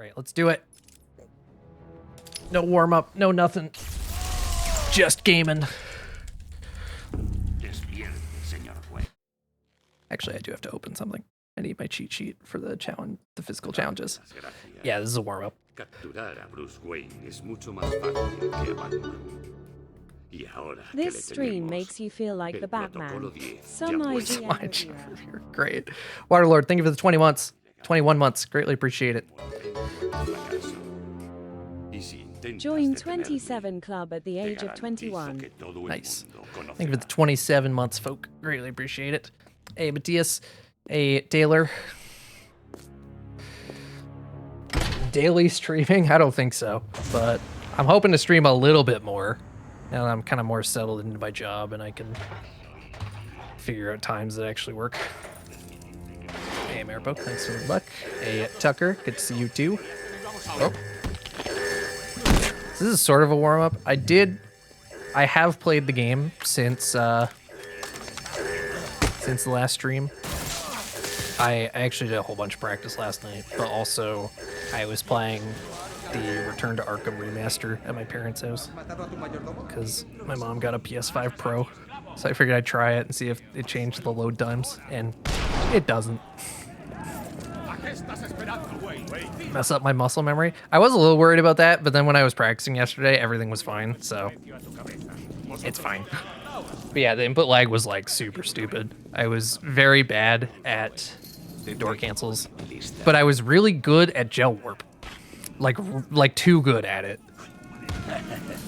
right, let's do it. No warm-up, no nothing. Just gaming. Actually, I do have to open something. I need my cheat sheet for the challenge, the physical challenges. Yeah, this is a warm-up. This stream makes you feel like the Batman. Some IGN. Great. Waterlord, thank you for the 20 months. 21 months. Greatly appreciate it. Join 27 Club at the age of 21. Nice. Thank you for the 27 months, folk. Greatly appreciate it. Hey, Matthias. Hey, Taylor. Daily streaming? I don't think so, but I'm hoping to stream a little bit more. Now that I'm kind of more settled into my job and I can figure out times that actually work. Hey, Maripo, thanks for the luck. Hey, Tucker, good to see you too. Oh. This is sort of a warm-up. I have played the game since the last stream. I actually did a whole bunch of practice last night, but also I was playing the Return to Arkham remaster at my parents' house because my mom got a PS5 Pro, so I figured I'd try it and see if it changed the load times, and it doesn't. Mess up my muscle memory. I was a little worried about that, but then when I was practicing yesterday, everything was fine, so it's fine. But yeah, the input lag was like super stupid. I was very bad at door cancels, but I was really good at gel warp. Like too good at it.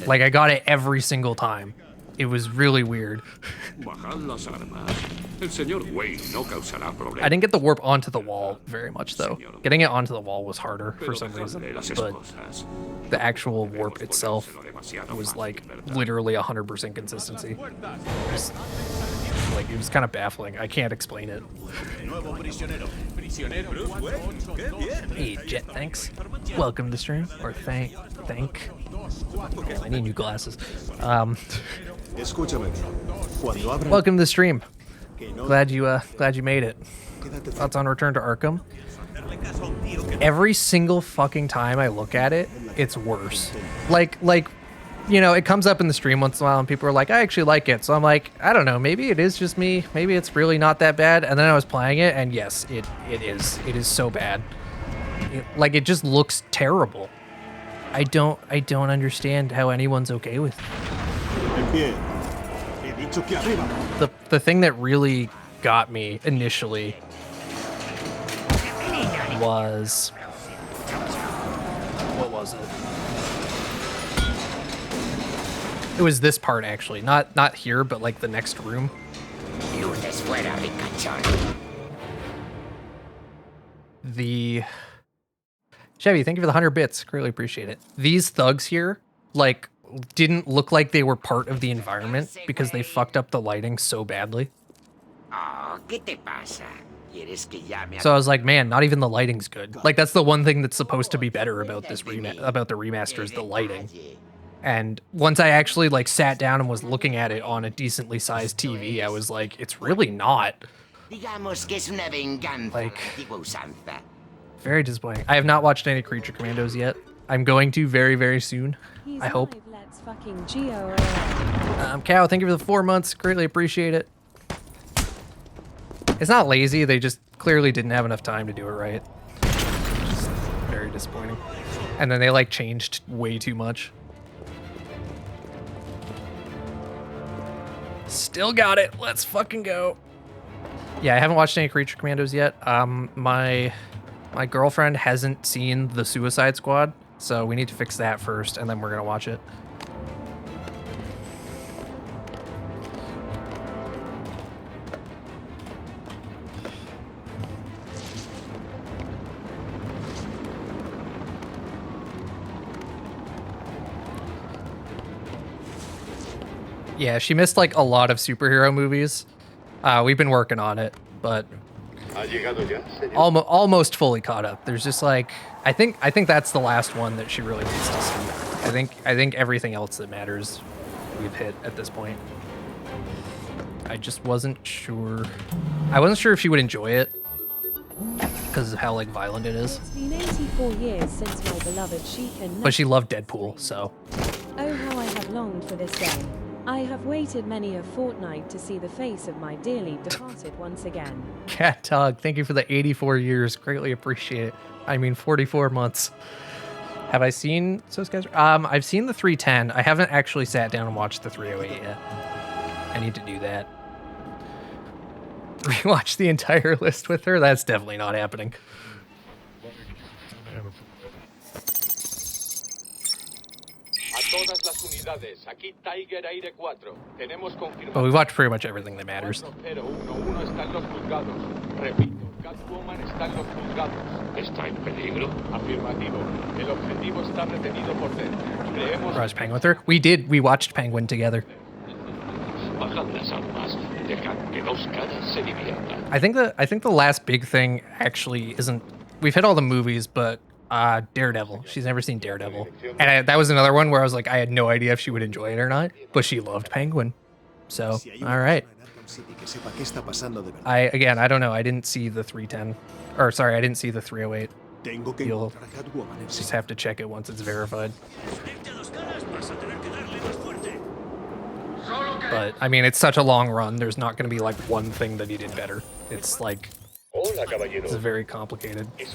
Like I got it every single time. It was really weird. I didn't get the warp onto the wall very much though. Getting it onto the wall was harder for some reason, but the actual warp itself was like literally 100% consistency. It was kind of baffling. I can't explain it. Hey, Jet, thanks. Welcome to the stream. Or thank. Okay, I need new glasses. Welcome to the stream. Glad you made it. Thoughts on Return to Arkham? Every single fucking time I look at it, it's worse. Like, you know, it comes up in the stream once in a while and people are like, I actually like it. So I'm like, I don't know, maybe it is just me. Maybe it's really not that bad. And then I was playing it and yes, it is. It is so bad. It just looks terrible. I don't understand how anyone's okay with it. The thing that really got me initially was, what was it? It was this part actually, not here, but like the next room. The Chevy, thank you for the 100 bits. Greatly appreciate it. These thugs here, like, didn't look like they were part of the environment because they fucked up the lighting so badly. So I was like, man, not even the lighting's good. Like, that's the one thing that's supposed to be better about this about the remaster is the lighting. And once I actually like sat down and was looking at it on a decently sized TV, I was like, it's really not. Like, very disappointing. I have not watched any Creature Commandos yet. I'm going to very, very soon. I hope. Cow, thank you for the 4 months. Greatly appreciate it. It's not lazy. They just clearly didn't have enough time to do it right. Just very disappointing. And then they like changed way too much. Still got it. Let's fucking go. Yeah, I haven't watched any Creature Commandos yet. My girlfriend hasn't seen the Suicide Squad, so we need to fix that first, and then we're gonna watch it. Yeah, she missed like a lot of superhero movies. We've been working on it, but almost fully caught up. There's just like I think that's the last one that she really needs to see. I think everything else that matters we've hit at this point. I just wasn't sure. I wasn't sure if she would enjoy it because of how like violent it is. It's been 84 years since my beloved ShikenNuggets. But she loved Deadpool, so. Oh, how I have longed for this day. I have waited many a fortnight to see the face of my dearly departed once again. Cat Dog, thank you for the 84 years. Greatly appreciate it. I mean, 44 months. Have I seen Skyscraper? I've seen the 310. I haven't actually sat down and watched the 308 yet. I need to do that. Rewatch the entire list with her? That's definitely not happening. But we watched pretty much everything that matters. Watch Penguin with her? We did. We watched Penguin together. I think the last big thing actually isn't. We've hit all the movies, but Daredevil. She's never seen Daredevil, and that was another one where I was like, I had no idea if she would enjoy it or not, but she loved Penguin. So all right. I don't know. I didn't see the 310, or sorry, I didn't see the 308. You'll just have to check it once it's verified. But I mean, it's such a long run. There's not going to be like one thing that he did better. It's like it's a very complicated thing.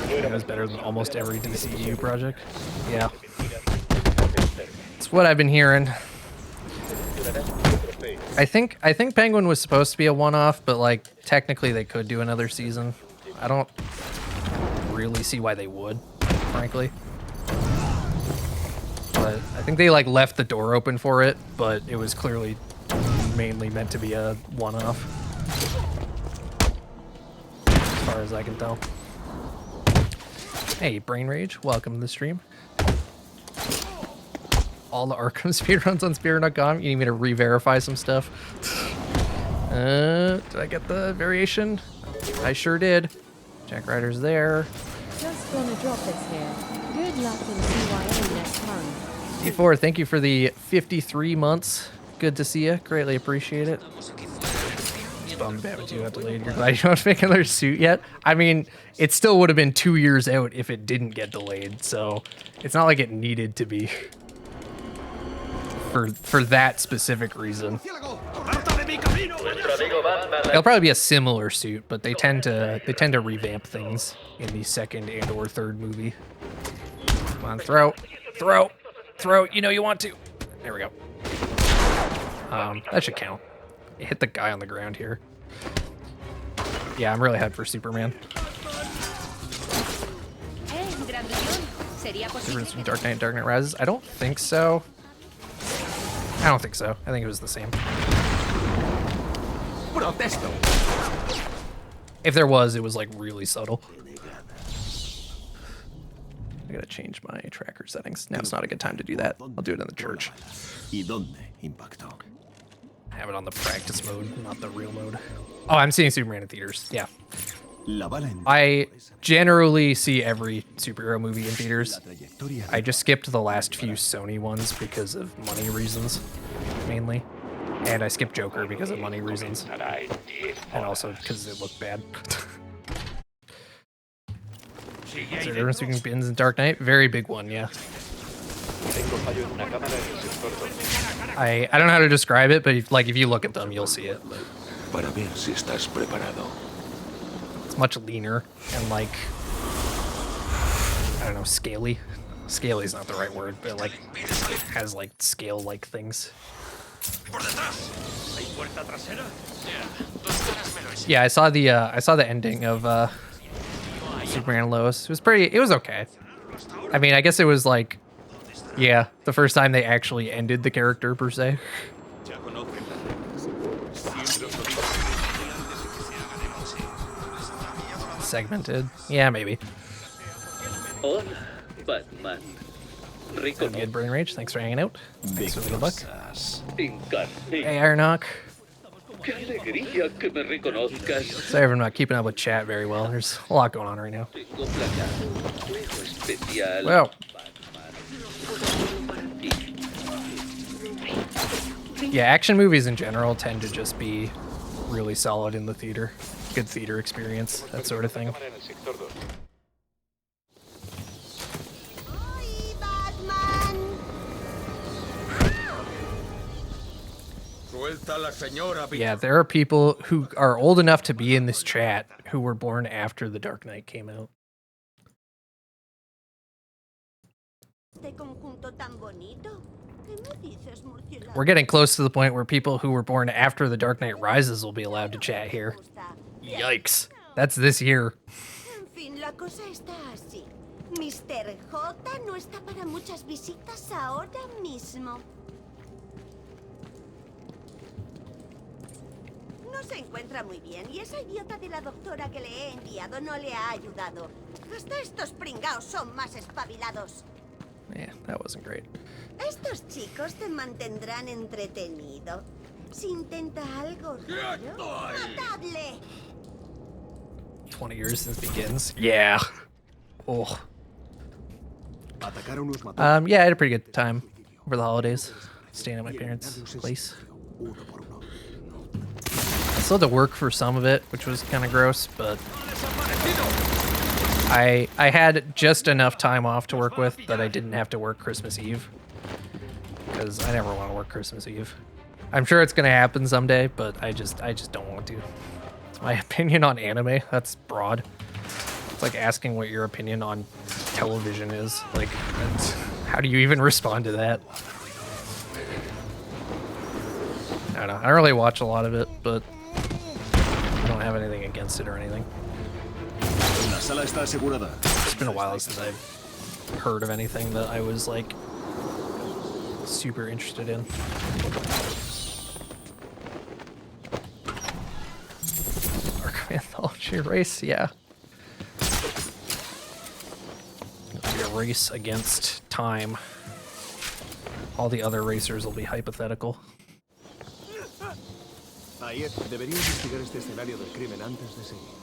It was better than almost every DCEU project. Yeah, it's what I've been hearing. I think Penguin was supposed to be a one-off, but like technically they could do another season. I don't really see why they would, frankly. But I think they like left the door open for it, but it was clearly mainly meant to be a one-off, as far as I can tell. Hey, Brain Rage, welcome to the stream. All the Arkham speedruns on Speedrun.com. You need me to re-verify some stuff? Did I get the variation? I sure did. Jack Ryder's there. Just gonna drop this here. Good luck in CYA next month. D4, thank you for the 53 months. Good to see you. Greatly appreciate it. Bummed out you got delayed. You're glad you don't make another suit yet? I mean, it still would have been 2 years out if it didn't get delayed, so it's not like it needed to be for that specific reason. It'll probably be a similar suit, but they tend to revamp things in the second and or third movie. Come on, throw. You know you want to. There we go. That should count. It hit the guy on the ground here. Yeah, I'm really hyped for Superman. Difference between Dark Knight and Dark Knight Rises? I don't think so. I think it was the same. If there was, it was like really subtle. I gotta change my tracker settings. Now it's not a good time to do that. I'll do it in the church. Have it on the practice mode, not the real mode. Oh, I'm seeing Superman in theaters. Yeah. I generally see every superhero movie in theaters. I just skipped the last few Sony ones because of money reasons, mainly. And I skipped Joker because of money reasons. And also because it looked bad. Is there a difference between bins and Dark Knight? Very big one, yeah. I don't know how to describe it, but if you look at them, you'll see it. It's much leaner and like, I don't know, scaly. Scaly is not the right word, but like it has like scale-like things. Yeah, I saw the ending of Superman and Lois. It was okay. I mean, I guess it was like, yeah, the first time they actually ended the character per se. Segmented. Yeah, maybe. Good Brain Rage. Thanks for hanging out. Thanks for the good luck. Hey, Ironhawk. Sorry if I'm not keeping up with chat very well. There's a lot going on right now. Well. Yeah, action movies in general tend to just be really solid in the theater. Good theater experience, that sort of thing. Yeah, there are people who are old enough to be in this chat who were born after The Dark Knight came out. We're getting close to the point where people who were born after The Dark Knight Rises will be allowed to chat here. Yikes. That's this year. Mr. J no está para muchas visitas ahora mismo. No se encuentra muy bien y esa idiota de la doctora que le he enviado no le ha ayudado. Hasta estos pringaos son más espabilados. Yeah, that wasn't great. Estos chicos te mantendrán entretenido. Si intenta algo raro, matadle. 20 years since Begins. Yeah. Oh. Yeah, I had a pretty good time over the holidays, staying at my parents' place. I still had to work for some of it, which was kind of gross, but I had just enough time off to work with that I didn't have to work Christmas Eve, because I never want to work Christmas Eve. I'm sure it's gonna happen someday, but I just don't want to. It's my opinion on anime. That's broad. It's like asking what your opinion on television is. Like, how do you even respond to that? I don't know. I don't really watch a lot of it, but I don't have anything against it or anything. It's been a while since I've heard of anything that I was like super interested in. Arkham Anthology race, yeah. It'll be a race against time. All the other racers will be hypothetical. Debería investigar este escenario del crimen antes de seguir.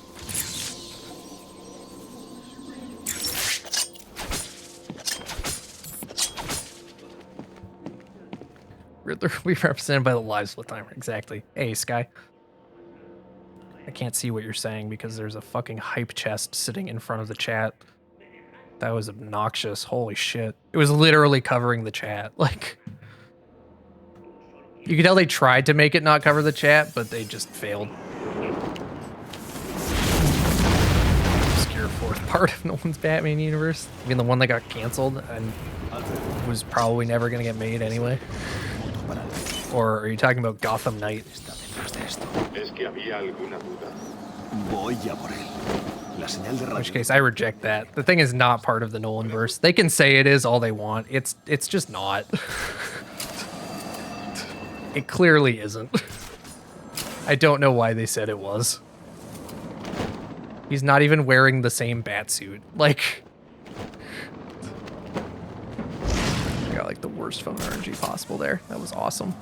Riddler will be represented by the lives of the timer. Exactly. Hey, Sky. I can't see what you're saying because there's a fucking hype chest sitting in front of the chat. That was obnoxious. Holy shit. It was literally covering the chat. Like, you could tell they tried to make it not cover the chat, but they just failed. Obscure fourth part of Nolan's Batman universe. I mean, the one that got canceled and was probably never going to get made anyway. Or are you talking about Gotham Knight? In which case, I reject that. The thing is not part of the Nolanverse. They can say it is all they want. It's just not. It clearly isn't. I don't know why they said it was. He's not even wearing the same batsuit. Like, I got like the worst phone RNG possible there. That was awesome.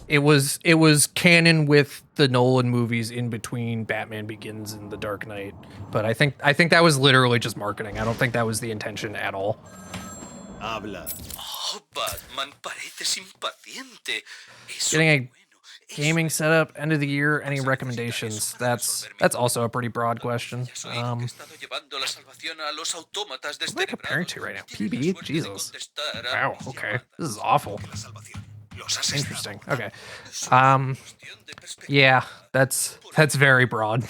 It was canon with the Nolan movies in between Batman Begins and The Dark Knight, but I think that was literally just marketing. I don't think that was the intention at all. Habla. Oh, Batman pareces impaciente. Getting a gaming setup end of the year. Any recommendations? That's also a pretty broad question. What am I comparing to right now? PB? Jesus. Wow. Okay. This is awful. Interesting. Okay. Yeah, that's very broad.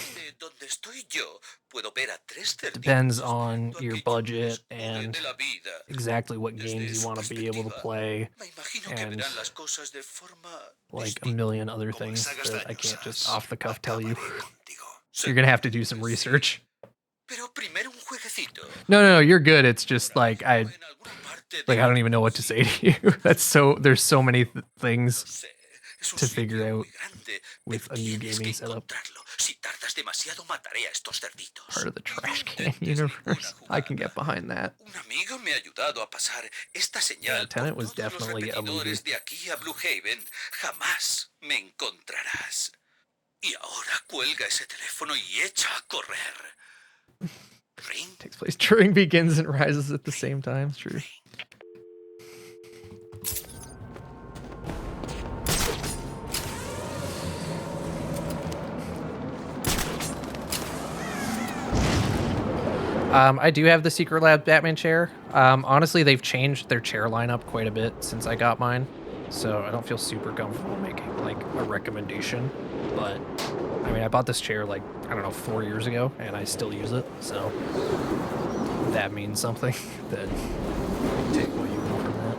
Depends on your budget and exactly what games you want to be able to play and like a million other things that I can't just off the cuff tell you. You're gonna have to do some research. No, you're good. It's just like I don't even know what to say to you. There's so many things to figure out with a new gaming setup. Part of the trash can universe. I can get behind that. Yeah, Tenet was definitely a movie. Takes place during Begins and Rises at the same time. It's true. I do have the Secret Lab Batman chair. Honestly, they've changed their chair lineup quite a bit since I got mine, so I don't feel super comfortable making like a recommendation. But I mean, I bought this chair like, I don't know, 4 years ago, and I still use it, so that means something. That take what you want from that.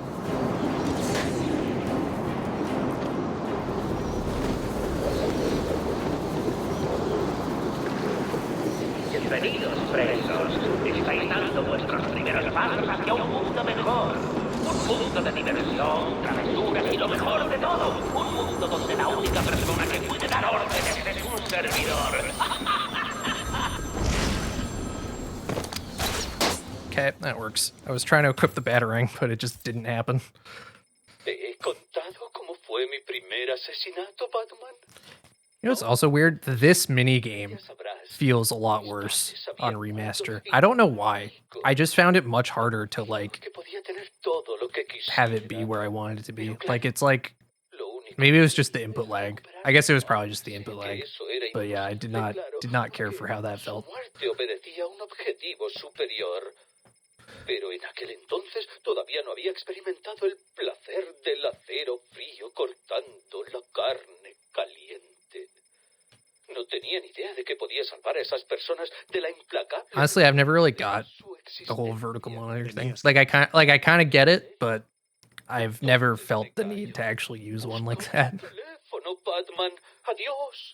Bienvenidos, presos. Estáis dando vuestros primeros pasos hacia un mundo mejor. Un mundo de diversión, travesuras y lo mejor de todo. Un mundo donde la única persona que puede dar órdenes es un servidor. Okay, that works. I was trying to equip the Batarang, but it just didn't happen. Te he contado cómo fue mi primer asesinato, Batman. You know what's also weird? This mini game feels a lot worse on remaster. I don't know why. I just found it much harder to like have it be where I wanted it to be. Like it's like maybe it was just the input lag. I guess it was probably just the input lag. But yeah, I did not care for how that felt. Pero en aquel entonces todavía no había experimentado el placer del acero frío cortando la carne caliente. No tenía ni idea de que podía salvar a esas personas de la implacable. Honestly, I've never really got the whole vertical monitor thing. Like I kind of get it, but I've never felt the need to actually use one like that. Teléfono, Batman. Adiós.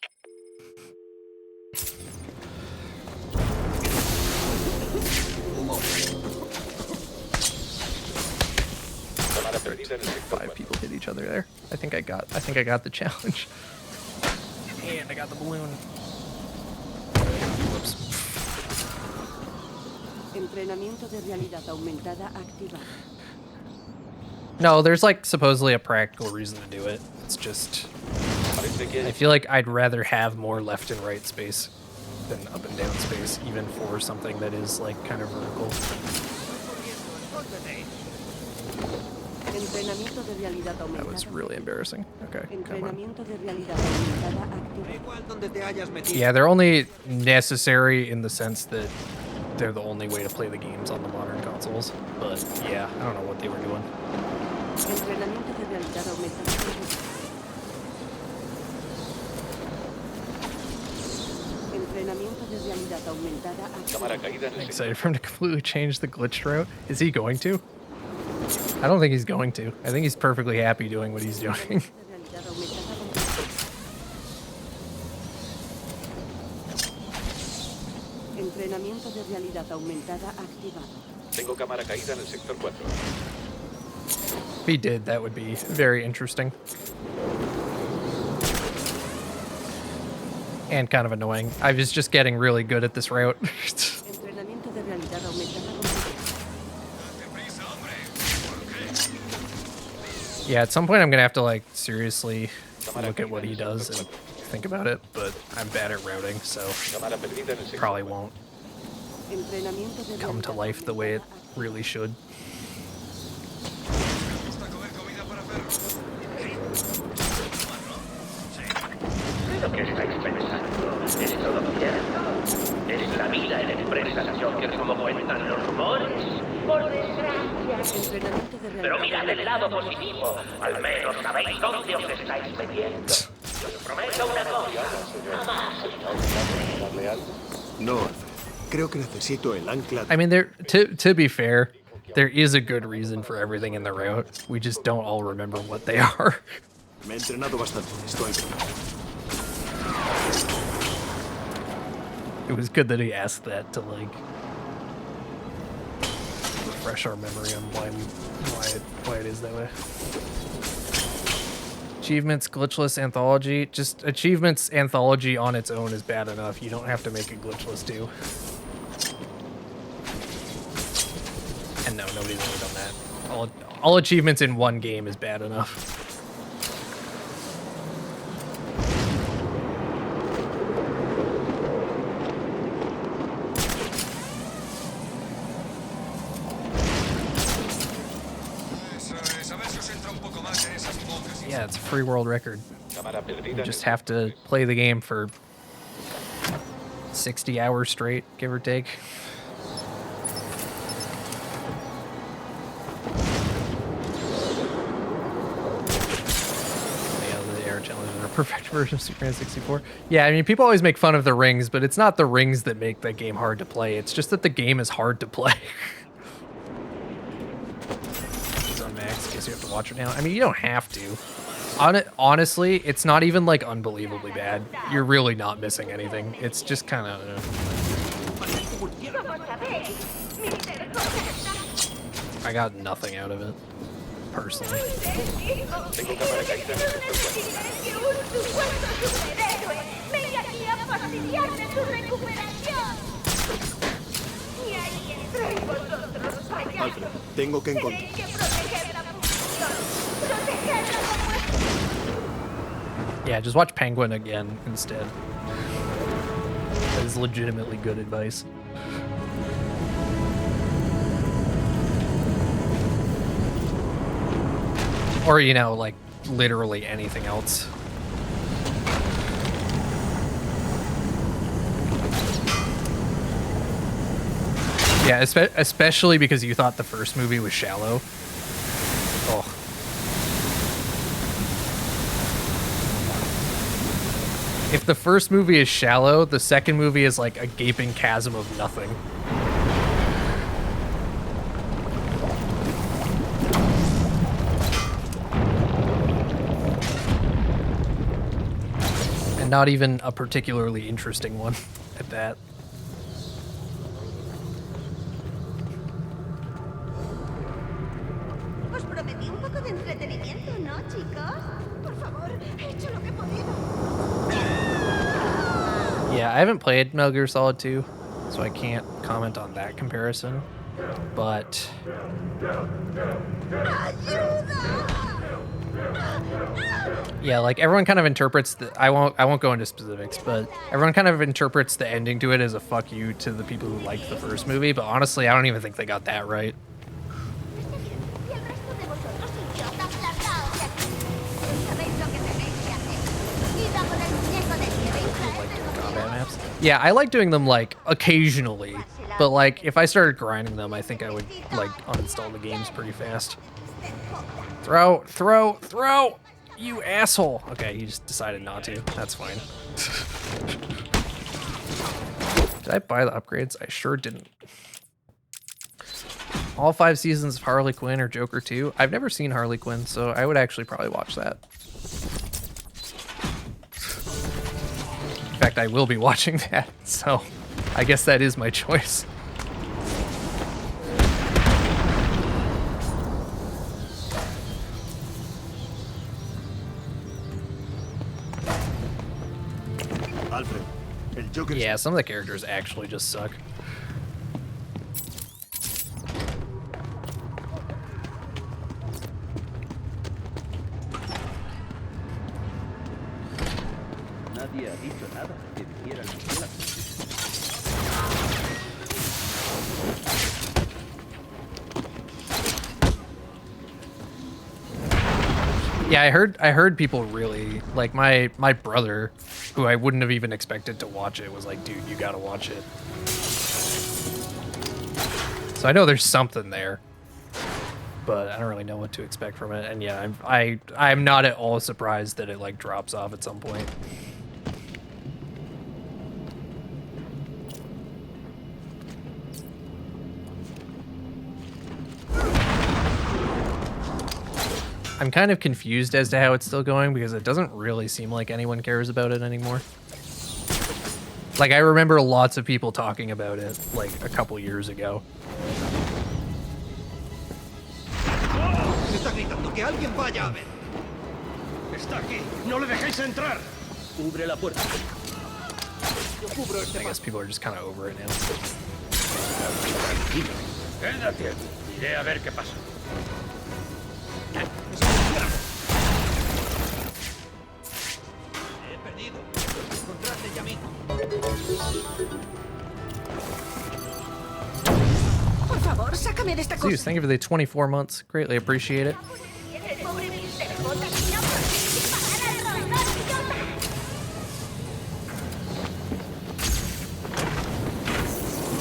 Five people hit each other there. I think I got the challenge. And I got the balloon. Whoops. Entrenamiento de realidad aumentada activado. No, there's like supposedly a practical reason to do it. It's just I feel like I'd rather have more left and right space than up and down space, even for something that is like kind of vertical. That was really embarrassing. Okay. Yeah, they're only necessary in the sense that they're the only way to play the games on the modern consoles. But yeah, I don't know what they were doing. I'm excited for him to completely change the glitch route. Is he going to? I don't think he's going to. I think he's perfectly happy doing what he's doing. Entrenamiento de realidad aumentada activado. Tengo cámara caída en el sector 4. If he did, that would be very interesting. And kind of annoying. I was just getting really good at this route. Entrenamiento de realidad aumentada. Yeah, at some point I'm gonna have to like seriously look at what he does and think about it, but I'm bad at routing, so probably won't come to life the way it really should. Lo que estáis pensando es todo cierto. Es la vida en expresación que como cuentan los rumores. Por desgracia. Pero mirad el lado positivo. Al menos sabéis dónde os estáis metiendo. Os prometo una cosa. Jamás No, creo que necesito el ancla. I mean, to be fair, there is a good reason for everything in the route. We just don't all remember what they are. Me he entrenado bastante. Estoy. It was good that he asked that to like refresh our memory on why it is that way. Achievements, glitchless anthology. Just achievements anthology on its own is bad enough. You don't have to make a glitchless too. And no, nobody's ever done that. All achievements in one game is bad enough. Yeah, it's a free world record. You just have to play the game for 60 hours straight, give or take. perfect version of Superman 64. Yeah, I mean, people always make fun of the rings, but it's not the rings that make the game hard to play. It's just that the game is hard to play. It's on max, guess you have to watch it now. I mean, you don't have to. Honestly, it's not even like unbelievably bad. You're really not missing anything. It's just kind of... I got nothing out of it, personally. Alfred, tengo que encontrar... Yeah, just watch Penguin again instead. That is legitimately good advice. Or, you know, like, literally anything else. Yeah, especially because you thought the first movie was shallow. Oh. If the first movie is shallow, the second movie is like a gaping chasm of nothing. And not even a particularly interesting one at that. Os prometí un poco de entretenimiento, ¿no, chicos? Por favor, he hecho lo que he podido. Yeah, I haven't played Metal Gear Solid 2, so I can't comment on that comparison. But yeah, like everyone kind of interprets the I won't go into specifics, but everyone kind of interprets the ending to it as a fuck you to the people who liked the first movie, but honestly, I don't even think they got that right. Yeah, I like doing them like occasionally, but like if I started grinding them, I think I would like uninstall the games pretty fast. Throw, throw, throw! You asshole! Okay, you just decided not to. That's fine. Did I buy the upgrades? I sure didn't. All 5 seasons of Harley Quinn or Joker 2? I've never seen Harley Quinn, so I would actually probably watch that. In fact, I will be watching that, so I guess that is my choice. Alfred, el Joker... Yeah, some of the characters actually just suck. Nadie ha dicho nada que dijera lo que era. Yeah, I heard people really like my brother, who I wouldn't have even expected to watch it, was like, dude, you gotta watch it. So I know there's something there, but I don't really know what to expect from it. And yeah, I'm not at all surprised that it like drops off at some point. I'm kind of confused as to how it's still going because it doesn't really seem like anyone cares about it anymore. Like, I remember lots of people talking about it like a couple years ago. Está gritando que alguien vaya a ver. Está aquí. No le dejéis entrar. Cubre la puerta. I guess people are just kind of over it now. Quédate. Iré a ver qué pasa. He perdido. Encontrarte ya mismo. Por favor, sácame de esta cosa. Zeus, thank you for the 24 months. Greatly appreciate it.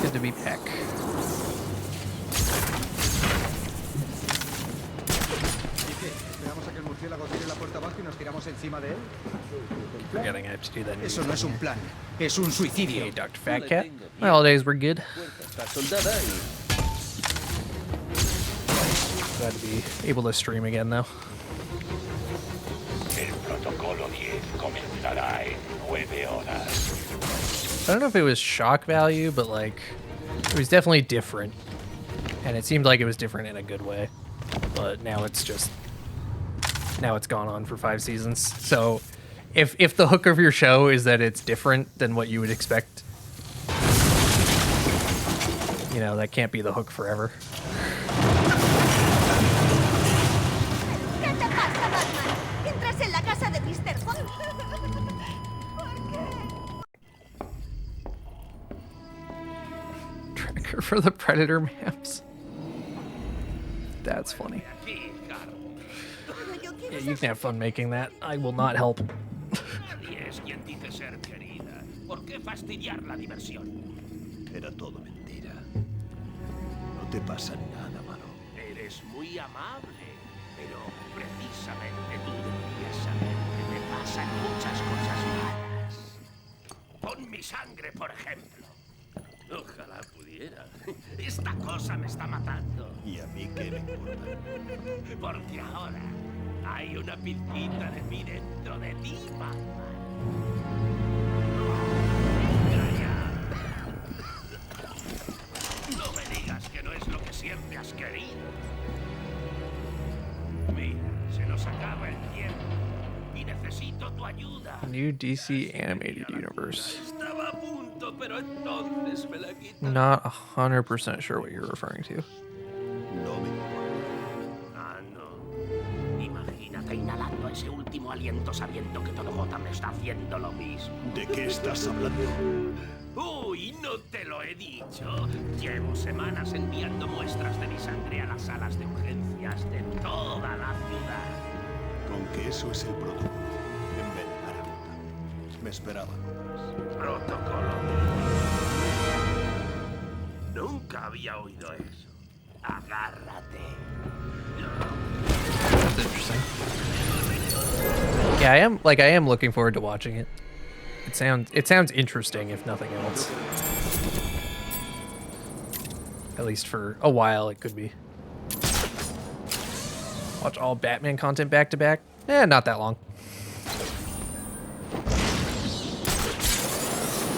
Good to be Peck. ¿Esperamos a que el murciélago tire la puerta abajo y nos tiramos encima de él? Forgetting I have to do that. Eso no es un plan. Es un suicidio. Hey, Dr. Fat Cat. My holidays were good. Glad to be able to stream again, though. El protocolo 10 comenzará en 9 horas. I don't know if it was shock value, but like, it was definitely different. And it seemed like it was different in a good way. But now it's just, now it's gone on for 5 seasons. So if the hook of your show is that it's different than what you would expect, you know, that can't be the hook forever. ¿Qué te pasa, Batman? Entras en la casa de Mr. Paul. ¿Por qué? Tracker for the Predator maps. That's funny. Yeah, you can have fun making that. I will not help. Nadie es quien dice ser querida. ¿Por qué fastidiar la diversión? Era todo mentira. No te pasa nada malo. Eres muy amable, pero precisamente tú deberías saber que me pasan muchas cosas malas. Con mi sangre, por ejemplo. Ojalá pudiera. Esta cosa me está matando. ¿Y a mí qué me importa? Porque ahora hay una pizquita de mí dentro de ti, Batman. Venga ya. No me digas que no es lo que siempre has querido. Mira, se nos acaba el tiempo y necesito tu ayuda. New DC Animated Universe. Estaba a punto, pero entonces me la quitaste. Not 100% sure what you're referring to. No me importa. Ah, no. Imagínate inhalando ese último aliento sabiendo que todo Gotham está haciendo lo mismo. ¿De qué estás hablando? Uy, no te lo he dicho. Llevo semanas enviando muestras de mi sangre a las salas de urgencias de toda la ciudad. Con que eso es el protocolo. Envenenar a Gotham. Me esperaba más. Protocolo. Nunca había oído eso. Agárrate. That's interesting. Yeah, I am looking forward to watching it. It sounds interesting, if nothing else. At least for a while, it could be. Watch all Batman content back to back? Eh, not that long.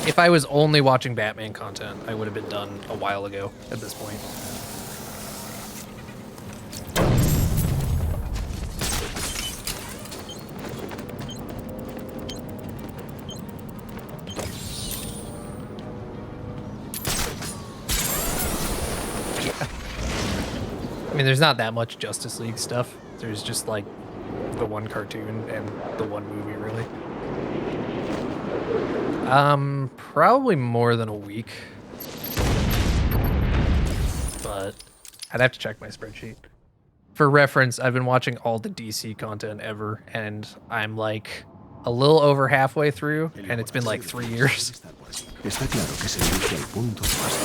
If I was only watching Batman content, I would have been done a while ago at this point. I mean, there's not that much Justice League stuff. There's just like the one cartoon and the one movie, really. Probably more than a week. But I'd have to check my spreadsheet. For reference, I've been watching all the DC content ever, and I'm like a little over halfway through, and it's been like 3 years.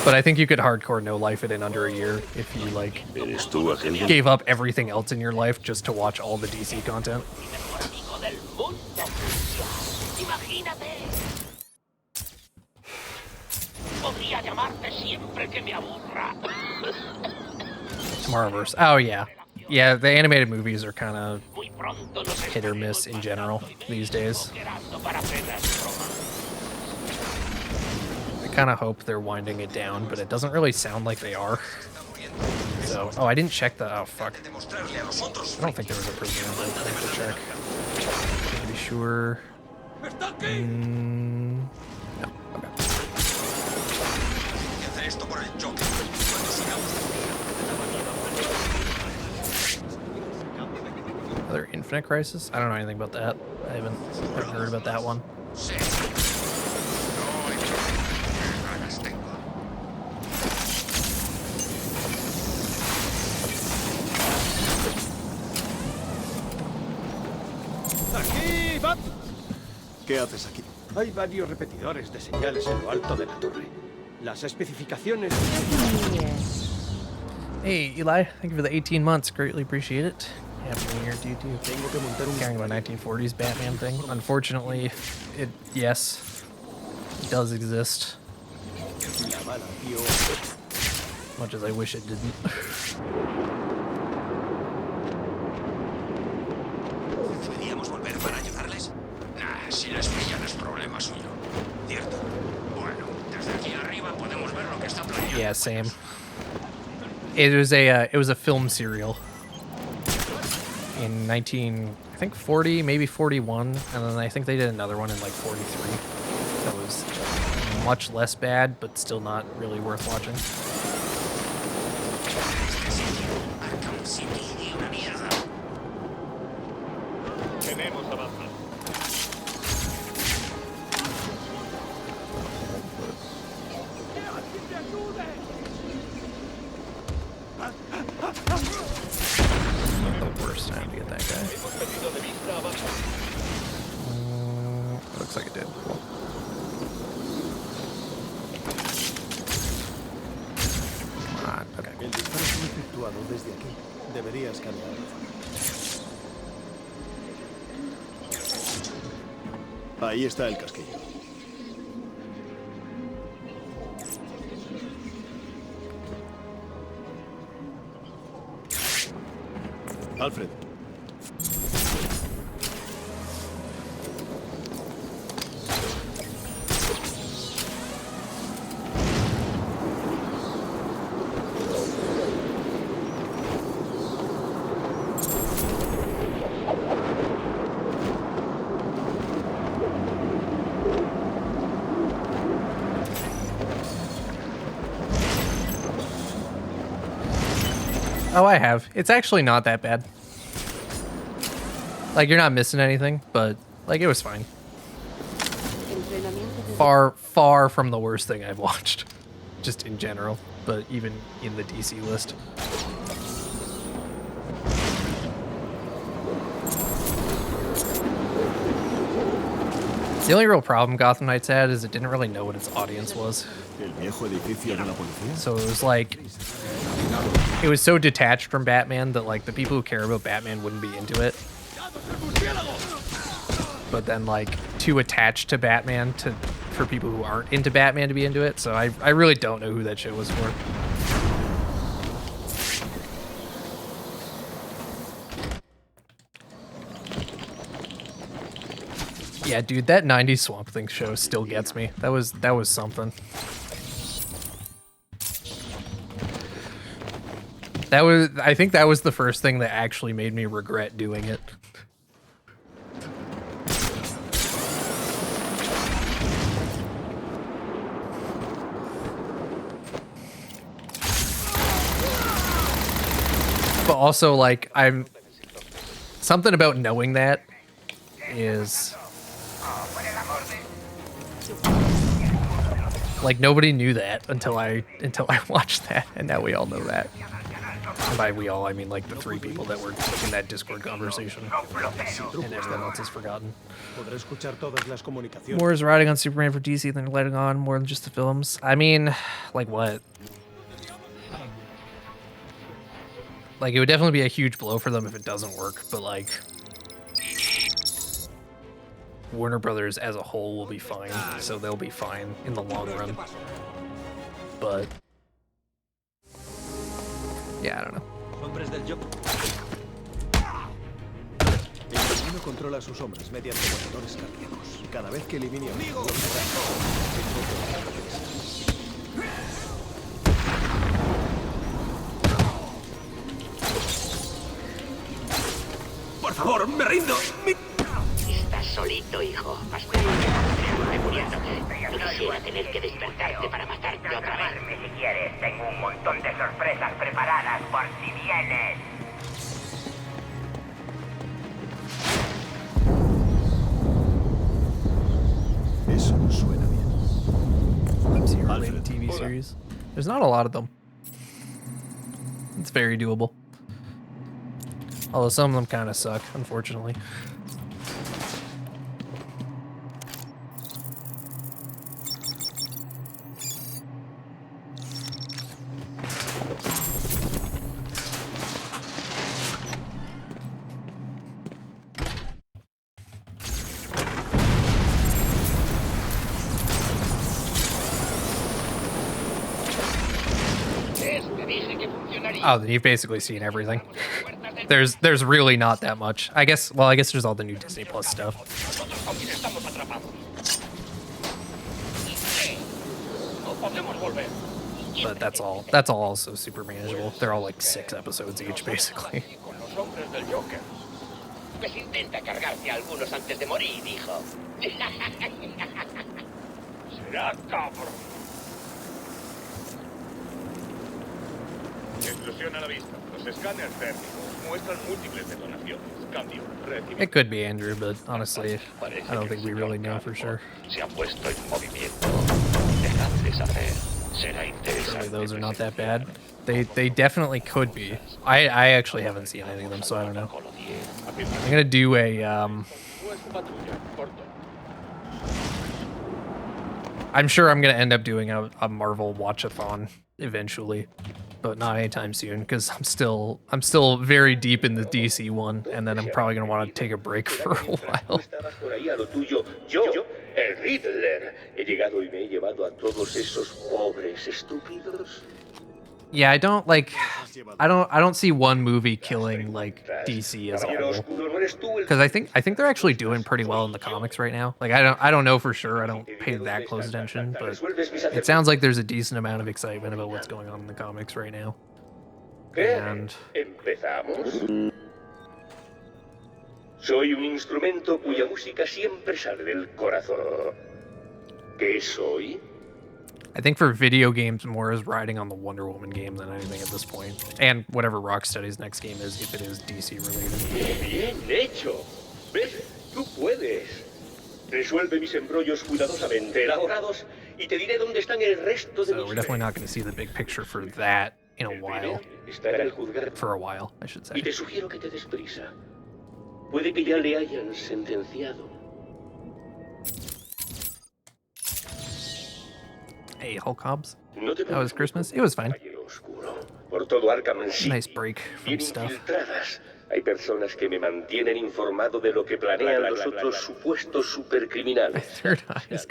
But I think you could hardcore no life it in under a year if you like gave up everything else in your life just to watch all the DC content. Tomorrowverse. Oh yeah. Yeah, the animated movies are kind of hit or miss in general these days. I kind of hope they're winding it down, but it doesn't really sound like they are. So, oh, I didn't check the, oh fuck. I don't think there was a prisoner, but I have to check. To be sure. No, okay. Another Infinite Crisis? I don't know anything about that. I haven't heard about that one. ¡Aquí, Bat! ¿Qué haces aquí? Hay varios repetidores de señales en lo alto de la torre. Las especificaciones... Hey, Eli. Thank you for the 18 months. Greatly appreciate it. happening here due to caring about 1940s Batman thing. Unfortunately, yes, it does exist. Much as I wish it didn't. ¿Deberíamos volver para ayudarles? Nah, si les pillan es problema suyo. Cierto. Bueno, desde aquí arriba podemos ver lo que está planeando. Yeah, same. It was a film serial in 40, maybe 41, and then I think they did another one in like 43. That was much less bad, but still not really worth watching. Arkham City y una mierda. Tenemos avanzado. Not the worst time to get that guy. Looks like it did. Cool. Come on. Okay. El disparo fue efectuado desde aquí. Debería escanear. Ahí está el casquillo. Alfred. Oh, I have. It's actually not that bad. Like, you're not missing anything, but, like, it was fine. Far, far from the worst thing I've watched. Just in general, but even in the DC list. The only real problem Gotham Knights had is it didn't really know what its audience was. So it was like, it was so detached from Batman that like the people who care about Batman wouldn't be into it. But then like too attached to Batman for people who aren't into Batman to be into it. So I really don't know who that shit was for. Yeah, dude, that 90s Swamp Thing show still gets me. That was something. I think that was the first thing that actually made me regret doing it. But also, like, something about knowing that is like nobody knew that until I watched that, and now we all know that. And by we all, I mean like the 3 people that were in that Discord conversation, and everyone else is forgotten. More is riding on Superman for DC than letting on more than just the films. I mean, like what? Like, it would definitely be a huge blow for them if it doesn't work, but like, Warner Brothers as a whole will be fine, so they'll be fine in the long run. But yeah, I don't know. El asesino controla a sus hombres mediante monitores cardíacos. Cada vez que elimine a un amigo, Por favor, me rindo. Estás solito, hijo. Bastante muriendo. No quisiera tener que despertarte para matarte otra vez. Si quieres, tengo un montón de sorpresas preparadas por si vienes. eso no suena bien. MCU-related TV series. There's not a lot of them. It's very doable. Although some of them kind of suck, unfortunately. Oh, then you've basically seen everything. There's really not that much. I guess there's all the new Disney Plus stuff. But that's all also super manageable. They're all like 6 episodes each, basically. Pues intenta cargarte a algunos antes de morir, hijo. Será cabrón. Explosión a la vista. Los escáneres térmicos muestran múltiples detonaciones. Cambio. It could be Andrew, but honestly, I don't think we really know for sure. Se ha puesto en movimiento. Dejadle saber. Será interesante. Surely those are not that bad. They definitely could be. I actually haven't seen any of them, so I don't know. I'm gonna do a I'm sure I'm gonna end up doing a Marvel watch-a-thon eventually, but not anytime soon because I'm still very deep in the DC one, and then I'm probably gonna want to take a break for a while. El Riddler. He llegado y me he llevado a todos esos pobres estúpidos. Yeah, I don't see one movie killing like DC as a whole, because I think they're actually doing pretty well in the comics right now. Like I don't know for sure. I don't pay that close attention, but it sounds like there's a decent amount of excitement about what's going on in the comics right now. And ¿Empezamos? Soy un instrumento cuya música siempre sale del corazón. ¿Qué soy? I think for video games, more is riding on the Wonder Woman game than anything at this point. And whatever Rocksteady's next game is, if it is DC related. Bien hecho. ¿Ves? Tú puedes. Resuelve mis embrollos cuidadosamente elaborados y te diré dónde están el resto de So we're definitely not going to see the big picture for that in a while. For a while, I should say. Y te sugiero que te des prisa. Puede que ya le hayan sentenciado. Hey, Hulk Hobbs. That was Christmas. It was fine. Por todo Arkham Nice break from stuff. Hay personas que me mantienen informado de lo que planean los otros supuestos supercriminales. Third eyes.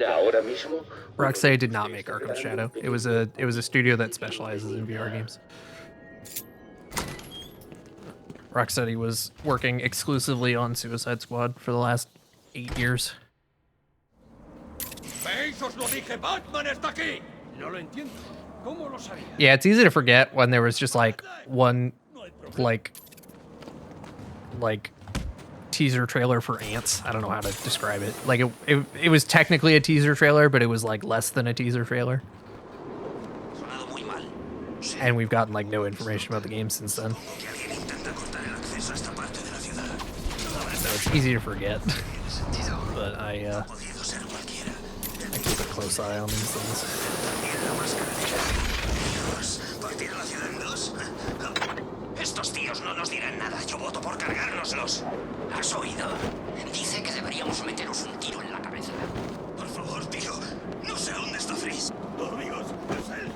Ahora mismo. Rocksteady did not make Arkham Shadow. It was a studio that specializes in VR games. Rocksteady was working exclusively on Suicide Squad for the last 8 years. Yeah, it's easy to forget when there was just like one like teaser trailer for Ants. I don't know how to describe it. Like it was technically a teaser trailer, but it was like less than a teaser trailer. And we've gotten like no information about the game since then. So it's easy to forget. But I keep a close eye on these things. Estos tíos no nos dirán nada. Yo voto por cargárnoslos. ¿Has oído? Dice que deberíamos meteros un tiro en la cabeza. Por favor, tío. No sé dónde está Freeze. Oh, amigos, es él.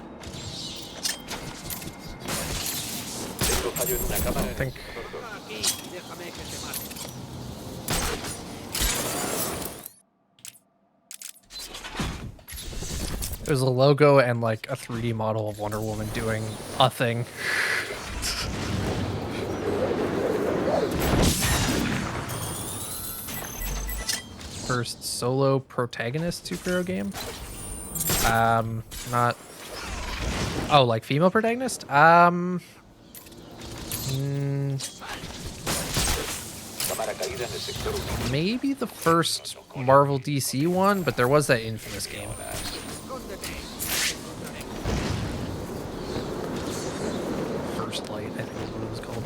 Tengo fallo en una cámara. I think. There's a logo and like a 3D model of Wonder Woman doing a thing. First solo protagonist superhero game? Not... Oh, like female protagonist? Maybe the first Marvel DC one, but there was that infamous game. First Light, I think is what it was called.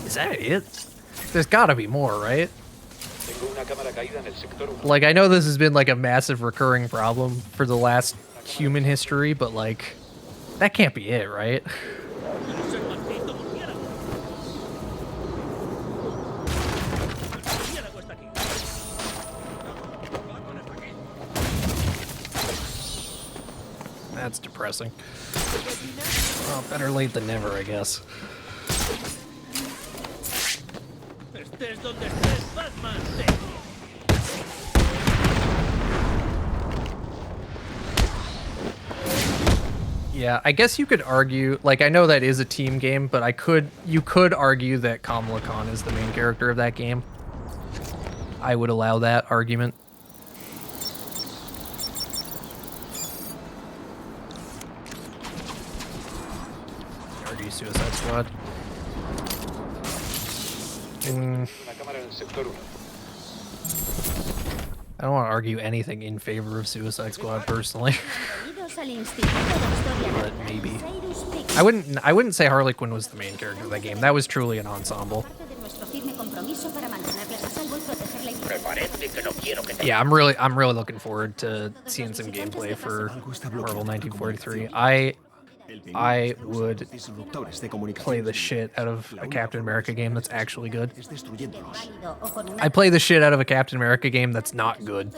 Is that it? There's gotta be more, right? Like, I know this has been like a massive recurring problem for the last human history, but like, that can't be it, right? That's depressing. Well, better late than never, I guess. Yeah, I guess you could argue, like, I know that is a team game, but you could argue that Kamala Khan is the main character of that game. I would allow that argument. Argue Suicide Squad. I don't want to argue anything in favor of Suicide Squad personally. But maybe. I wouldn't say Harley Quinn was the main character of that game. That was truly an ensemble. Yeah, I'm really looking forward to seeing some gameplay for Marvel 1943. I would play the shit out of a Captain America game that's actually good. I play the shit out of a Captain America game that's not good.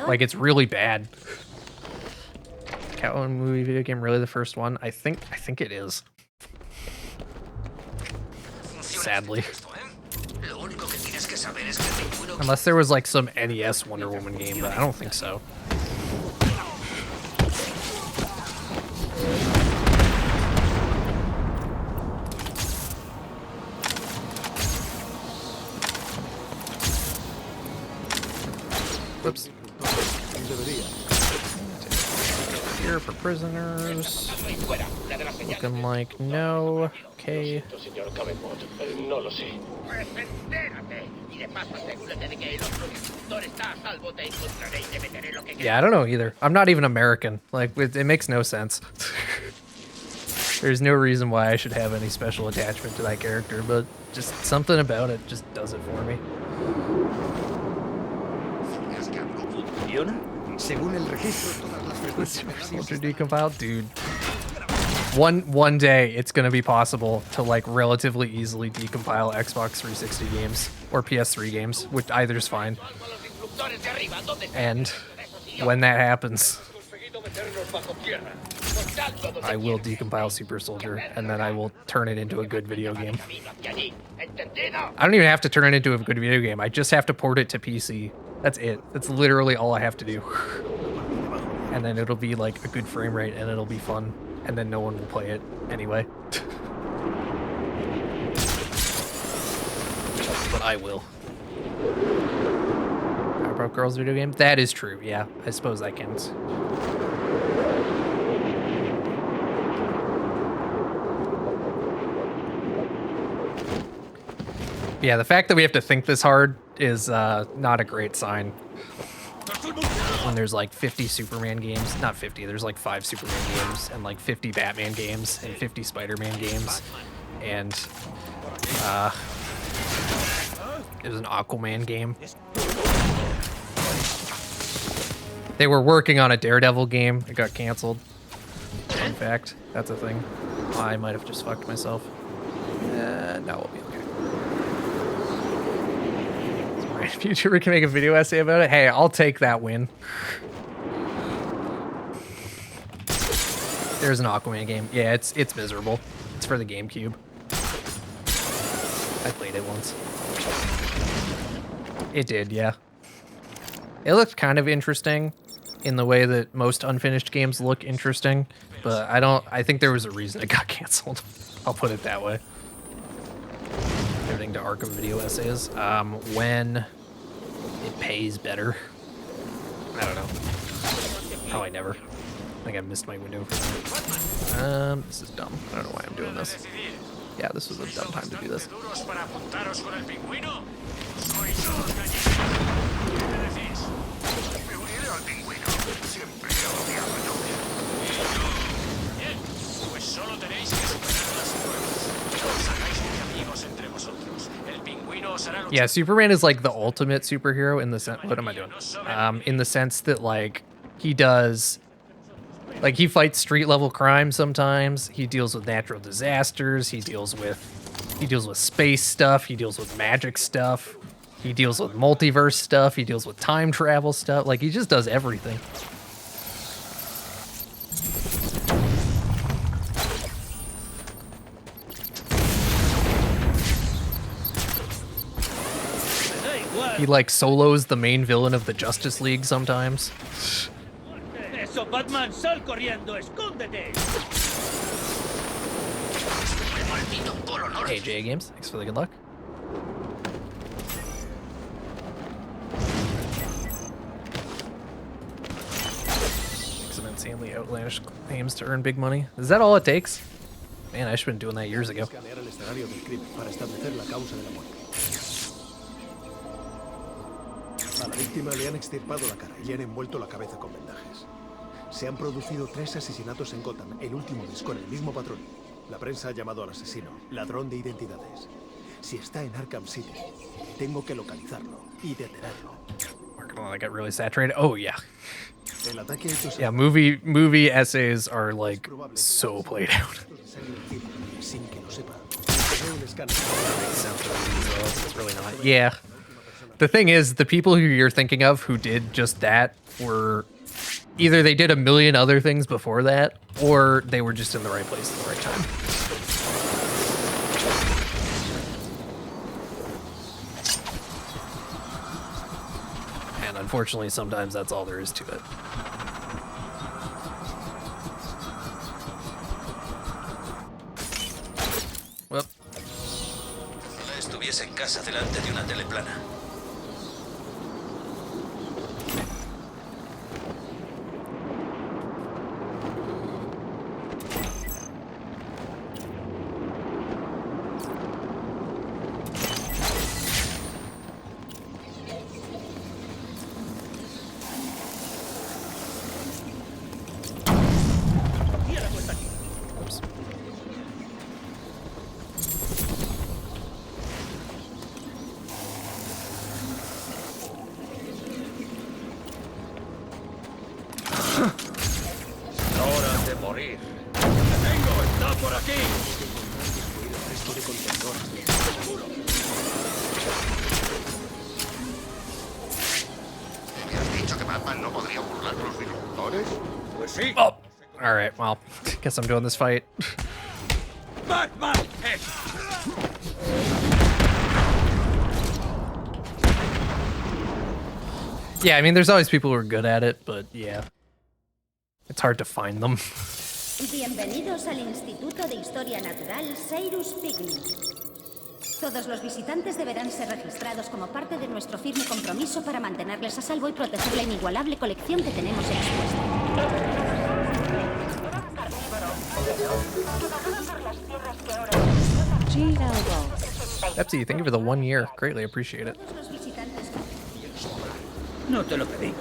Like, it's really bad. Catwoman movie video game, really the first one? I think it is. Sadly. Unless there was like some NES Wonder Woman game, but I don't think so. Whoops. Here for prisoners. Looking like no. Okay. Yeah, I don't know either. I'm not even American. Like, it makes no sense. There's no reason why I should have any special attachment to that character, but just something about it just does it for me. Soldier decompiled, dude. One day it's gonna be possible to like relatively easily decompile Xbox 360 games or PS3 games, which either's fine. And when that happens, I will decompile Super Soldier, and then I will turn it into a good video game. I don't even have to turn it into a good video game. I just have to port it to PC. That's it. That's literally all I have to do. And then it'll be like a good frame rate, and it'll be fun. And then no one will play it anyway. But I will. Powerpuff Girls video game? That is true, yeah. I suppose that counts. Yeah, the fact that we have to think this hard is not a great sign. When there's like 50 Superman games, not 50, there's like 5 Superman games and like 50 Batman games and 50 Spider-Man games, and it was an Aquaman game. They were working on a Daredevil game. It got canceled. In fact, that's a thing. I might have just fucked myself. No, we'll be okay. Future, we can make a video essay about it. Hey, I'll take that win. There's an Aquaman game. Yeah, it's miserable. It's for the GameCube. I played it once. It did, yeah. It looked kind of interesting in the way that most unfinished games look interesting, but I think there was a reason it got canceled. I'll put it that way. Everything to Arkham video essays. When it pays better. I don't know. Probably never. I think I missed my window for that. This is dumb. I don't know why I'm doing this. Yeah, this was a dumb time to do this. Yeah, Superman is like the ultimate superhero in the sense. What am I doing? In the sense that like he does, like he fights street level crime sometimes. He deals with natural disasters. He deals with space stuff. He deals with magic stuff. He deals with multiverse stuff. He deals with time travel stuff. Like he just does everything. He like solos the main villain of the Justice League sometimes. eso, Batman! ¡Sal corriendo! ¡Escóndete! Hey, JA Games, thanks for the good luck. Some insanely outlandish claims to earn big money. Is that all it takes? Man, I should have been doing that years ago. Escanear el escenario del crimen para establecer la causa de la muerte. A la víctima le han extirpado la cara y le han envuelto la cabeza con vendajes. Se han producido 3 asesinatos en Gotham el último mes con el mismo patrón. La prensa ha llamado al asesino ladrón de identidades. Si está en Arkham City, tengo que localizarlo y detenerlo. We're gonna get really saturated. Oh yeah. El ataque hecho Yeah, movie essays are like so played out. sin que lo sepa. It's really not. Yeah. The thing is, the people who you're thinking of who did just that were either they did a million other things before that, or they were just in the right place at the right time. And unfortunately, sometimes that's all there is to it. Well. Ojalá estuviese en casa delante de una teleplana. Oh, all right. Well, guess I'm doing this fight. Batman. Yeah, I mean, there's always people who are good at it, but yeah, it's hard to find them. Bienvenidos al Instituto de Historia Natural Cyrus Pigny. Todos los visitantes deberán ser registrados como parte de nuestro firme compromiso para mantenerles a salvo y proteger la inigualable colección que tenemos expuesta. Pepsi, thank you for the 1 year. Greatly appreciate it. No te lo pedí.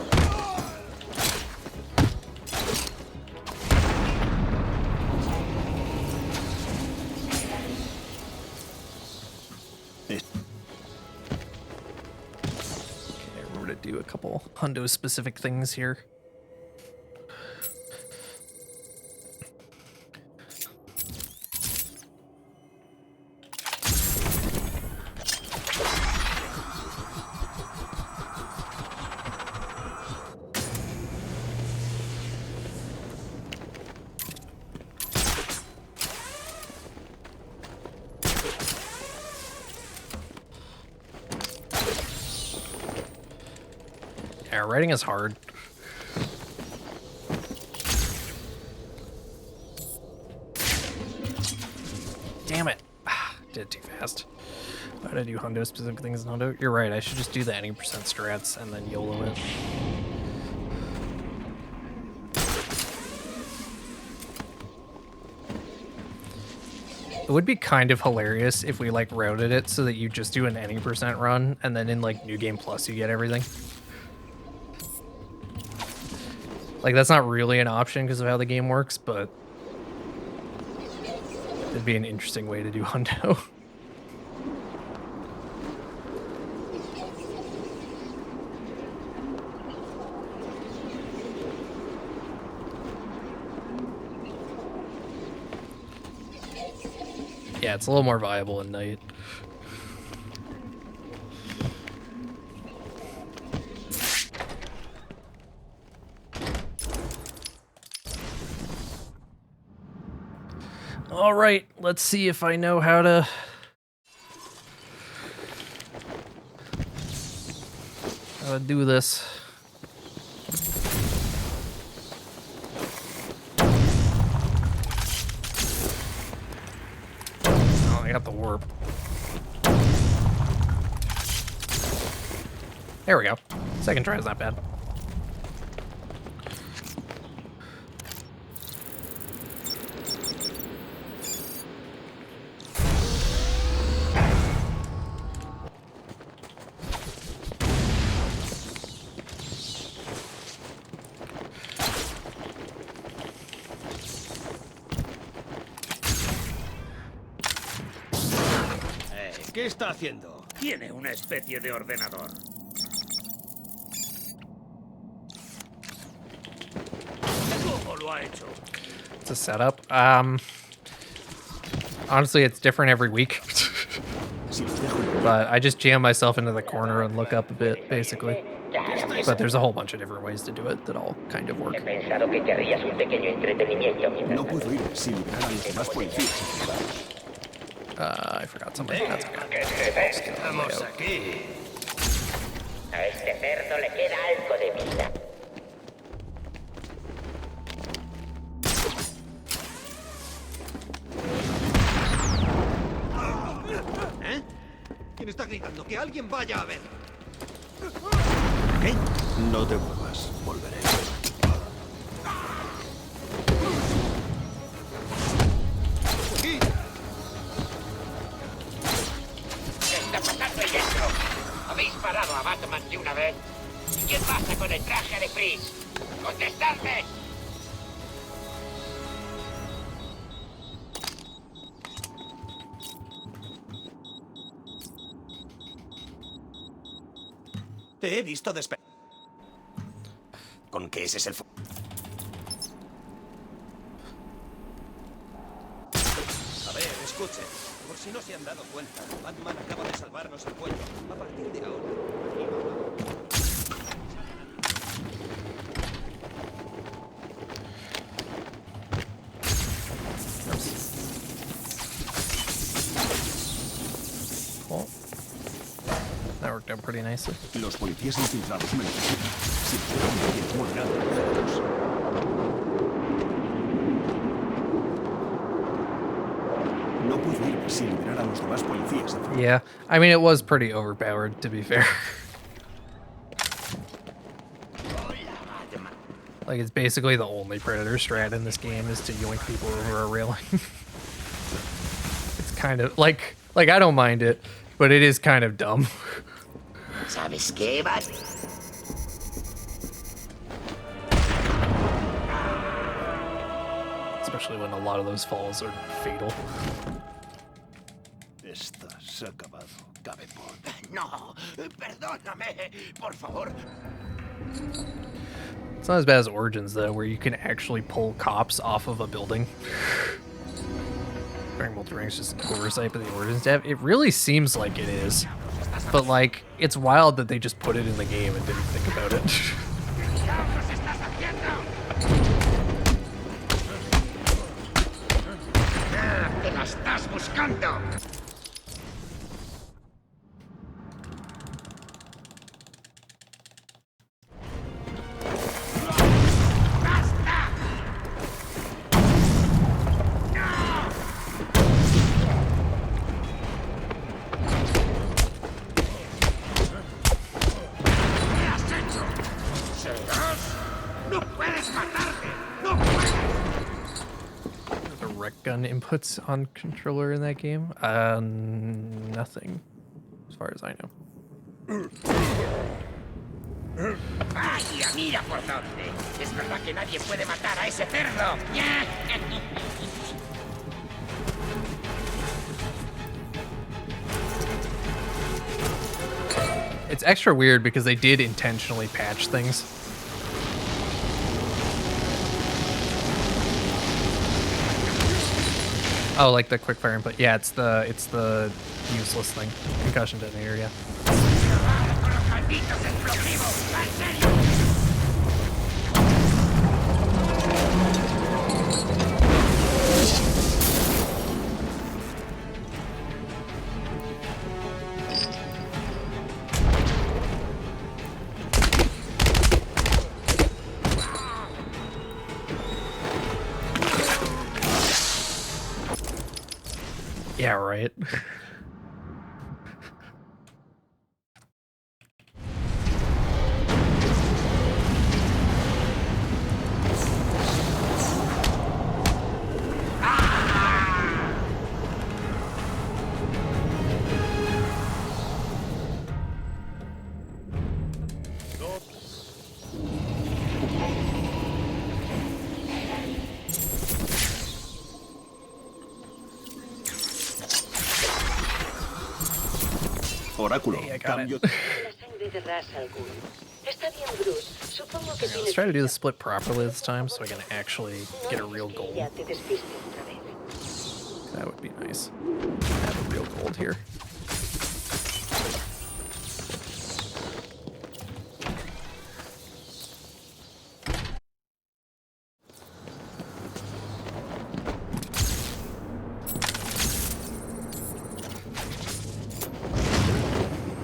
We're gonna do a couple hundo specific things here. Yeah, writing is hard. Damn it. Did it too fast. Why did I do hundo specific things in hundo? You're right, I should just do the any percent strats and then YOLO it. It would be kind of hilarious if we like routed it so that you just do an any percent run and then in like New Game Plus you get everything. Like that's not really an option because of how the game works, but it'd be an interesting way to do hundo. Yeah, it's a little more viable at night. All right, let's see if I know how to do this. There we go. Second try is not bad. ¿Qué está haciendo? Tiene una especie de ordenador. ¿Cómo lo ha hecho? It's a setup. Honestly, it's different every week. But I just jam myself into the corner and look up a bit, basically. But there's a whole bunch of different ways to do it that all kind of work. No puedo ir sin liberar a los demás policías. I forgot something. That's okay. Estamos aquí. A este cerdo le queda algo de vida. ¿Eh? ¿Quién está gritando? ¡Que alguien vaya a ver! ¿Qué? No te muevas, volveré. ¡Aquí! ¿Qué está pasando ahí dentro? ¿Habéis parado a Batman de una vez? ¿Y qué pasa con el traje de Freeze? ¡Contestadme! Te he visto despegar. ¿Con qué ese es el A ver, escuchen. Por si no se han dado cuenta, Batman acaba de salvarnos el cuello. A partir de ahora... Cool. That worked out pretty nicely. Los policías infiltrados me necesitan. Si puedo moderar. No puedo ir sin liberar a los demás policías. Yeah, I mean, it was pretty overpowered, to be fair. Like, it's basically the only Predator strat in this game is to yoink people over a railing. It's kind of, like, I don't mind it, but it is kind of dumb. ¿Sabes qué, Bat? Especially when a lot of those falls are fatal. Estás acabado, cabepón. No, perdóname, por favor. It's not as bad as Origins, though, where you can actually pull cops off of a building. During multi-ranks, just an oversight by the Origins dev. It really seems like it is. But, like, it's wild that they just put it in the game and didn't think about it. ¡Te la estás buscando! Gun inputs on controller in that game? Nothing, as far as I know. ¡Vaya, mira por dónde! Es verdad que nadie puede matar a ese cerdo. It's extra weird because they did intentionally patch things. Oh, like the quick fire input. Yeah, it's the useless thing. Concussion detonator, yeah. Yeah, right. Oráculo, Hey, I got cambio... it. La sangre de raza alguna. Está bien, Bruce. Supongo que Let's tienes... try to do the split properly this time so I can actually No get a dejes real que gold. ella te despiste otra vez. That would be nice. Have a real gold here.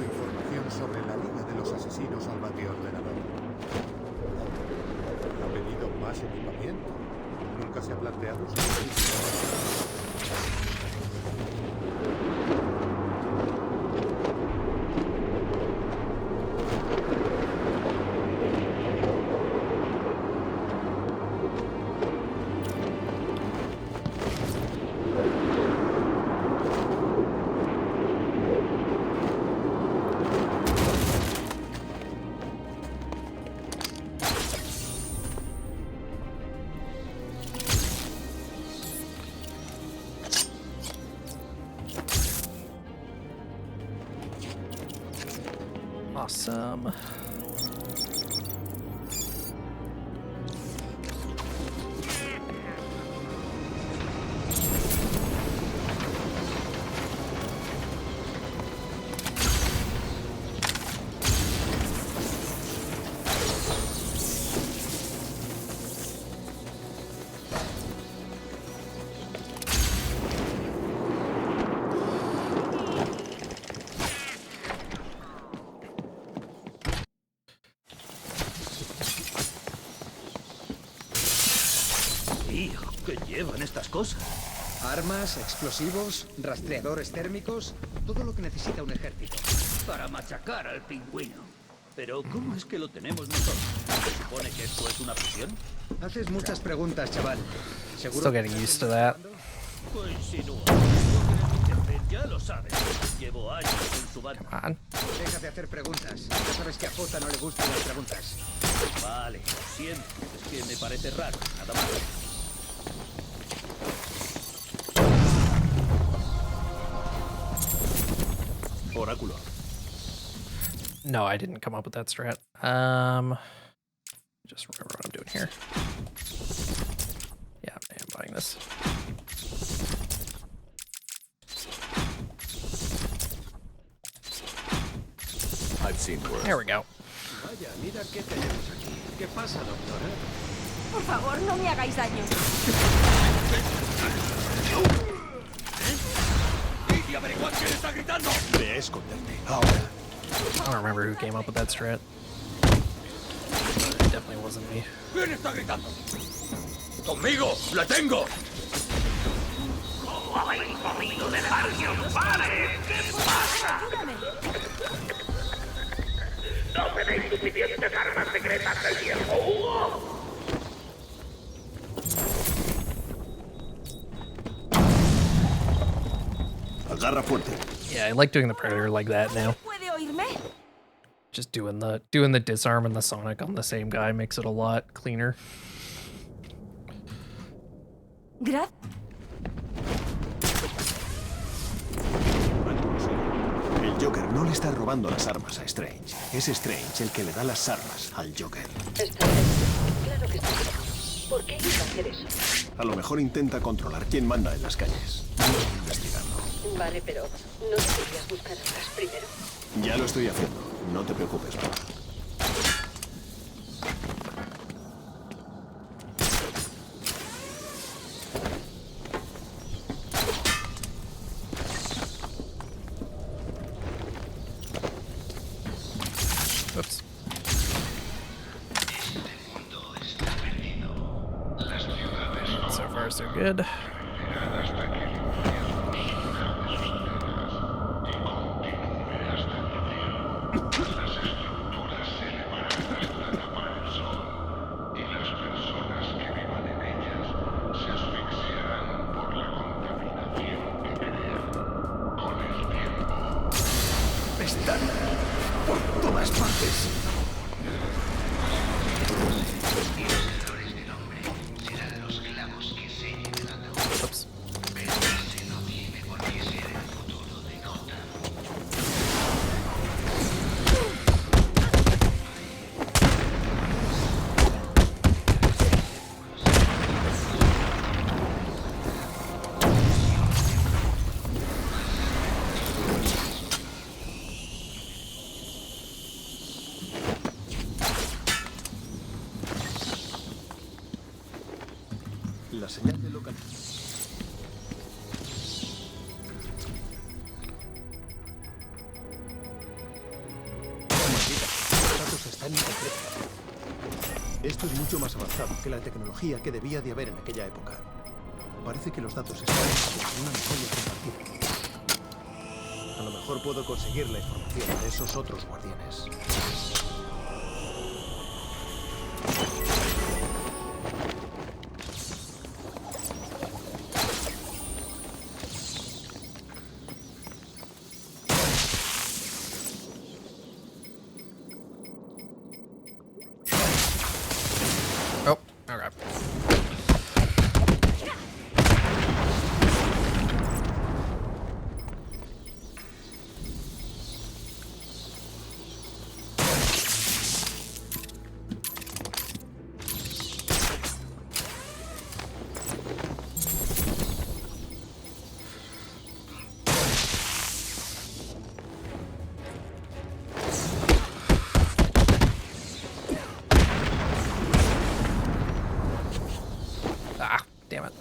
Información sobre la Liga de los Asesinos al Batiordenador. ¿Ha pedido más equipamiento? ¿Nunca se ha planteado su... Awesome. Tío, ¿qué llevan estas cosas? Armas, explosivos, rastreadores térmicos, todo lo que necesita un ejército. Para machacar al pingüino. Pero ¿cómo es que lo tenemos nosotros? ¿Se supone que esto es una prisión? Haces muchas preguntas, chaval. ¿Seguro? Still getting used to that. Pues insinúa. Lo que necesites, ya lo sabes. Llevo años en su banda. Come on. Deja de hacer preguntas. Ya sabes que a Jota no le gustan las preguntas. Vale, lo siento. Es que me parece raro, nada más. Oráculo. No, I didn't come up with that strat. Just remember what I'm doing here. Yeah, I am buying this. I've seen worse. There we go. Vaya, mira qué tenemos aquí. ¿Qué pasa, doctora? Por favor, no me hagáis daño. ¡Y averiguad quién está gritando! Ve a esconderte. Ahora. I don't remember who came up with that strat. It definitely wasn't me. ¿Quién está gritando? ¡Conmigo! ¡La tengo! ¿Cómo habéis podido dejar que os pare? ¿Qué pasa? ¿No tenéis suficientes armas secretas del viejo Hugo? Agarra fuerte. Yeah, I like doing the Predator like that now. ¿Puede oírme? Just doing the disarm and the sonic on the same guy makes it a lot cleaner. Gracias. El Joker no le está robando las armas a Strange. Es Strange el que le da las armas al Joker. Está bien. Claro que está bien. ¿Por qué iba a hacer eso? A lo mejor intenta controlar quién manda en las calles. Investigando. Vale, pero ¿no deberías buscar armas primero? Ya lo estoy haciendo. No te preocupes, mamá. Oops. So far, so good. Están por todas partes. Oops. la señal de local. Maldita, los datos están incompletos. Esto es mucho más avanzado que la tecnología que debía de haber en aquella época. Parece que los datos están en una memoria compartida. A lo mejor puedo conseguir la información de esos otros guardianes. Oh, okay. Ah, damn it.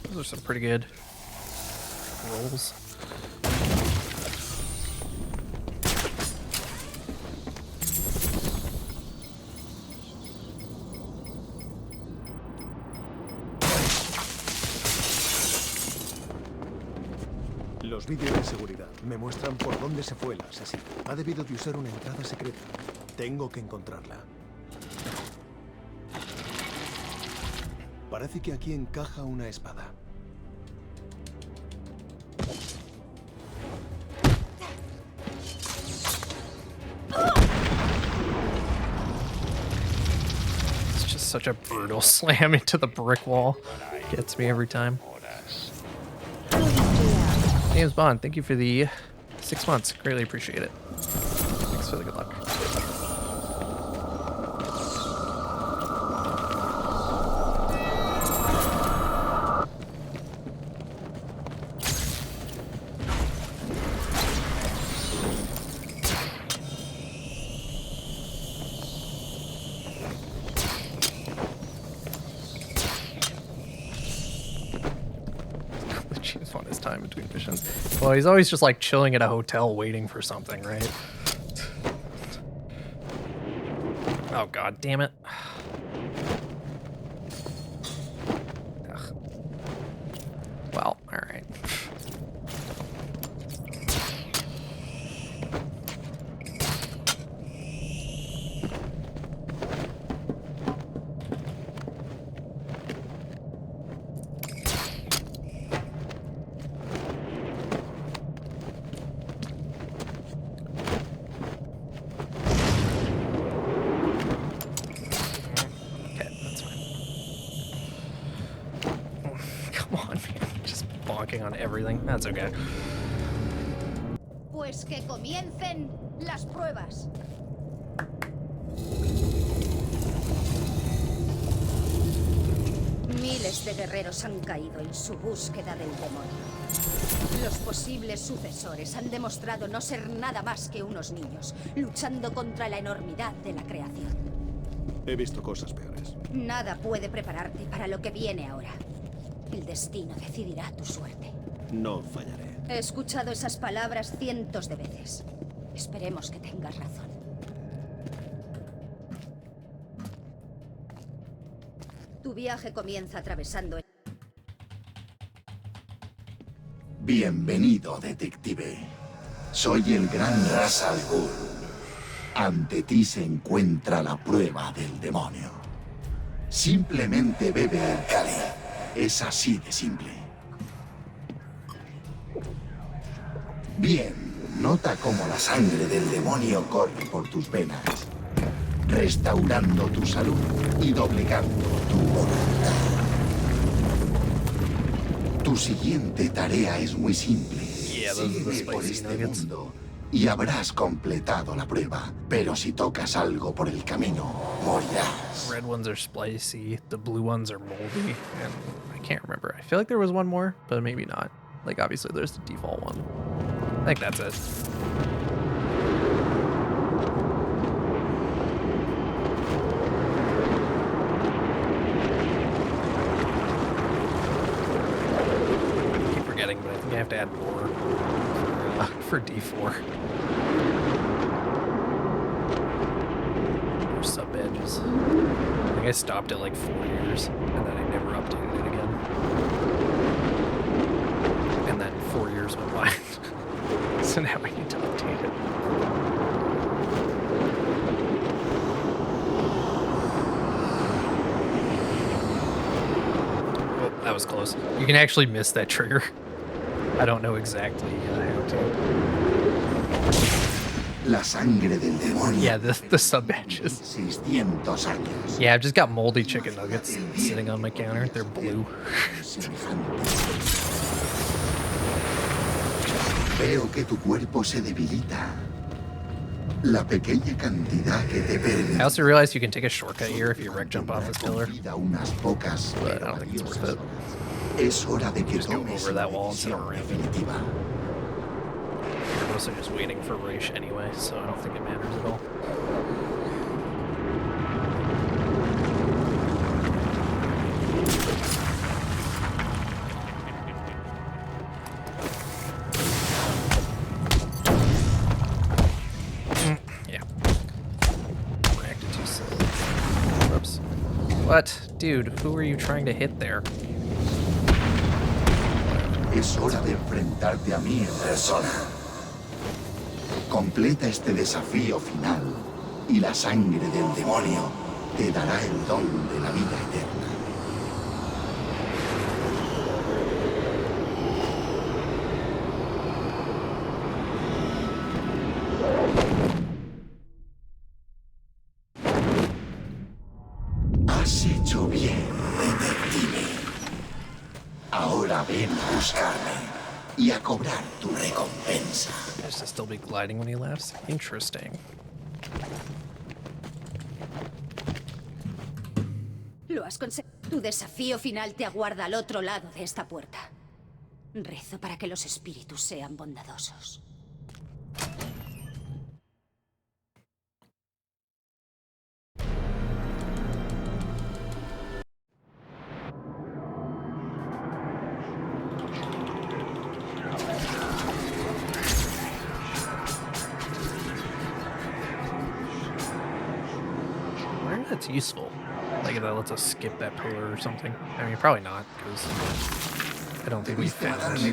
Those are some pretty good rolls. Los vídeos de seguridad me muestran por dónde se fue el asesino. Ha debido de usar una entrada secreta. Tengo que encontrarla. Parece que aquí encaja una espada. It's just such a brutal slam into the brick wall. Gets me every time. James Bond, thank you for the 6 months. Greatly appreciate it. Thanks for the good luck. James Bond his time between missions. Well, he's always just like chilling at a hotel waiting for something, right? Oh god damn it. Ugh. Well, alright. On everything. That's okay. Pues que comiencen las pruebas. Miles de guerreros han caído en su búsqueda del demonio. Los posibles sucesores han demostrado no ser nada más que unos niños, luchando contra la enormidad de la creación. He visto cosas peores. Nada puede prepararte para lo que viene ahora. El destino decidirá tu suerte. No fallaré. He escuchado esas palabras cientos de veces. Esperemos que tengas razón. Tu viaje comienza atravesando el... Bienvenido, detective. Soy el gran Ra's al Ghul. Ante ti se encuentra la prueba del demonio. Simplemente bebe el cáliz. Es así de simple. Bien, nota cómo la sangre del demonio corre por tus venas, restaurando tu salud y doblegando tu voluntad. Tu siguiente tarea es muy simple. Sígueme por este mundo y habrás completado la prueba. Pero si tocas algo por el camino, morirás. Red ones are spicy, the blue ones are moldy, and I can't remember. I feel like there was one more, but maybe not. Like, obviously there's the default one. I think that's it. I keep forgetting, but I think I have to add more for D4. Sub badges. I think I stopped at like 4 years, and then I never updated it again. And then 4 years went by. So now I need to update it. Oh, that was close. You can actually miss that trigger. I don't know exactly how to. La sangre del demonio. Yeah, the sub batches. 600 años. Yeah, I've just got moldy chicken nuggets sitting on my counter. They're blue. Veo que tu cuerpo se debilita. La pequeña cantidad que te permite. I also realized you can take a shortcut here if you wreck jump off this pillar. Unas pocas, But I don't think it's worth it. Es hora de que Just go over that wall instead of ramping. definitiva. You're mostly just waiting for Raish anyway, so I don't think it matters at all. Yeah. Reacted too slow. Whoops. What? Dude, who are you trying to hit there? Es hora de enfrentarte a mí en persona. Completa este desafío final y la sangre del demonio te dará el don de la vida eterna. Has hecho bien, detective. Ahora ven a buscarme y a cobrar tu recompensa. Has to still be gliding when he laughs. Interesting. Lo has conseguido. Tu desafío final te aguarda al otro lado de esta puerta. Rezo para que los espíritus sean bondadosos. That's useful. Like that lets us skip that pillar or something. I mean, probably not, because I don't think we found around the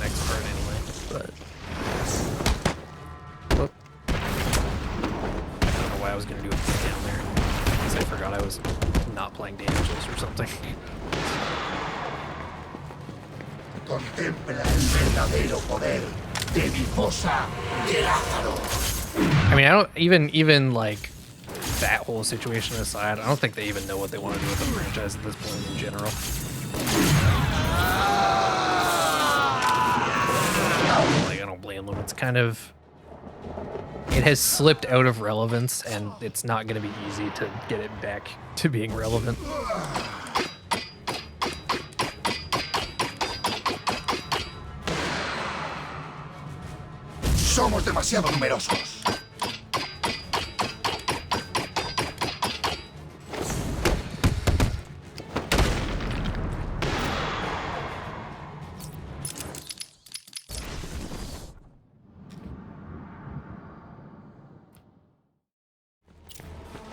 next part anyway. But whoop. I don't know why I was gonna do it down there. Because I forgot I was not playing damages or something. Contempla el verdadero poder de mi fosa de Lázaro. I mean, I don't even like that whole situation aside, I don't think they even know what they want to do with the franchise at this point in general. Like, I don't blame them. It's kind of, it has slipped out of relevance, and it's not going to be easy to get it back to being relevant. Somos demasiado numerosos.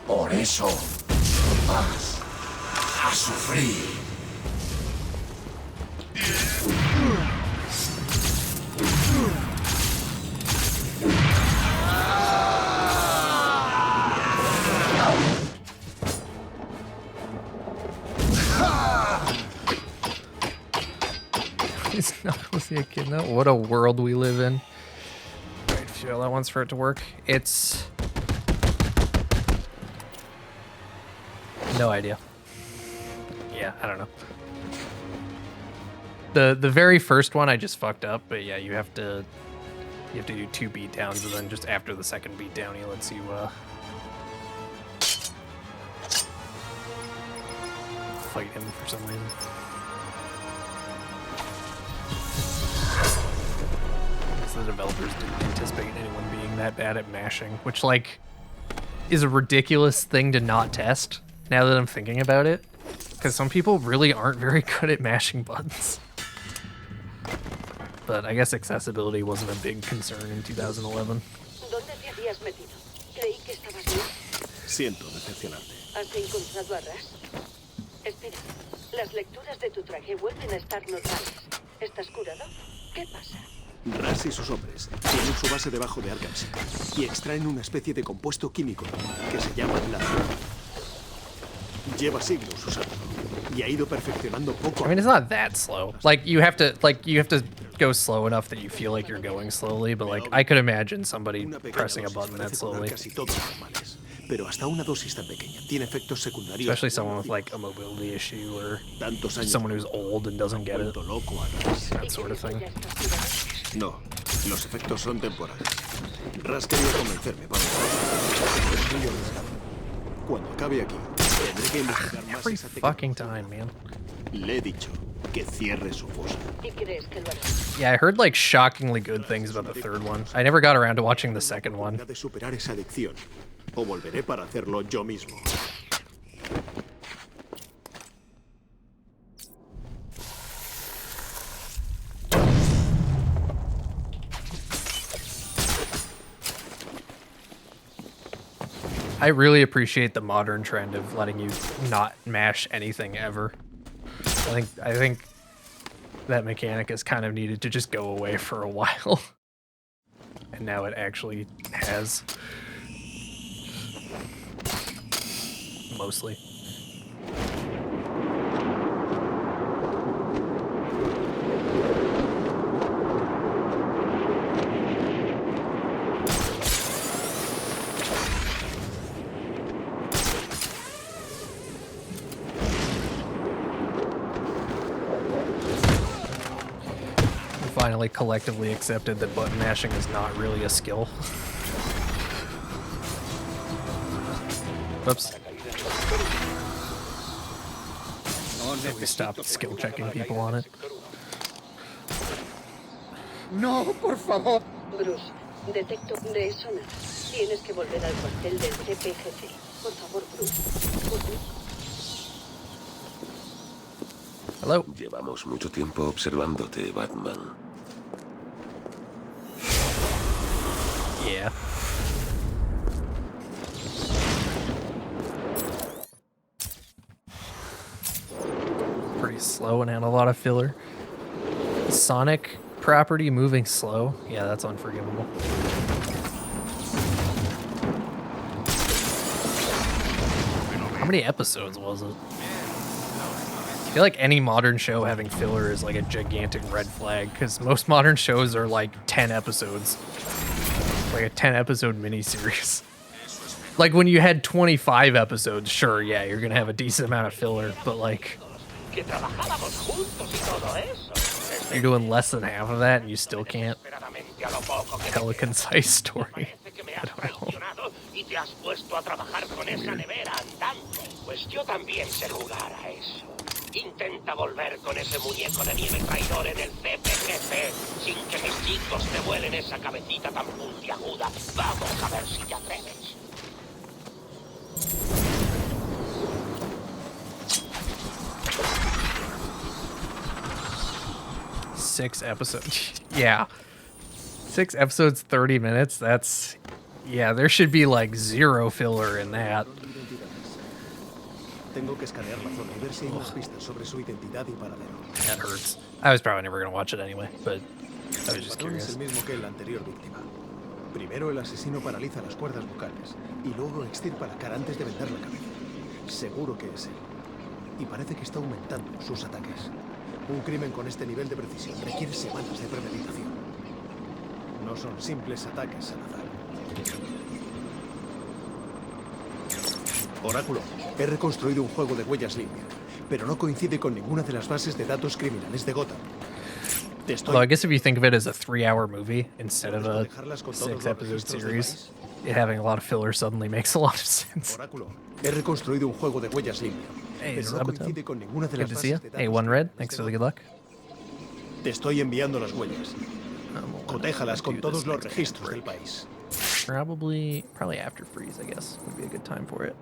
Por eso vas a sufrir. He's not with the echidna. What a world we live in. Alright, a few other ones for it to work. It's... no idea. Yeah, I don't know. The very first one I just fucked up, but yeah, you have to do 2 beatdowns, and then just after the second beatdown, he lets you fight him for some reason. So the developers didn't anticipate anyone being that bad at mashing, which like is a ridiculous thing to not test. Now that I'm thinking about it, because some people really aren't very good at mashing buttons. But I guess accessibility wasn't a big concern in 2011. ¿Dónde te habías metido? Creí que estabas bien. Siento decepcionarte. ¿Has encontrado a Ras? Espera, las lecturas de tu traje vuelven a estar normales. ¿Estás curado? ¿Qué pasa? Ras y sus hombres tienen su base debajo de Arkham y extraen una especie de compuesto químico que se llama la droga. Lleva siglos usándolo y ha ido perfeccionando poco. I mean, it's not that slow. Like you have to go slow enough that you feel like you're going slowly, but like I could imagine somebody pressing a button that slowly. Pero hasta una dosis tan pequeña tiene efectos secundarios. Especially someone with like a mobility issue or someone who's old and doesn't get it. That sort of thing. No, los efectos son temporales. Ras quería convencerme para cuando acabe aquí, tendré que investigar más every esa fucking time, man. Le he dicho que cierre su fosa. Yeah, I heard like shockingly good things about the third one. I never got around to watching the second one. De superar esa adicción, o volveré para hacerlo yo mismo. I really appreciate the modern trend of letting you not mash anything ever. I think that mechanic is kind of needed to just go away for a while. And now it actually has. Mostly. Finally collectively accepted that button mashing is not really a skill. Whoops. We stopped skill checking people on it. No, por favor. Bruce, detecto de eso nada. Tienes que volver al cuartel del CPGC. Por favor, Bruce. Hello. Llevamos mucho tiempo observándote, Batman. Yeah. Pretty slow and had a lot of filler. Sonic property moving slow. Yeah, that's unforgivable. How many episodes was it? I feel like any modern show having filler is like a gigantic red flag, because most modern shows are like 10 episodes. Like a 10-episode miniseries. Like when you had 25 episodes, sure, yeah, you're gonna have a decent amount of filler, but like you're doing less than half of that and you still can't tell a concise story. I don't know. Intenta volver con ese muñeco de nieve traidor en el CPGC sin que mis chicos te vuelen esa cabecita tan puntiaguda. Vamos a ver si te atreves. 6 episodes. Yeah. 6 episodes, 30 minutes. That's... Yeah, there should be like 0 filler in that. That hurts. I was probably never going to watch it anyway, but I was just curious. Primero el asesino paraliza las cuerdas vocales y luego extirpa la cara antes de vender la cabeza. Seguro que es él. Y parece que está aumentando sus ataques. Un crimen con este nivel de precisión requiere semanas de premeditación. No son simples ataques al azar. Oráculo, he reconstruido un juego de huellas limpio, pero no coincide con ninguna de las bases de datos criminales de Gotham. Although I guess if you think of it as a 3-hour movie instead of a 6-episode series, it having a lot of filler suddenly makes a lot of sense. Oráculo, he reconstruido un juego de huellas limpio. Hey, Pero no Sabaton. coincide con ninguna de Good las to see you. bases de Hey, datos One que Red. me Thanks for quedó. the good luck. Te estoy enviando las huellas. Cotéjalas con do todos this los next registros break. del país. Probably after freeze, I guess, would be a good time for it.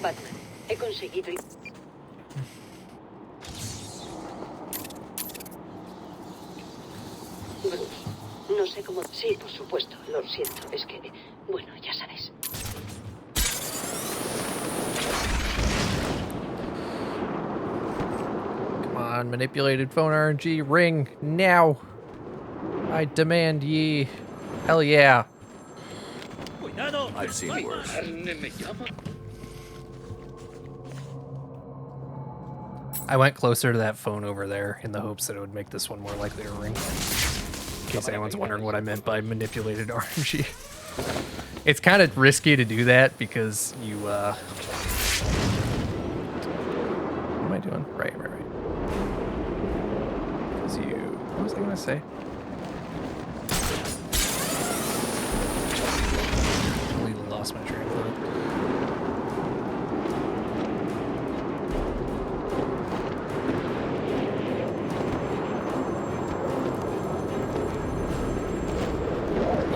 Batman, he conseguido... Bruce, no sé cómo... Sí, por supuesto, lo siento. Es que... Bueno, ya sabes. Come on, manipulated phone RNG, ring now. I demand ye. Hell yeah. I've seen worse. I went closer to that phone over there in the hopes that it would make this one more likely to ring. In case anyone's wondering what I meant by manipulated RNG. It's kind of risky to do that because you, what am I doing? Right. Because you, what was I going to say? Completely lost my train of thought.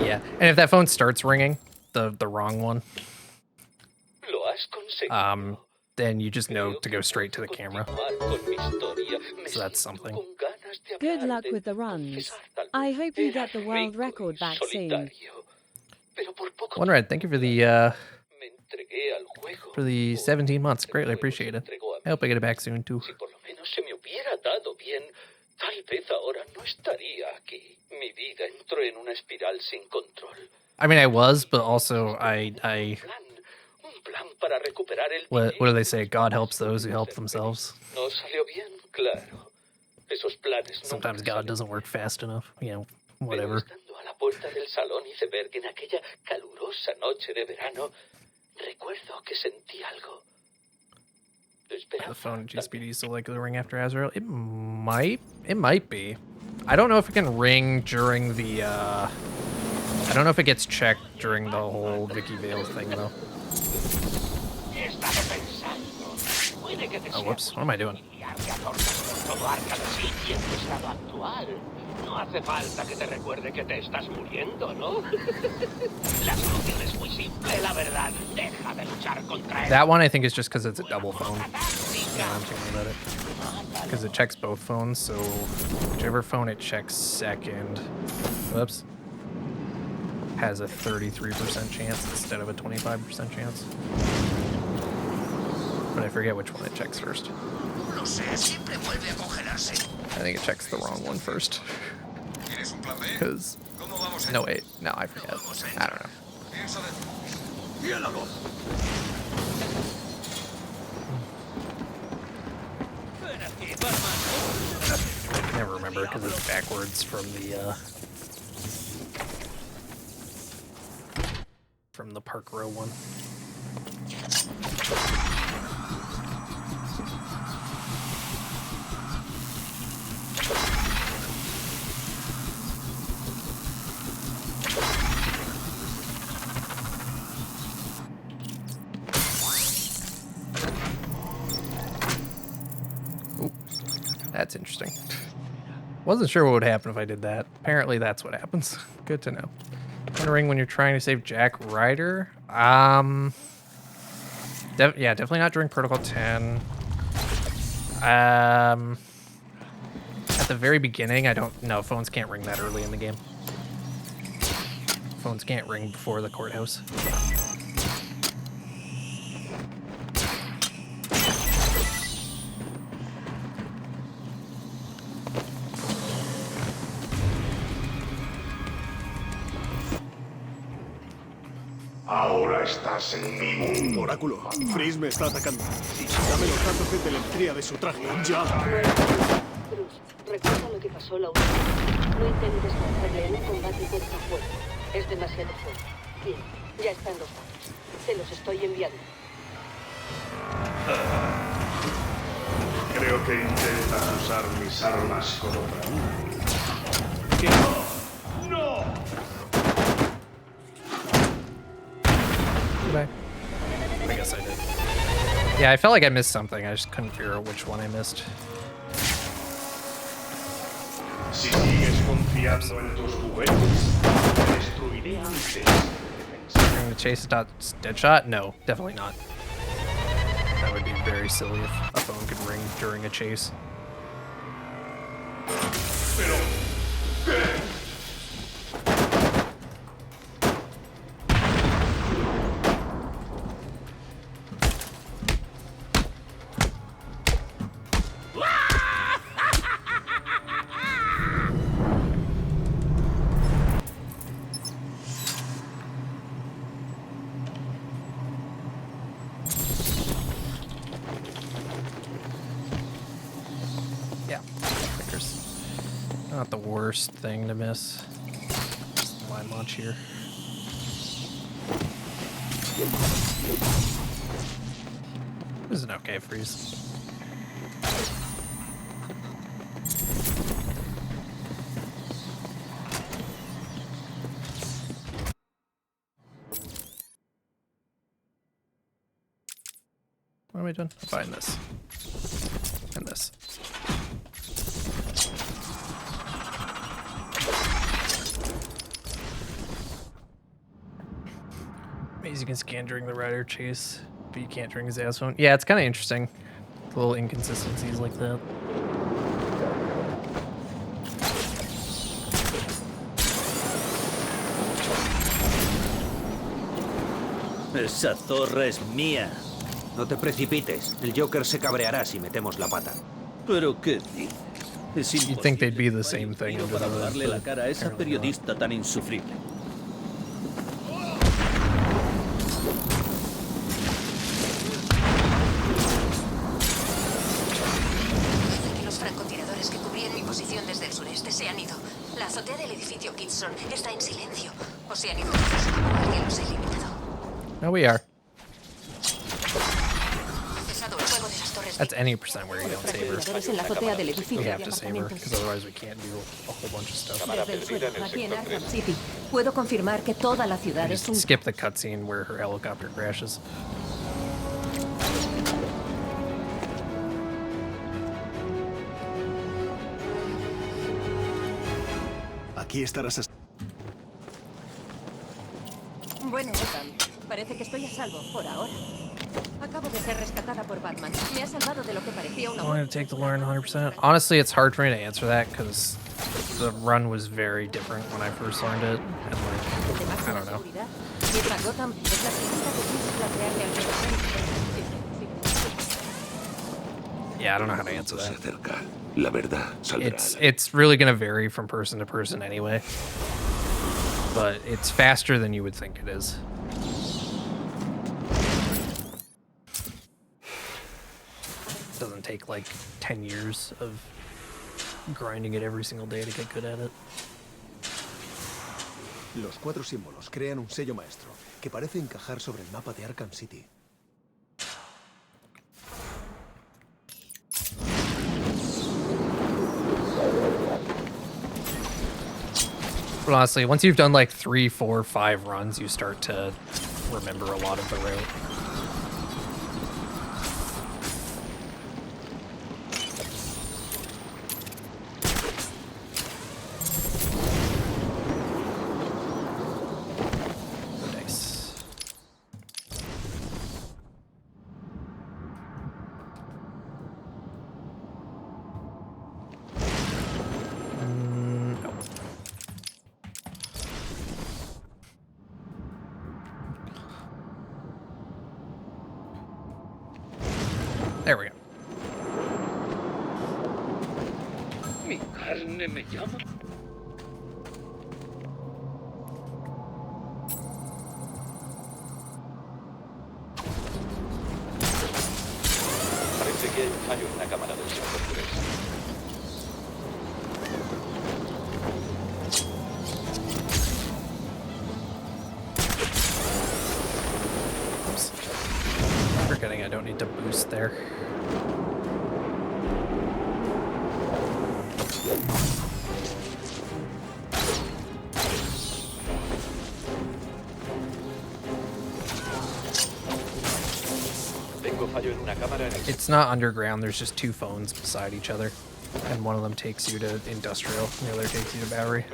Yeah, and if that phone starts ringing, the wrong one, then you just know to go straight to the camera. So that's something. Good luck with the runs. I hope you get the world record back soon. One Red, thank you for the 17 months. Greatly appreciate it. I hope I get it back soon too. Tal vez ahora no estaría aquí. Mi vida entró en una espiral sin control. I mean, I was, but also I what do they say? God helps those who help themselves. No salió bien, claro. Esos planes Sometimes God doesn't work fast enough, you know, whatever. Estando a la puerta del salón hice ver que en aquella calurosa noche de verano recuerdo que sentí algo. The phone GSPD still like the ring after Azrael? It might be. I don't know if it can ring during the I don't know if it gets checked during the whole Vicky Vale thing though. Oh whoops, what am I doing? No hace falta que te recuerde que te estás muriendo, ¿no? La solución es muy simple, la verdad. Deja de luchar contra él. That one I think is just because it's a double phone. Yeah, I'm thinking about it. Because it checks both phones, so whichever phone it checks second, whoops, has a 33% chance instead of a 25% chance. But I forget which one it checks first. I think it checks the wrong one first. Because... No, wait. No, I forget. I don't know. I never remember because it's backwards from the Park Row one. That's interesting. Wasn't sure what would happen if I did that. Apparently that's what happens. Good to know. Wondering when you're trying to save Jack Ryder. Yeah, definitely not during Protocol 10. At the very beginning, I don't know. Phones can't ring that early in the game. Phones can't ring before the courthouse. Ahora estás en mi mundo. Oráculo, Freeze me está atacando. Dame los datos de telemetría de su traje. ¡Ya! Bruce, recuerda lo que pasó la última vez. No intentes vencerle en un combate cuerpo a cuerpo. Es demasiado fuerte. Bien, ya están los datos. Te los estoy enviando. Creo que intentas usar mis armas contra mí. ¡Que no! ¡No! Did I? I guess I did. Yeah, I felt like I missed something. I just couldn't figure out which one I missed. Si sigues confiando en tus juguetes, te destruiré antes. During the chase dead shot? No, definitely not. That would be very silly if a phone could ring during a chase. Pero, ¿qué? Not the worst thing to miss. Just the line launch here. This is an okay freeze. What am I doing? I'm buying this. And this. You can scan during the rider chase, but you can't during his ass phone. Yeah, it's kind of interesting. Little inconsistencies like that. Esa torre es mía. No te precipites. El Joker se cabreará si metemos la pata. ¿Pero qué dices? Es You'd think they'd be the same thing. para darle la cara a esa periodista tan insufrible. Desde el sureste se han ido. La azotea del edificio Kitson está en silencio. O se han ido como alguien los ha eliminado. No, we are. Cesado el fuego de las torres. That's any percent where you don't save her. En la azotea del edificio We de have to save her, apartamentos. because otherwise we can't do a whole bunch of stuff. Desde el suelo, aquí en Arkham City. Puedo confirmar que toda la ciudad es Just un... skip the cutscene where her helicopter crashes. Aquí estarás. Bueno, Gotham, parece que estoy a salvo por ahora. Acabo de ser rescatada por Batman. Me ha salvado de lo que parecía una... I want to take the learn 100%. Honestly, it's hard for me to answer that because the run was very different when I first learned it. And like, I don't know. Gotham es la pregunta que pienso plantearle al presidente. Yeah, I don't know how to answer that. Se acerca. La verdad saldrá. It's really going to vary from person to person anyway. But it's faster than you would think it is. It doesn't take like 10 years of grinding it every single day to get good at it. Los 4 símbolos crean un sello maestro que parece encajar sobre el mapa de Arkham City. But honestly, once you've done like 3, 4, 5 runs, you start to remember a lot of the route. Nice. No. There we go. Mi carne me llama. Parece que hay un fallo en la cámara del sector 3. Forgetting I don't need to boost there. It's not underground, there's just two phones beside each other. And one of them takes you to industrial, and the other takes you to battery.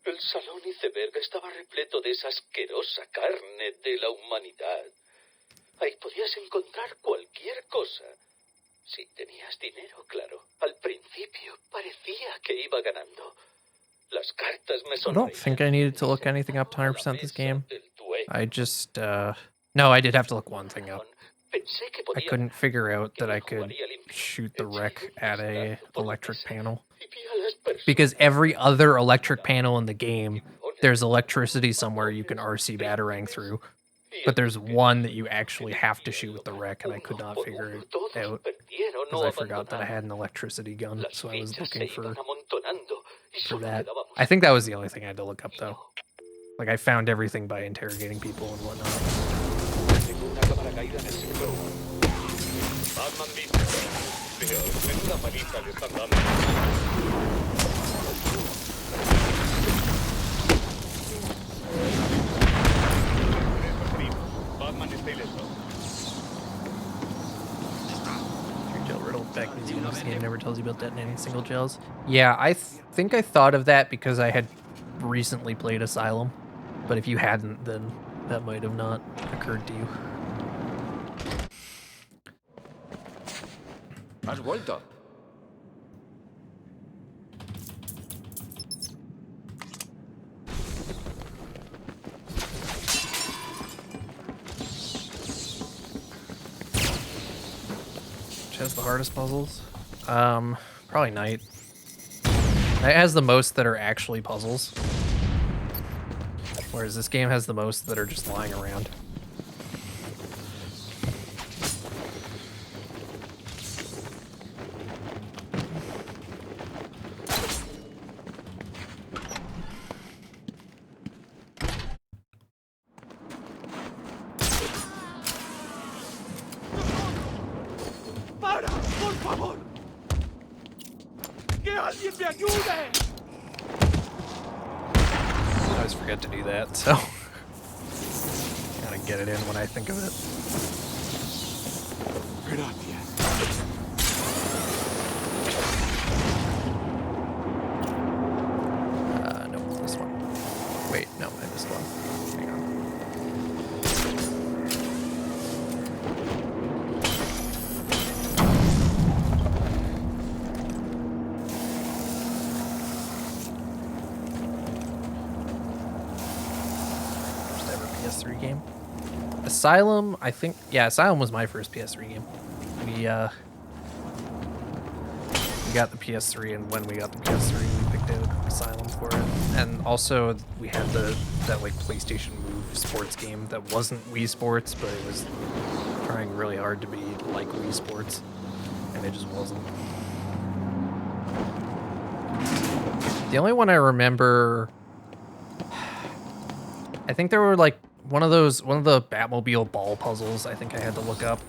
El salón iceberg estaba repleto de esa asquerosa carne de la humanidad. Ahí podías encontrar cualquier cosa. Si tenías dinero, claro. Al principio parecía que iba ganando. Las cartas me I don't think I needed to look anything up to 100% this game. I just, no, I did have to look one thing up. I couldn't figure out that I could shoot the wreck at a electric panel. Because every other electric panel in the game, there's electricity somewhere you can RC batarang through. But there's one that you actually have to shoot with the wreck, and I could not figure it out. Because I forgot that I had an electricity gun, so I was looking for that. I think that was the only thing I had to look up, though. Like, I found everything by interrogating people and whatnot. Back museum. This game never tells you about detonating single gels. Yeah, I think I thought of that because I had recently played Asylum, but if you hadn't, then that might have not occurred to you. ¿Has vuelto? Has the hardest puzzles? Probably Night. Night has the most that are actually puzzles, whereas this game has the most that are just lying around. I always forget to do that, so gotta get it in when I think of it. No, this one. Wait, no, I missed one. Hang on. PS3 game. Asylum, I think, yeah, Asylum was my first PS3 game. We got the PS3, and when we got the PS3, we picked out Asylum for it. And also, we had that like PlayStation Move sports game that wasn't Wii Sports, but it was trying really hard to be like Wii Sports, and it just wasn't. The only one I remember, I think there were like one of the Batmobile ball puzzles I think I had to look up.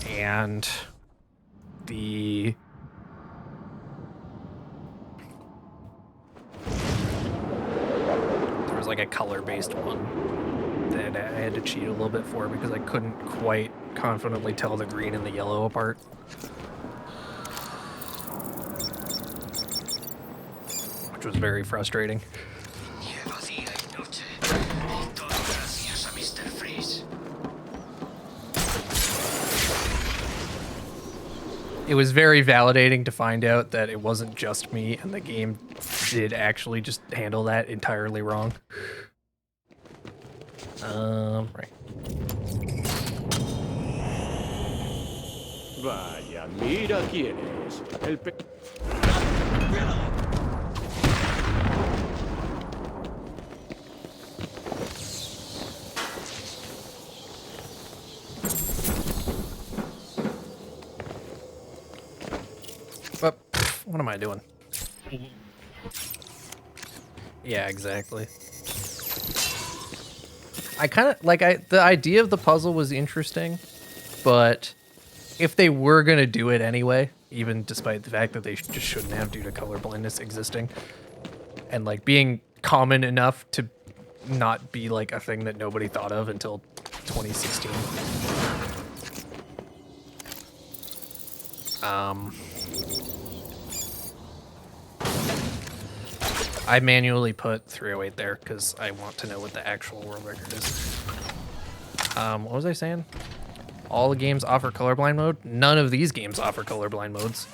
And there was like a color-based one that I had to cheat a little bit for because I couldn't quite confidently tell the green and the yellow apart. Which was very frustrating. it was very validating to find out that it wasn't just me, and the game did actually just handle that entirely wrong. Right. Vaya, mira quién es. El pe... What am I doing? Yeah, exactly. I kind of like the idea of the puzzle was interesting, but if they were gonna do it anyway, even despite the fact that they just shouldn't have due to color blindness existing, and like being common enough to not be like a thing that nobody thought of until 2016. I manually put 308 there because I want to know what the actual world record is. What was I saying? All the games offer colorblind mode? None of these games offer colorblind modes.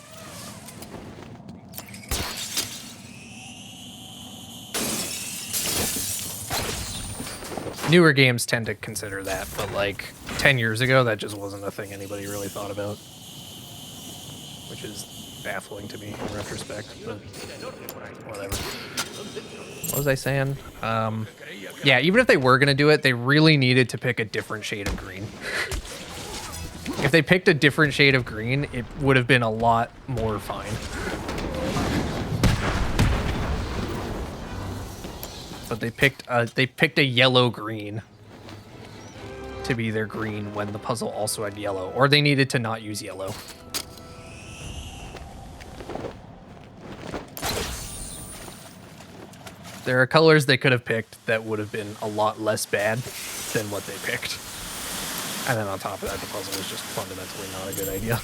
Newer games tend to consider that, but like 10 years ago, that just wasn't a thing anybody really thought about. Which is baffling to me in retrospect, but whatever. What was I saying? Yeah, even if they were going to do it, they really needed to pick a different shade of green. If they picked a different shade of green, it would have been a lot more fine. But they picked a yellow green to be their green when the puzzle also had yellow, or they needed to not use yellow. There are colors they could have picked that would have been a lot less bad than what they picked. And then on top of that, the puzzle was just fundamentally not a good idea.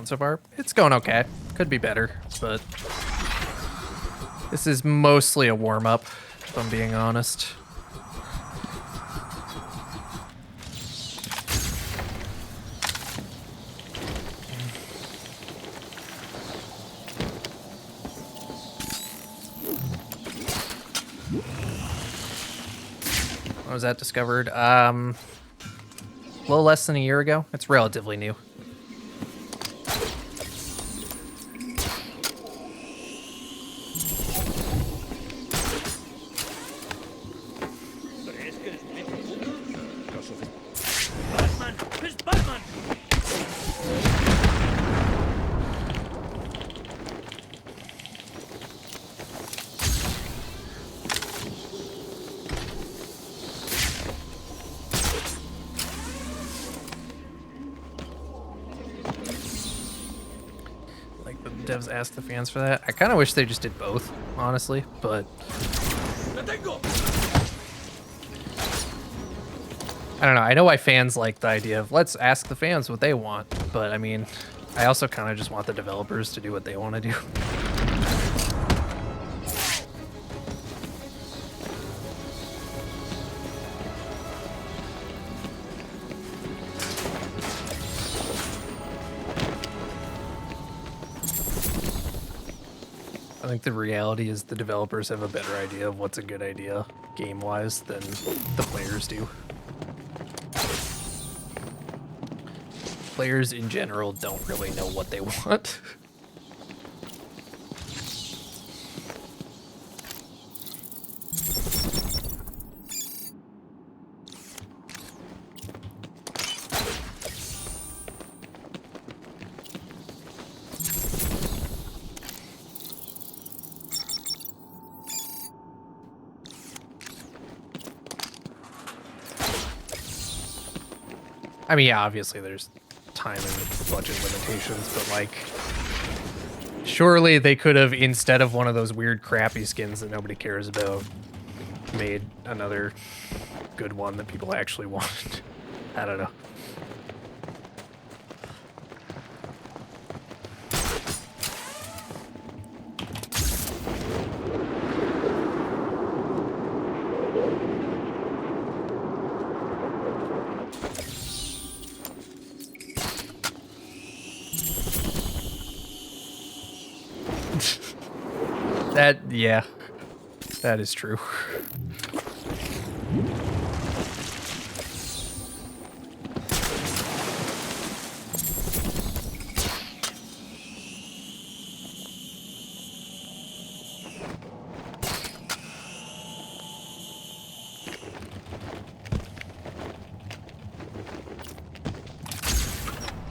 So far, it's going okay. Could be better, but this is mostly a warm-up, if I'm being honest. When was that discovered? A little less than a year ago. It's relatively new. Devs ask the fans for that. I kind of wish they just did both, honestly, but I don't know. I know why fans like the idea of let's ask the fans what they want, but I mean, I also kind of just want the developers to do what they want to do. I think the reality is the developers have a better idea of what's a good idea game-wise than the players do. Players in general don't really know what they want. I mean, yeah, obviously there's time and budget limitations, but like, surely they could have, instead of one of those weird crappy skins that nobody cares about, made another good one that people actually want. I don't know. Yeah, that is true.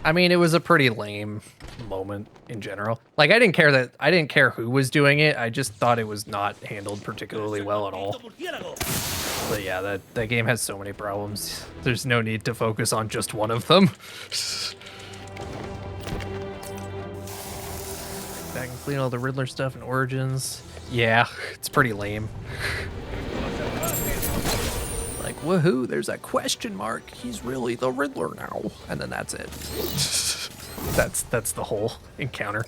I mean, it was a pretty lame moment in general. Like, I didn't care who was doing it. I just thought it was not handled particularly well at all. But yeah, that game has so many problems. There's no need to focus on just one of them. Back and clean all the Riddler stuff and Origins. Yeah, it's pretty lame. Like, woohoo, there's a question mark. He's really the Riddler now. And then that's it. That's the whole encounter.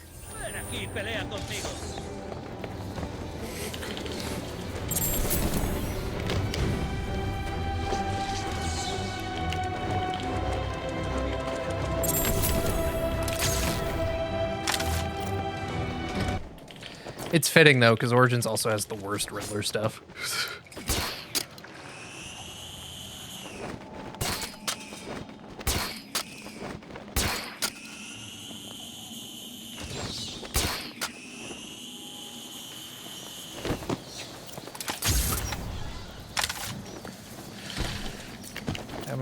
It's fitting though, because Origins also has the worst Riddler stuff.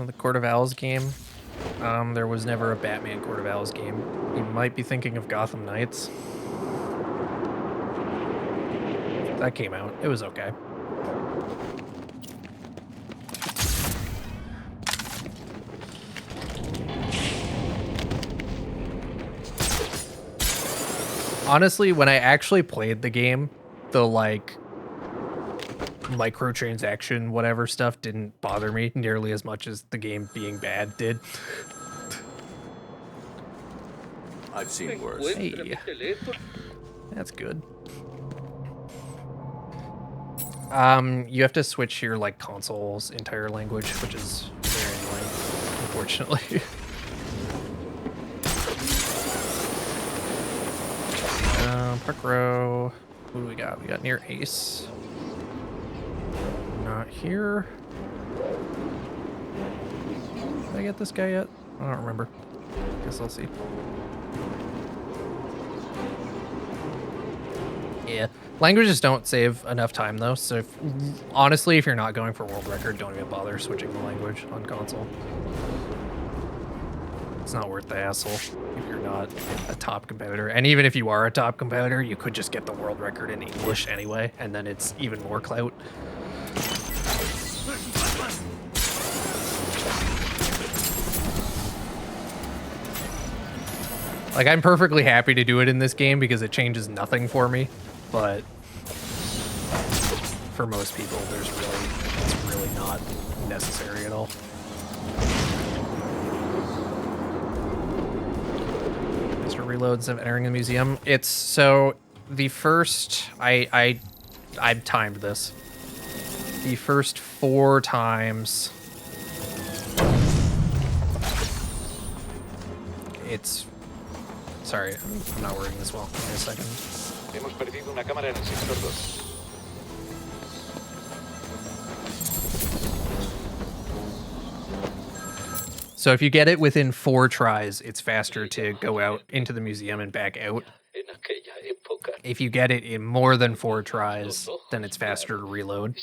The Court of Owls game. There was never a Batman Court of Owls game. You might be thinking of Gotham Knights. That came out. It was okay. Honestly, when I actually played the game, the like microtransaction whatever stuff didn't bother me nearly as much as the game being bad did. I've seen worse. Hey. That's good. You have to switch your like console's entire language, which is very annoying, unfortunately. Park Row. Who do we got? We got near Ace. Not here. Did I get this guy yet? I don't remember. Guess I'll see. Yeah. Languages don't save enough time though, so honestly, if you're not going for world record, don't even bother switching the language on console. It's not worth the hassle if you're not a top competitor. And even if you are a top competitor, you could just get the world record in English anyway, and then it's even more clout. Like, I'm perfectly happy to do it in this game because it changes nothing for me, but for most people, it's really not necessary at all. Mr. Reloads of entering the museum. It's so the first I timed this. The first 4 times it's sorry, I'm not wording this well. Give me a second. Hemos perdido una cámara en el sector 2. So if you get it within 4 tries, it's faster to go out into the museum and back out. If you get it in more than 4 tries, then it's faster to reload.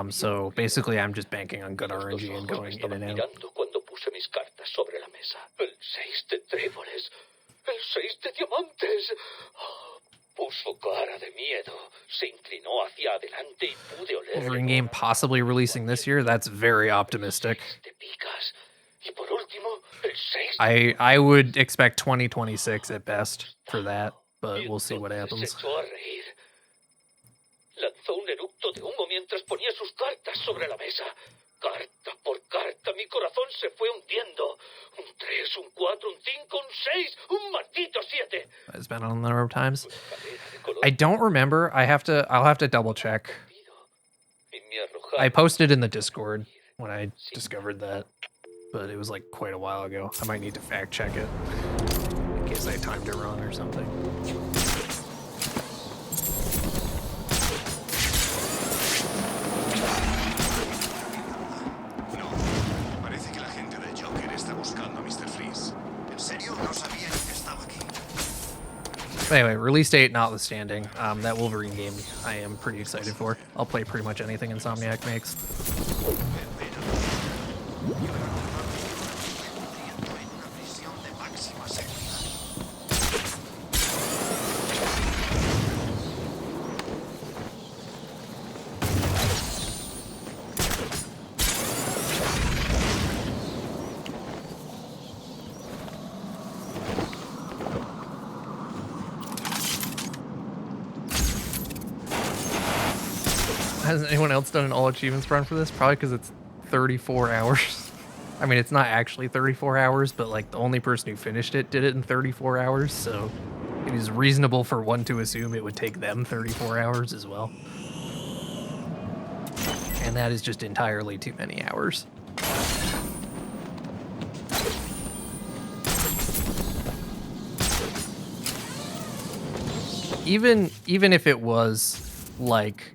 So basically I'm just banking on good RNG and going in and out. El 6 de tréboles. El 6 de diamantes. Puso cara de miedo. Se inclinó hacia adelante y pude oler. Wolverine game possibly releasing this year? That's very optimistic. De picas. I would expect 2026 at best for that, but we'll see what happens. Lanzó un eructo de humo mientras ponía sus cartas sobre la mesa. Carta por carta, mi corazón se fue hundiendo. Un 3, un 4, un 5, un 6, un maldito 7. It's been on a number of times. I don't remember. I'll have to double check. I posted in the Discord when I discovered that, but it was like quite a while ago. I might need to fact check it in case I timed it wrong or something. Anyway, release date notwithstanding, that Wolverine game I am pretty excited for. I'll play pretty much anything Insomniac makes. Hasn't anyone else done an all achievements run for this? Probably because it's 34 hours. I mean, it's not actually 34 hours, but like the only person who finished it did it in 34 hours, so it is reasonable for one to assume it would take them 34 hours as well. And that is just entirely too many hours. Even if it was like,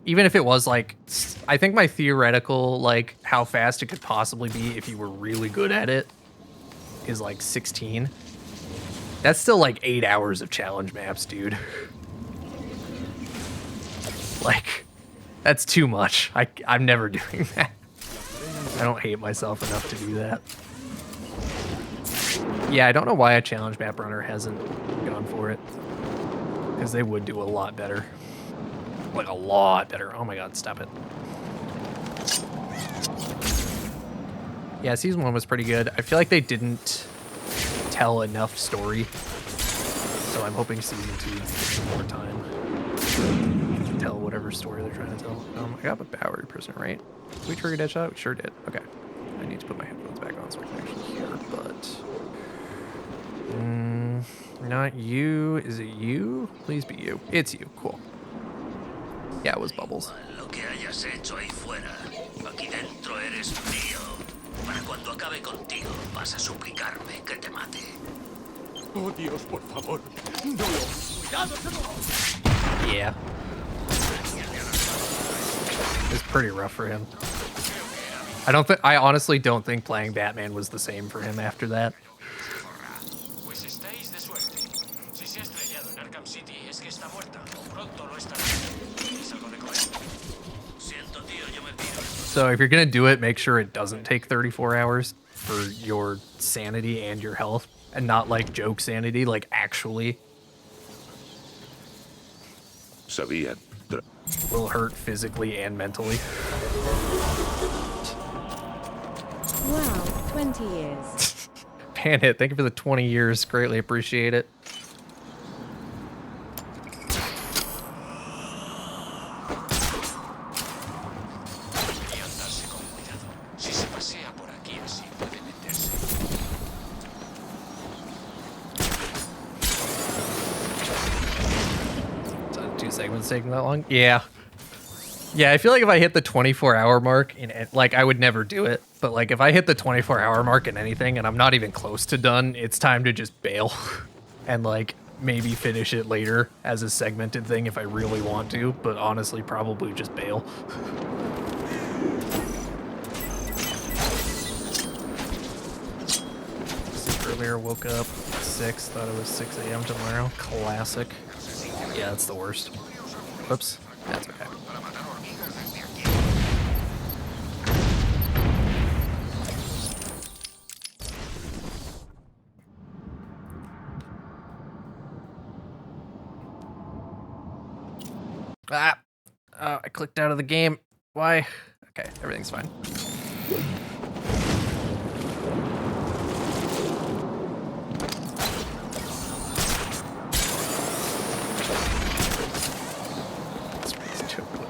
I think my theoretical, like, how fast it could possibly be if you were really good at it is like 16. That's still like 8 hours of challenge maps, dude. Like, that's too much. I'm never doing that. I don't hate myself enough to do that. Yeah, I don't know why a challenge map runner hasn't gone for it. Because they would do a lot better. Like, a lot better. Oh my god, stop it. Yeah, season 1 was pretty good. I feel like they didn't tell enough story. So I'm hoping season 2 gets some more time to tell whatever story they're trying to tell. I got a Bowery prisoner, right? Did we trigger Deadshot? We sure did. Okay. I need to put my headphones back on so I can actually hear, but... not you. Is it you? Please be you. It's you. Cool. Yeah, it was Bubbles. Lo que hayas hecho ahí fuera, aquí dentro eres mío. Para cuando acabe contigo, vas a suplicarme que te mate. Oh Dios, por favor, no lo. Yeah. It's pretty rough for him. I honestly don't think playing Batman was the same for him after that. Pues estáis de suerte. Si se ha estrellado en Arkham City es que está muerta. O pronto lo estará. So if you're gonna do it, make sure it doesn't take 34 hours for your sanity and your health, and not like joke sanity, like actually. Will hurt physically and mentally. Wow, 20 years. Panhit, thank you for the 20 years. Greatly appreciate it. Segments taking that long? Yeah. Yeah, I feel like if I hit the 24-hour mark, like, I would never do it. But, like, if I hit the 24-hour mark in anything and I'm not even close to done, it's time to just bail. And, like, maybe finish it later as a segmented thing if I really want to. But honestly, probably just bail. Earlier, woke up 6, thought it was 6 a.m. tomorrow. Classic. Yeah, that's the worst. Whoops. That's okay. Ah! Oh, I clicked out of the game. Why? Okay, everything's fine.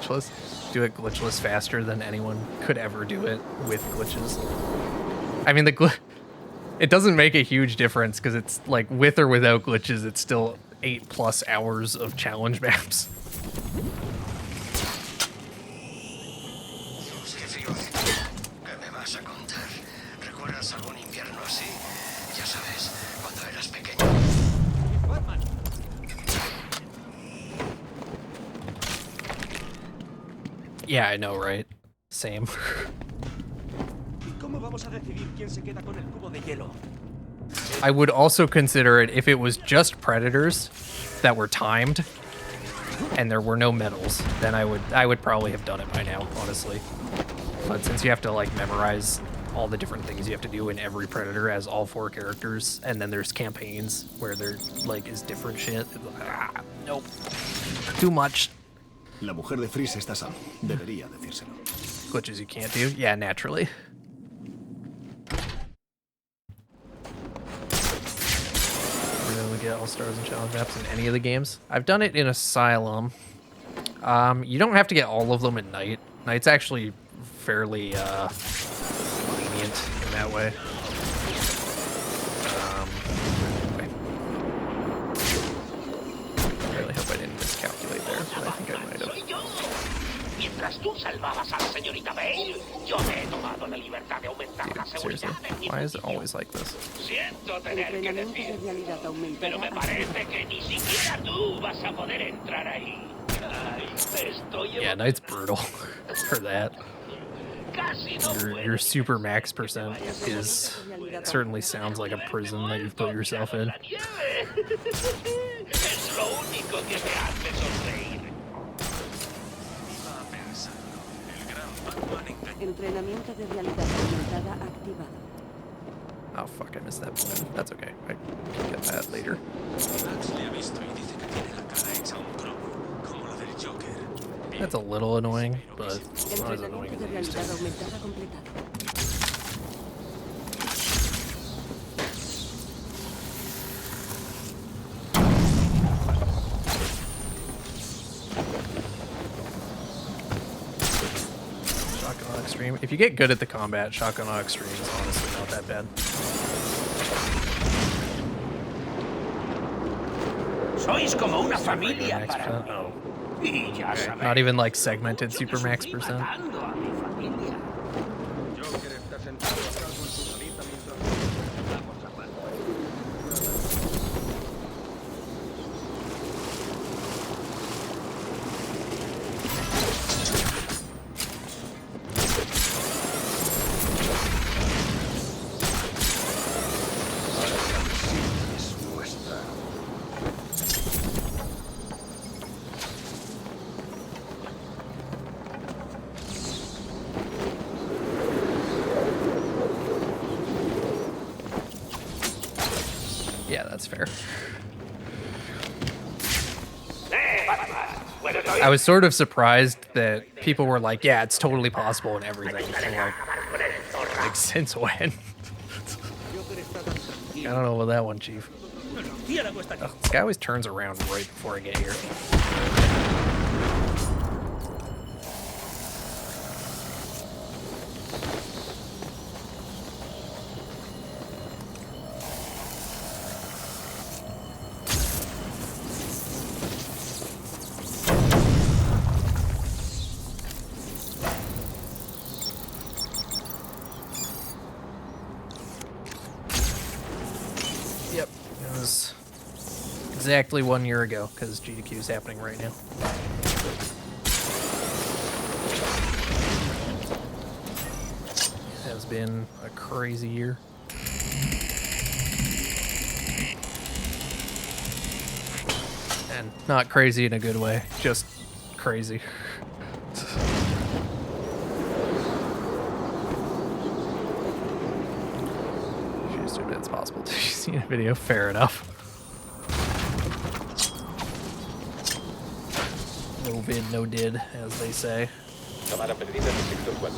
glitchless. Do it glitchless faster than anyone could ever do it with glitches. I mean, it doesn't make a huge difference because it's like with or without glitches, it's still 8+ hours of challenge maps. Yeah, I know, right? Same. I would also consider it if it was just predators that were timed and there were no medals, then I would probably have done it by now, honestly. But since you have to like memorize all the different things you have to do in every predator as all 4 characters, and then there's campaigns where there like is different shit. Nope. Too much. La mujer de Freeze está sana. Debería decírselo. Glitches you can't do? Yeah, naturally. Really get all stars and challenge maps in any of the games. I've done it in Asylum. You don't have to get all of them at night. Night's actually fairly lenient in that way. I really hope I didn't miscalculate there, but I think I might have. Mientras tú salvabas a la señorita Bale, yo me he tomado la libertad de aumentar la seguridad. Why is it always like this? Siento tener que decir, pero me parece que ni siquiera tú vas a poder entrar ahí. Yeah, Night's brutal for that. Your super max percent is certainly sounds like a prison that you've put yourself in. Entrenamiento de realidad aumentada activado. Oh fuck, I missed that button. That's okay. I can get that later. That's a little annoying, but it's not as annoying as it used to. Shotgun on Extreme. If you get good at the combat, Shotgun on Extreme is honestly not that bad. Sois como una familia Max para percent? mí. Oh. Y ya Okay. sabéis Not even like segmented super max sufrí percent. matando a mi familia. Yeah, that's fair. I was sort of surprised that people were like, yeah, it's totally possible and everything. And like, since when? I don't know about that one, Chief. Ugh, this guy always turns around right before I get here. Yep, it was exactly 1 year ago, because GDQ is happening right now. It has been a crazy year. And not crazy in a good way, just crazy. She assumed it's possible to see a video. Fair enough. No vid, no did, as they say. Cámara perdida en el sector 4.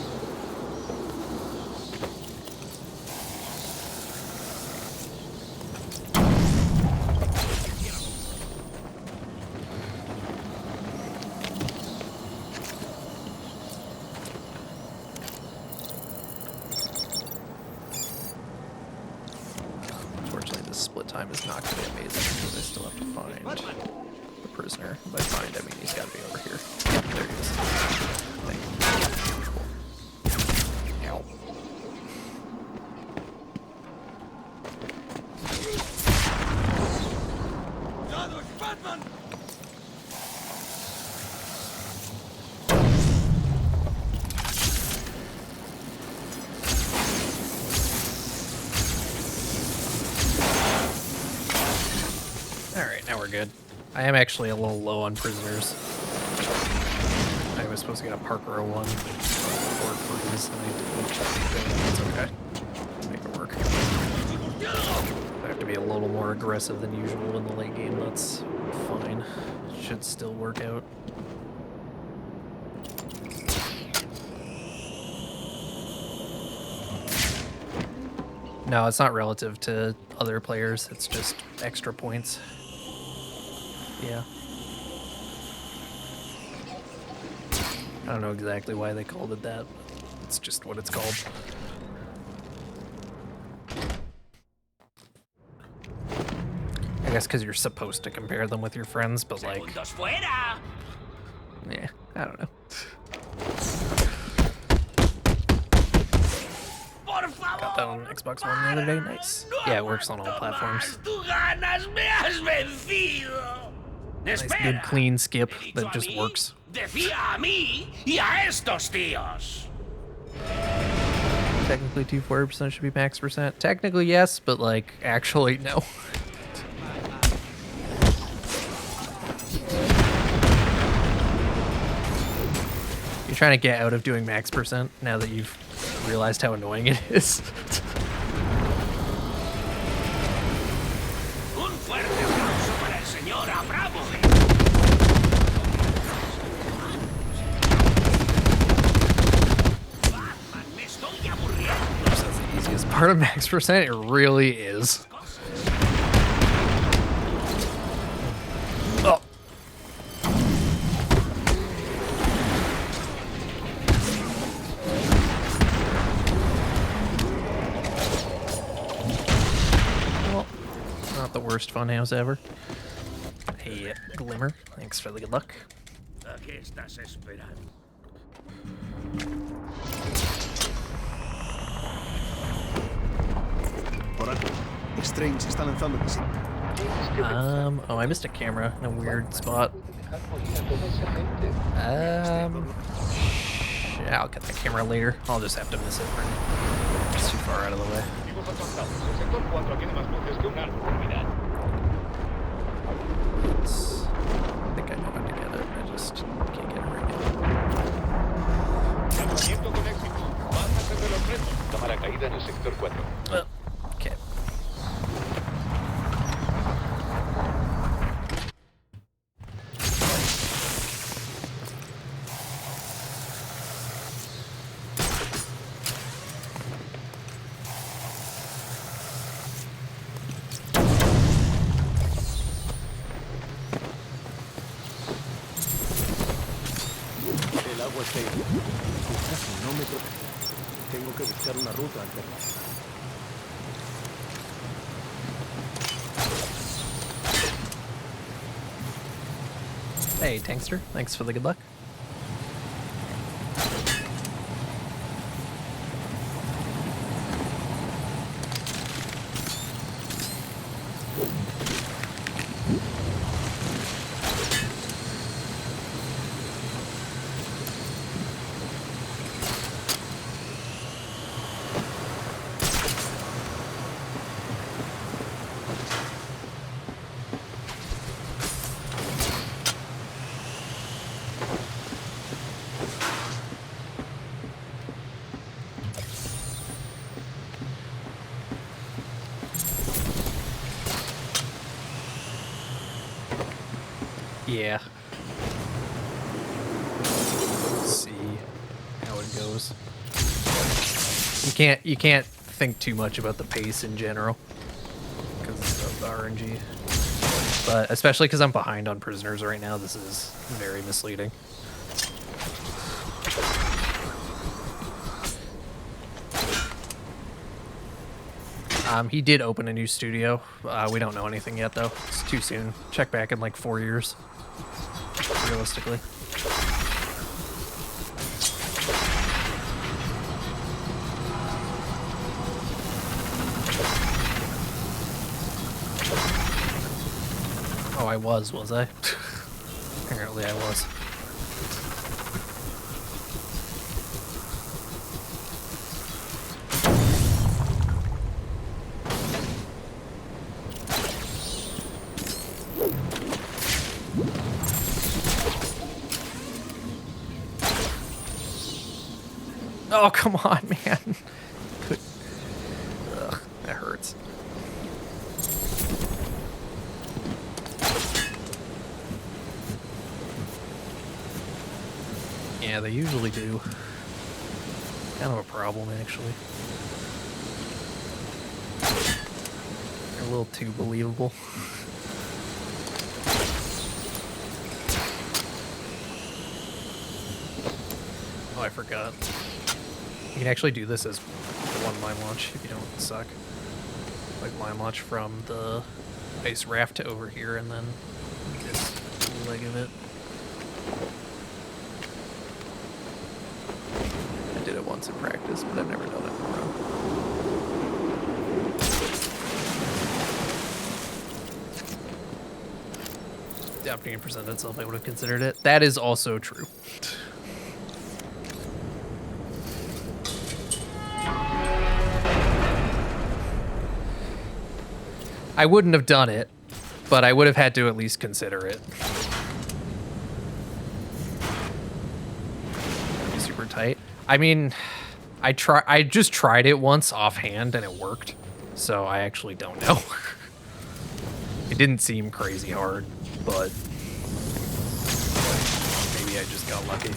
time is not going to be amazing because I still have to find the prisoner. By find, I mean he's got to be over here. Yep, there he is. Thank you. Ow. Alright, now we're good. I am actually a little low on prisoners. I was supposed to get a Park Row one for freeze, and I didn't. It's okay. Make it work. I have to be a little more aggressive than usual in the late game. That's fine. Should still work out. No, it's not relative to other players. It's just extra points. Yeah. I don't know exactly why they called it that. It's just what it's called. I guess because you're supposed to compare them with your friends, but like... Yeah, I don't know. Got that on Xbox One the other day. Nice. Yeah, it works on all platforms. Nice, good, clean skip that just works. Technically, 240% should be max percent. Technically, yes, but like, actually, no. You're trying to get out of doing max percent now that you've realized how annoying it is. That's the easiest part of max percent. It really is. Oh. Not the worst funhouse ever. Hey, Glimmer, thanks for the good luck. Strange está lanzando misil. Oh, I missed a camera in a weird spot. Yeah, I'll get that camera later. I'll just have to miss it. It's too far out of the way. I think I know how to get it. I just can't get it right now. Okay. Tengo que buscar una ruta alternativa. Hey, Tankster, thanks for the good luck. Yeah. Let's see how it goes. You can't think too much about the pace in general because of the RNG. But especially because I'm behind on prisoners right now, this is very misleading. He did open a new studio. We don't know anything yet, though. It's too soon. Check back in like 4 years, realistically. Oh, I was I? Apparently I was. Oh, come on, man. Ugh, that hurts. Yeah, they usually do. Kind of a problem, actually. They're a little too believable. Oh, I forgot. You can actually do this as one mine launch if you don't suck. Like mine launch from the ice raft to over here and then this leg of it. I did it once in practice, but I've never done it in a run. The opportunity presented itself, I would have considered it. That is also true. I wouldn't have done it, but I would have had to at least consider it. That'd be super tight. I mean, I just tried it once offhand and it worked, so I actually don't know. It didn't seem crazy hard, but maybe I just got lucky.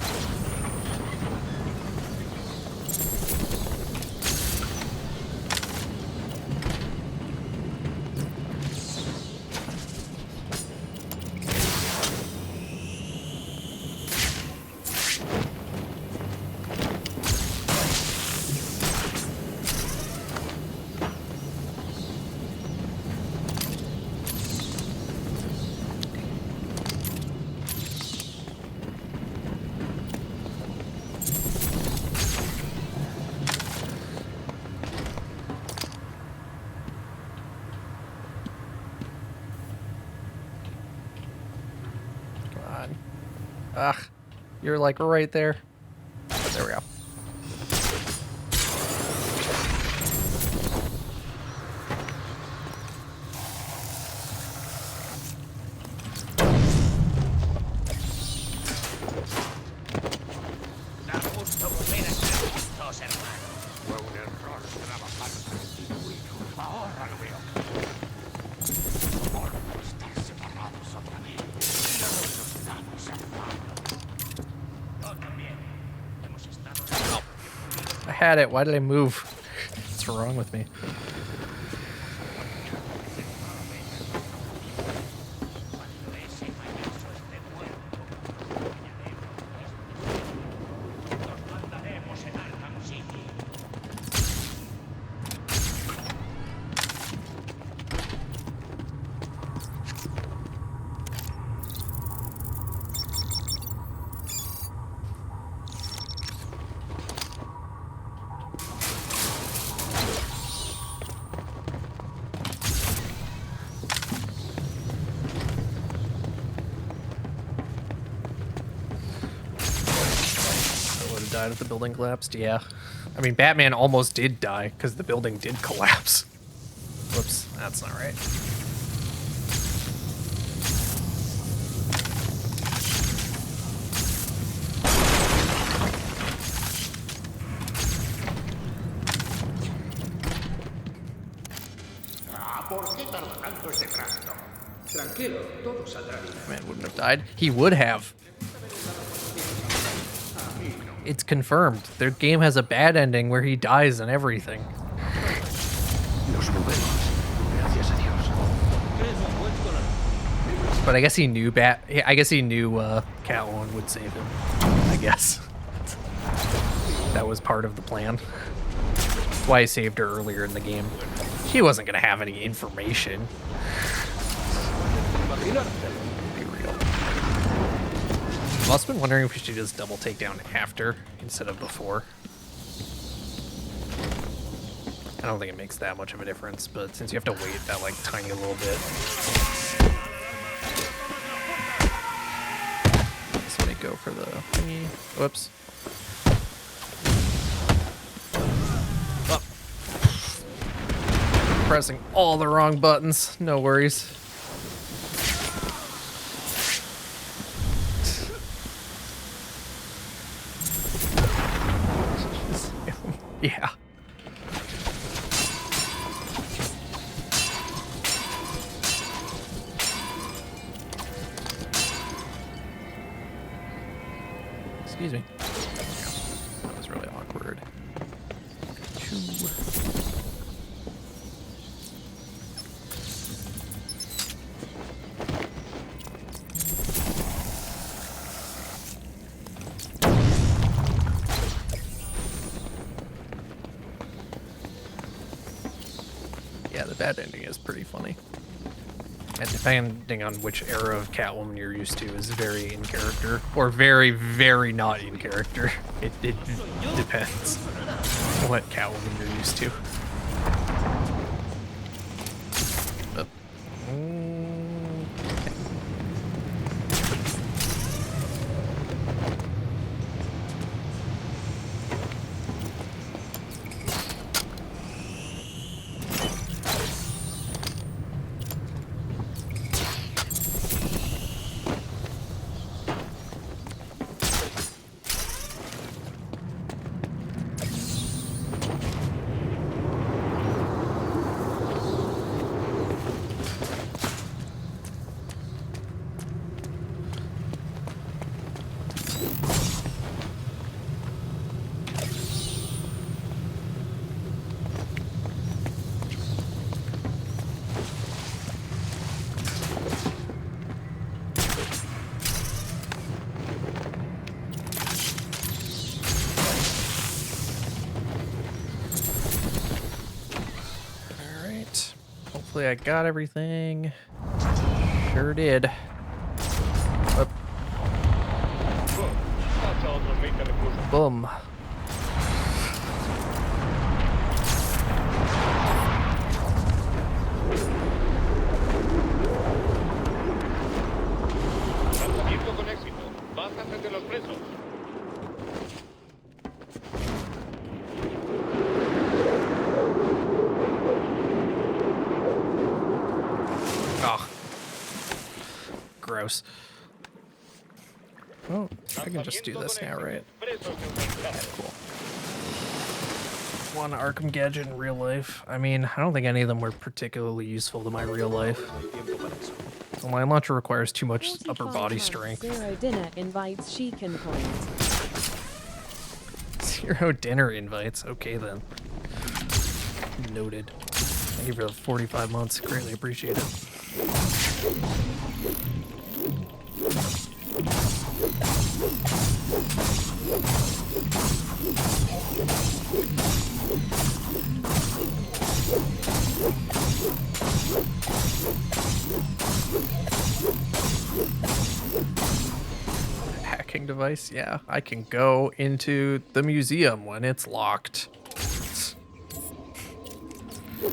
Ugh, you're like right there. There we go. Da gusto volver a estar juntos, hermano. Fue un error trabajar con el pingüino. Ahora lo veo. Por no estar separados otra vez. Nos estamos hermanos. Yo también. Hemos estado... Oh, I had it. Why did I move? What's wrong with me? Died if the building collapsed? Yeah. I mean, Batman almost did die because the building did collapse. Whoops, that's not right. Man wouldn't have died. He would have. It's confirmed. Their game has a bad ending where he dies and everything. But I guess he knew Catwoman would save him. I guess. That was part of the plan. That's why I saved her earlier in the game. She wasn't gonna have any information. Be real. I've also been wondering if we should just double take down after instead of before. I don't think it makes that much of a difference, but since you have to wait that like tiny little bit. This may go for the thingy. Whoops. Oh. Pressing all the wrong buttons. No worries. Yeah. Excuse me. That was really awkward. Yeah, the bad ending is pretty funny. And depending on which era of Catwoman you're used to is very in character, or very, very not in character. It depends what Catwoman you're used to. But, hopefully I got everything. Sure did. Up. Boom. Lanzamiento con éxito. Bajas entre los presos. Gross. Oh, I can just do this now, right? Cool. One Arkham gadget in real life. I mean, I don't think any of them were particularly useful to my real life. The line launcher requires too much upper body strength. Zero dinner invites Shiken points. 0 dinner invites. Okay then. Noted. Thank you for the 45 months. Greatly appreciate it. Hacking device? Yeah, I can go into the museum when it's locked.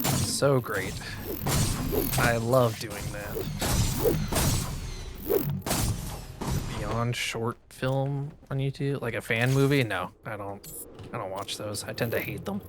So great. I love doing that. Beyond short film on YouTube, like a fan movie? No, I don't watch those. I tend to hate them.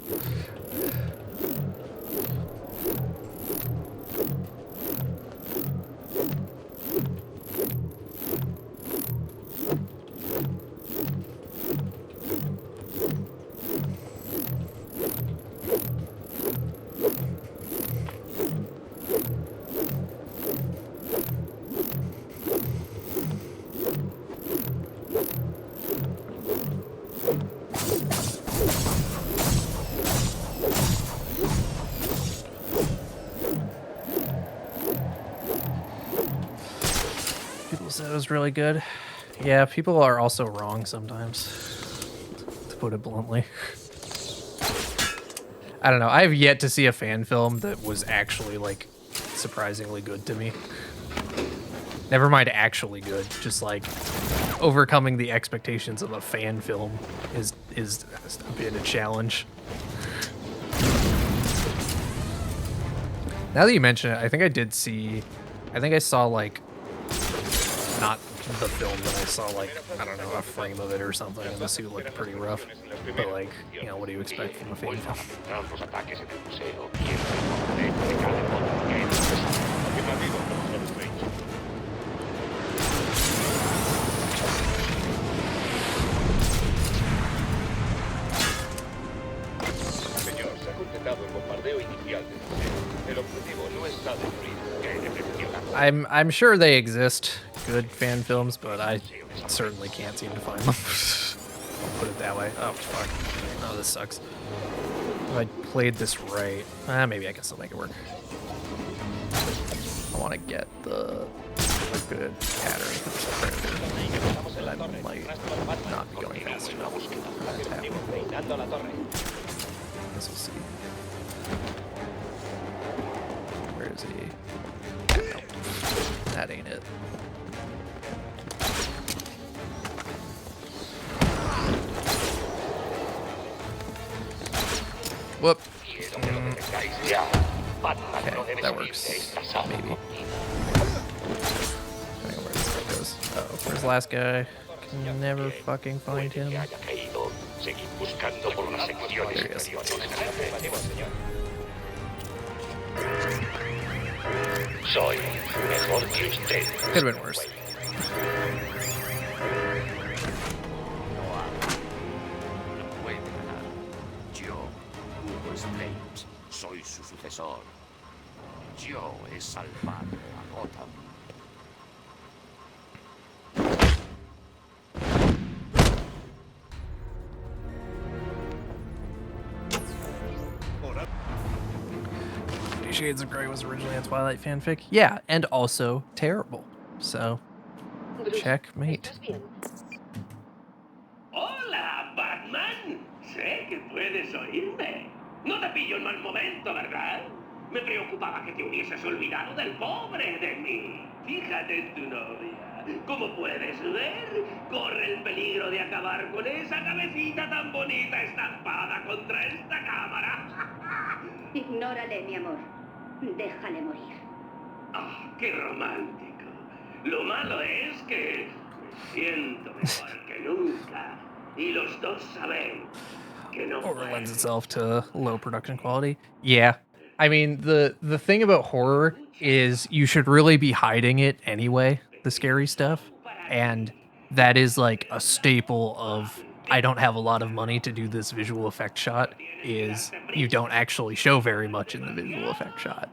That was really good. Yeah, people are also wrong sometimes, to put it bluntly. I don't know. I have yet to see a fan film that was actually like surprisingly good to me. Never mind actually good, just like overcoming the expectations of a fan film is a bit of a challenge. Now that you mention it, I think I saw like, not the film, but I saw like, I don't know, a frame of it or something, and the suit looked pretty rough. But like, you know, what do you expect from a fan film? Señor, se ha completado el bombardeo inicial del museo. El objetivo no está destruido. I'm sure they exist, good fan films, but I certainly can't seem to find them. I'll put it that way. Oh, fuck. Oh, this sucks. If I played this right, maybe I can still make it work. I want to get a good pattern for this predator, but I might not be going fast enough. Guess we'll see. Where is he? That ain't it. Whoop. Okay, that works. Maybe. I don't know where this guy goes. Uh oh, where's the last guy? Can never fucking find him. There he is. Could have been worse. Yo, Hugo Strange, soy su sucesor. Yo he salvado a Gotham. Shades of Grey was originally a Twilight fanfic. Yeah, and also terrible. So, checkmate. Hola, Batman. Sé que puedes oírme. No te pillo en mal momento, ¿verdad? Me preocupaba que te hubieses olvidado del pobre de mí. Fíjate en tu novia. Como puedes ver, corre el peligro de acabar con esa cabecita tan bonita estampada contra esta cámara. Ignórale, mi amor. Déjale morir. Ah, qué romántico. Lo malo es que me siento mejor que nunca. Y los dos saben que no Overlends itself to low production quality. Yeah. I mean, the thing about horror is you should really be hiding it anyway, the scary stuff. And that is like a staple of, I don't have a lot of money to do this visual effect shot, is you don't actually show very much in the visual effect shot.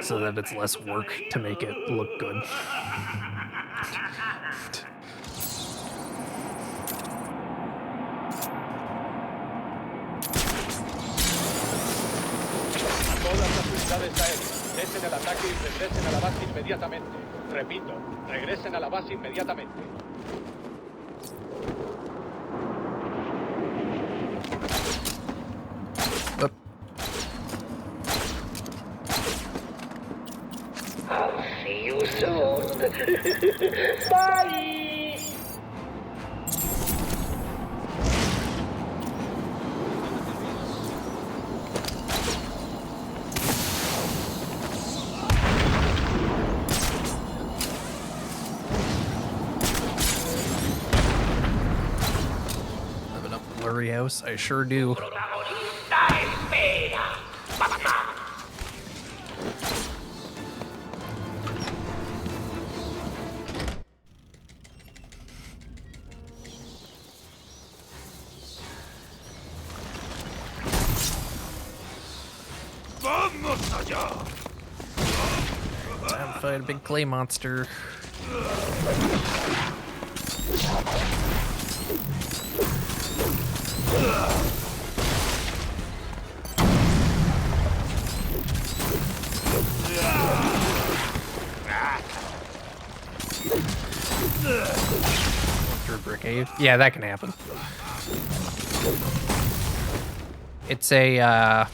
So that it's less work to make it look good. Todas las unidades aéreas, cesen el ataque y regresen a la base inmediatamente. Repito, regresen a la base inmediatamente. I'll see you soon. Bye. Living up in Blurry House, I sure do. Time to fight a big clay monster. Through a brick cave. Yeah, that can happen. It's a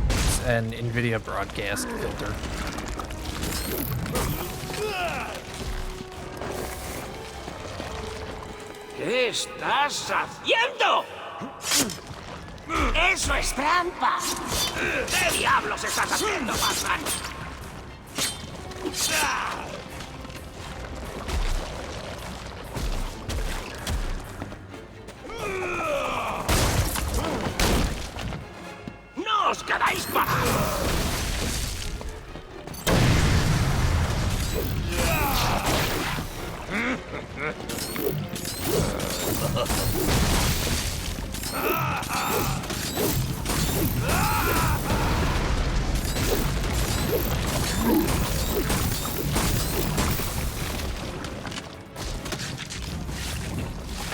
it's an NVIDIA broadcast filter. ¿Qué estás haciendo? ¡Eso es trampa! ¿Qué diablos estás haciendo, Batman? ¡No os quedáis parados!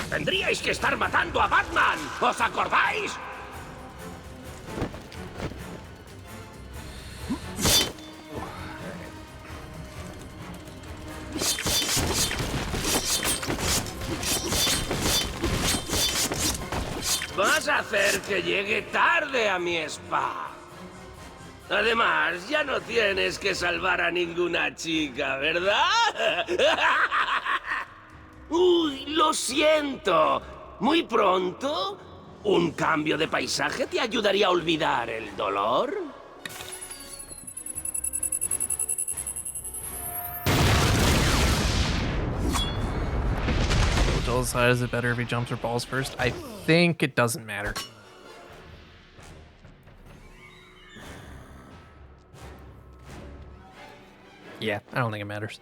Tendríais que estar matando a Batman, ¿os acordáis? Vas a hacer que llegue tarde a mi spa. Además, ya no tienes que salvar a ninguna chica, ¿verdad? Uy, lo siento. Muy pronto, ¿un cambio de paisaje te ayudaría a olvidar el dolor? Joel's side, is it better if he jumps or balls first? I think it doesn't matter. Yeah, I don't think it matters.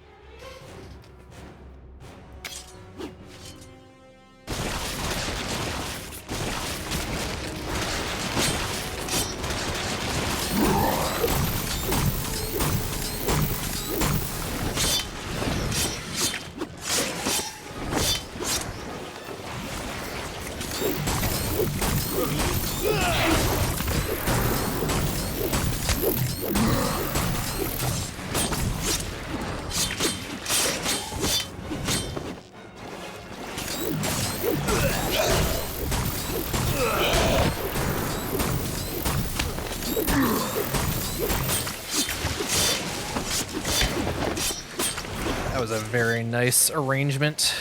That was a very nice arrangement.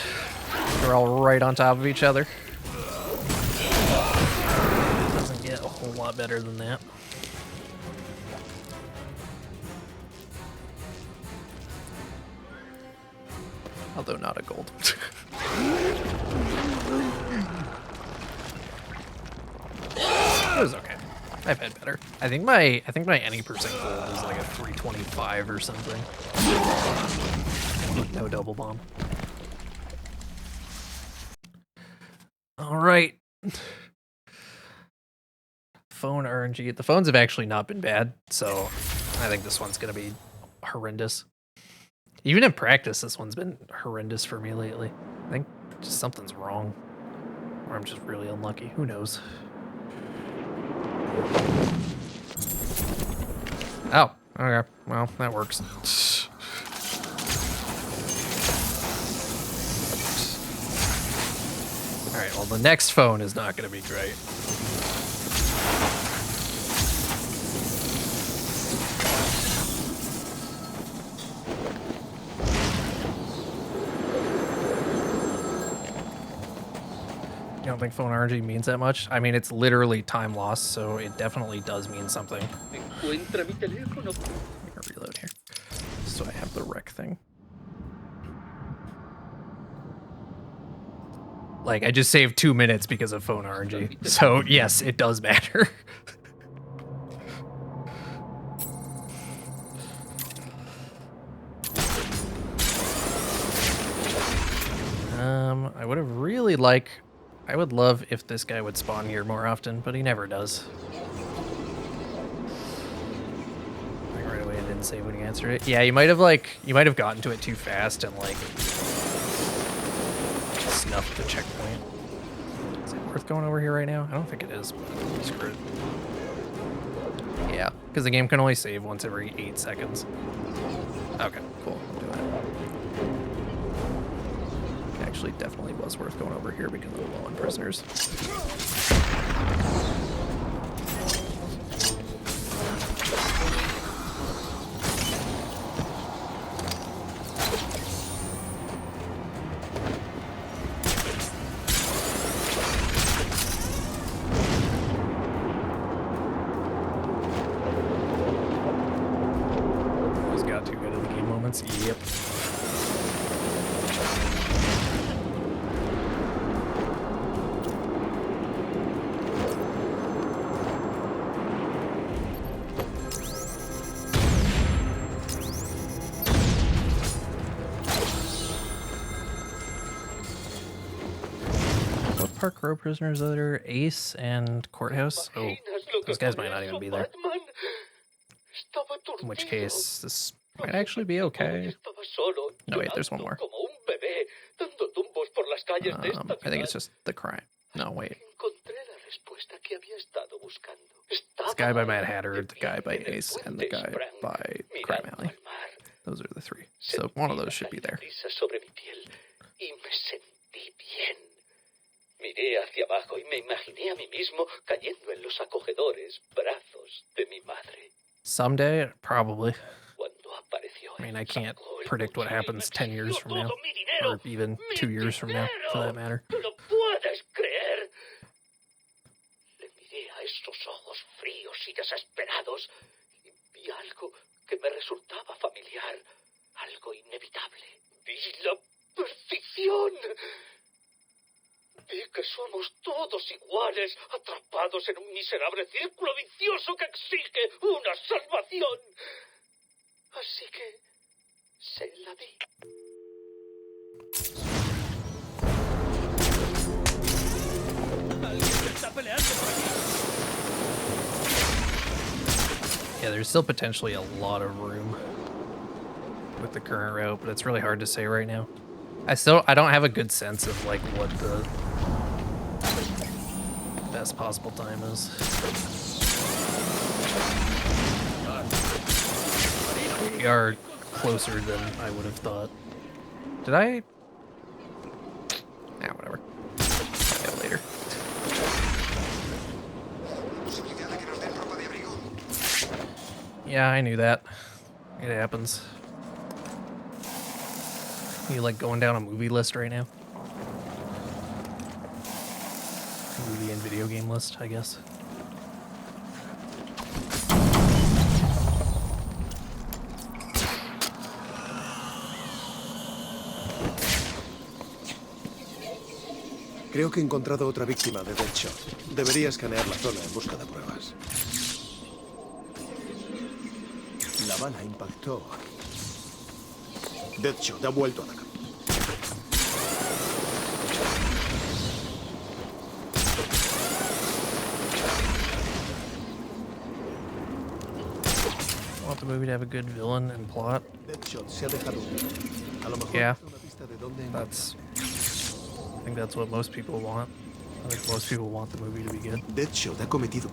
They're all right on top of each other. Doesn't get a whole lot better than that. Although not a gold. It was okay. I've had better. I think my any percent gold is like a 325 or something. No double bomb. All right. Phone RNG. The phones have actually not been bad, so I think this one's gonna be horrendous. Even in practice, this one's been horrendous for me lately. I think just something's wrong, or I'm just really unlucky. Who knows? Oh, okay. Well, that works. Alright, well, the next phone is not going to be great. You don't think phone RNG means that much? I mean, it's literally time loss, so it definitely does mean something. Encuentra mi teléfono. I'm gonna reload here, so I have the rec thing. Like, I just saved 2 minutes because of phone RNG, so yes, it does matter. I would have really I would love if this guy would spawn here more often, but he never does. Like right away, it didn't say when he answered it. Yeah, you might have gotten to it too fast and like snuffed the checkpoint. Is it worth going over here right now? I don't think it is, but screw it. Yeah, because the game can only save once every 8 seconds. Okay, cool. I'm doing it. Actually definitely was worth going over here because of the low on prisoners. Park Row prisoners are there? Ace and Courthouse? Oh, those guys might not even be there. In which case, this might actually be okay. No, wait, there's one more. I think it's just the crime. No, wait. This guy by Mad Hatter, the guy by Ace, and the guy by Crime Alley. Those are the three. So one of those should be there. Miré hacia abajo y me imaginé a mí mismo cayendo en los acogedores brazos de mi madre. Someday, probably. I mean, I can't predict what happens 10 years from now, or even 2 years from now, for that matter. ¿Lo puedes creer? Le miré a esos ojos fríos y desesperados y vi algo que me resultaba familiar, algo inevitable. Vi la perdición. Vi que somos todos iguales, atrapados en un miserable círculo vicioso que exige una salvación. Así que se la di. Yeah, there's still potentially a lot of room with the current route, but it's really hard to say right now. I don't have a good sense of like what the best possible time is. We are closer than I would have thought. Did I? Nah, whatever. Find out later. Yeah, I knew that. It happens. You like going down a movie list right now? Movie and video game list, I guess. Creo que he encontrado otra víctima de Deadshot. Debería escanear la zona en busca de pruebas. La bala impactó. Deadshot ha vuelto a atacar. I want the movie to have a good villain and plot. Deadshot se ha dejado un tiro. A lo mejor Yeah, una pista de dónde I think that's what most people want. I think most people want the movie to be good. Deadshot ha cometido.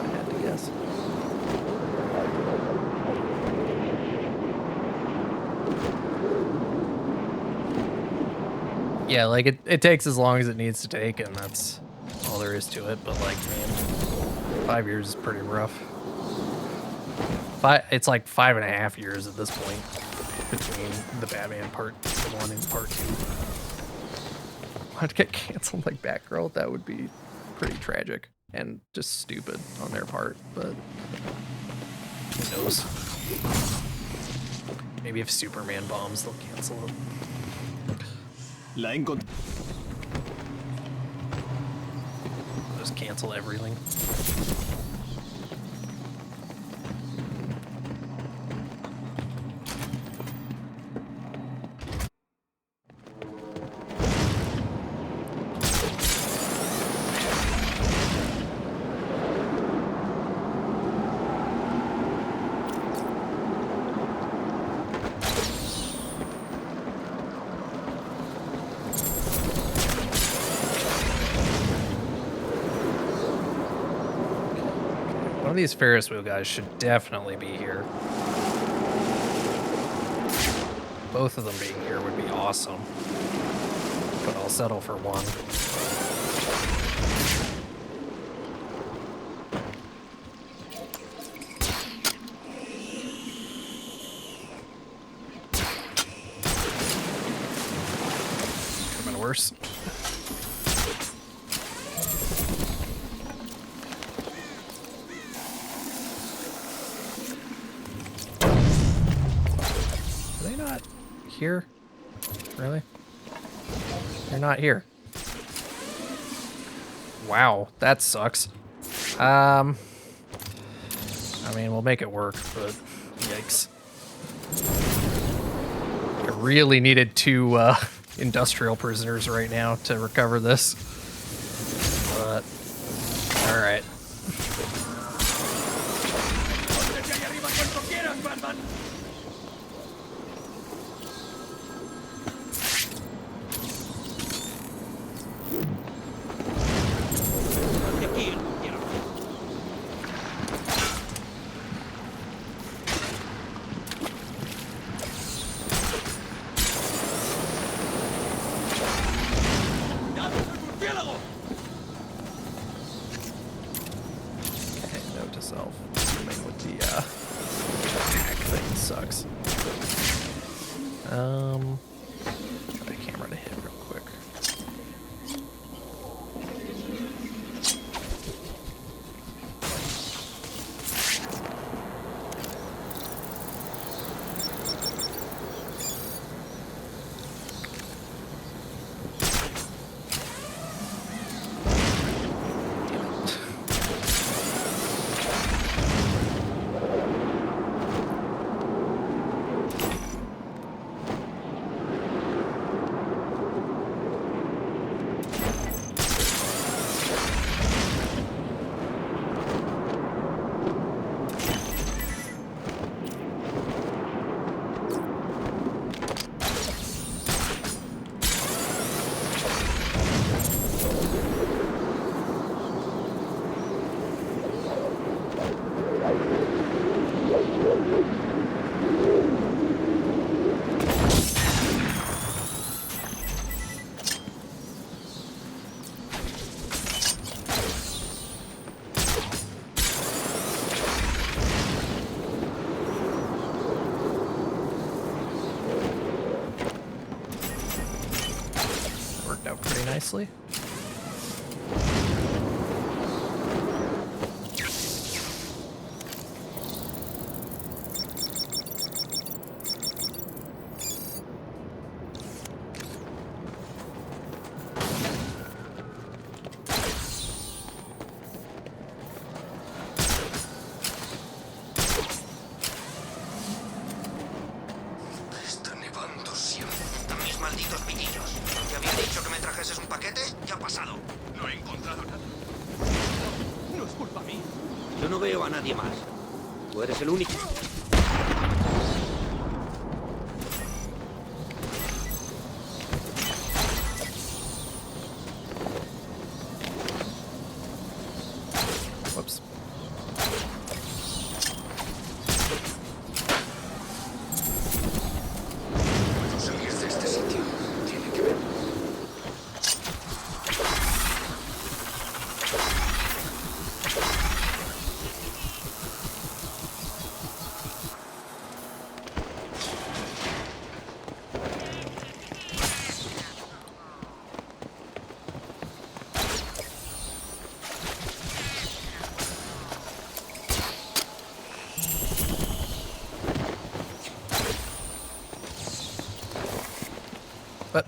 I had to guess. Yeah, like it takes as long as it needs to take, and that's all there is to it. But like, man, 5 years is pretty rough. It's like 5.5 years at this point between the Batman Part 1 and Part 2. I'd get canceled like Batgirl. That would be pretty tragic and just stupid on their part, but who knows? Maybe if Superman bombs, they'll cancel it. Just cancel everything. One of these Ferris wheel guys should definitely be here. Both of them being here would be awesome. But I'll settle for one. Could have been worse. Here? Really? They're not here. Wow, that sucks. I mean, we'll make it work, but yikes. really needed 2 industrial prisoners right now to recover this. But, alright. Try the camera to hit real quick. Worked out pretty nicely. Está nevando siempre. Mis malditos pitillos. ¿Te había dicho que me trajeses un paquete? Ya ha pasado. No he encontrado nada. No es culpa mía. Yo no veo a nadie más. Tú eres el único. Whoops. Puedo salir de este sitio. Tiene que ver. But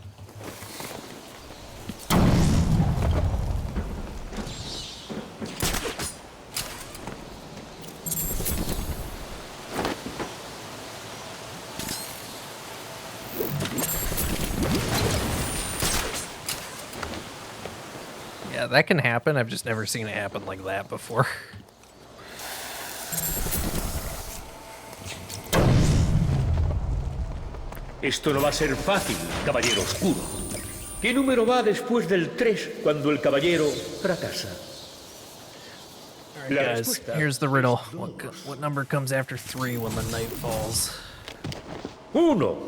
yeah, that can happen. I've just never seen it happen like that before. Esto no va a ser fácil, caballero oscuro. ¿Qué número va después del 3 cuando el caballero fracasa? Alright, guys, here's the riddle. What number comes after 3 when the night falls? 1.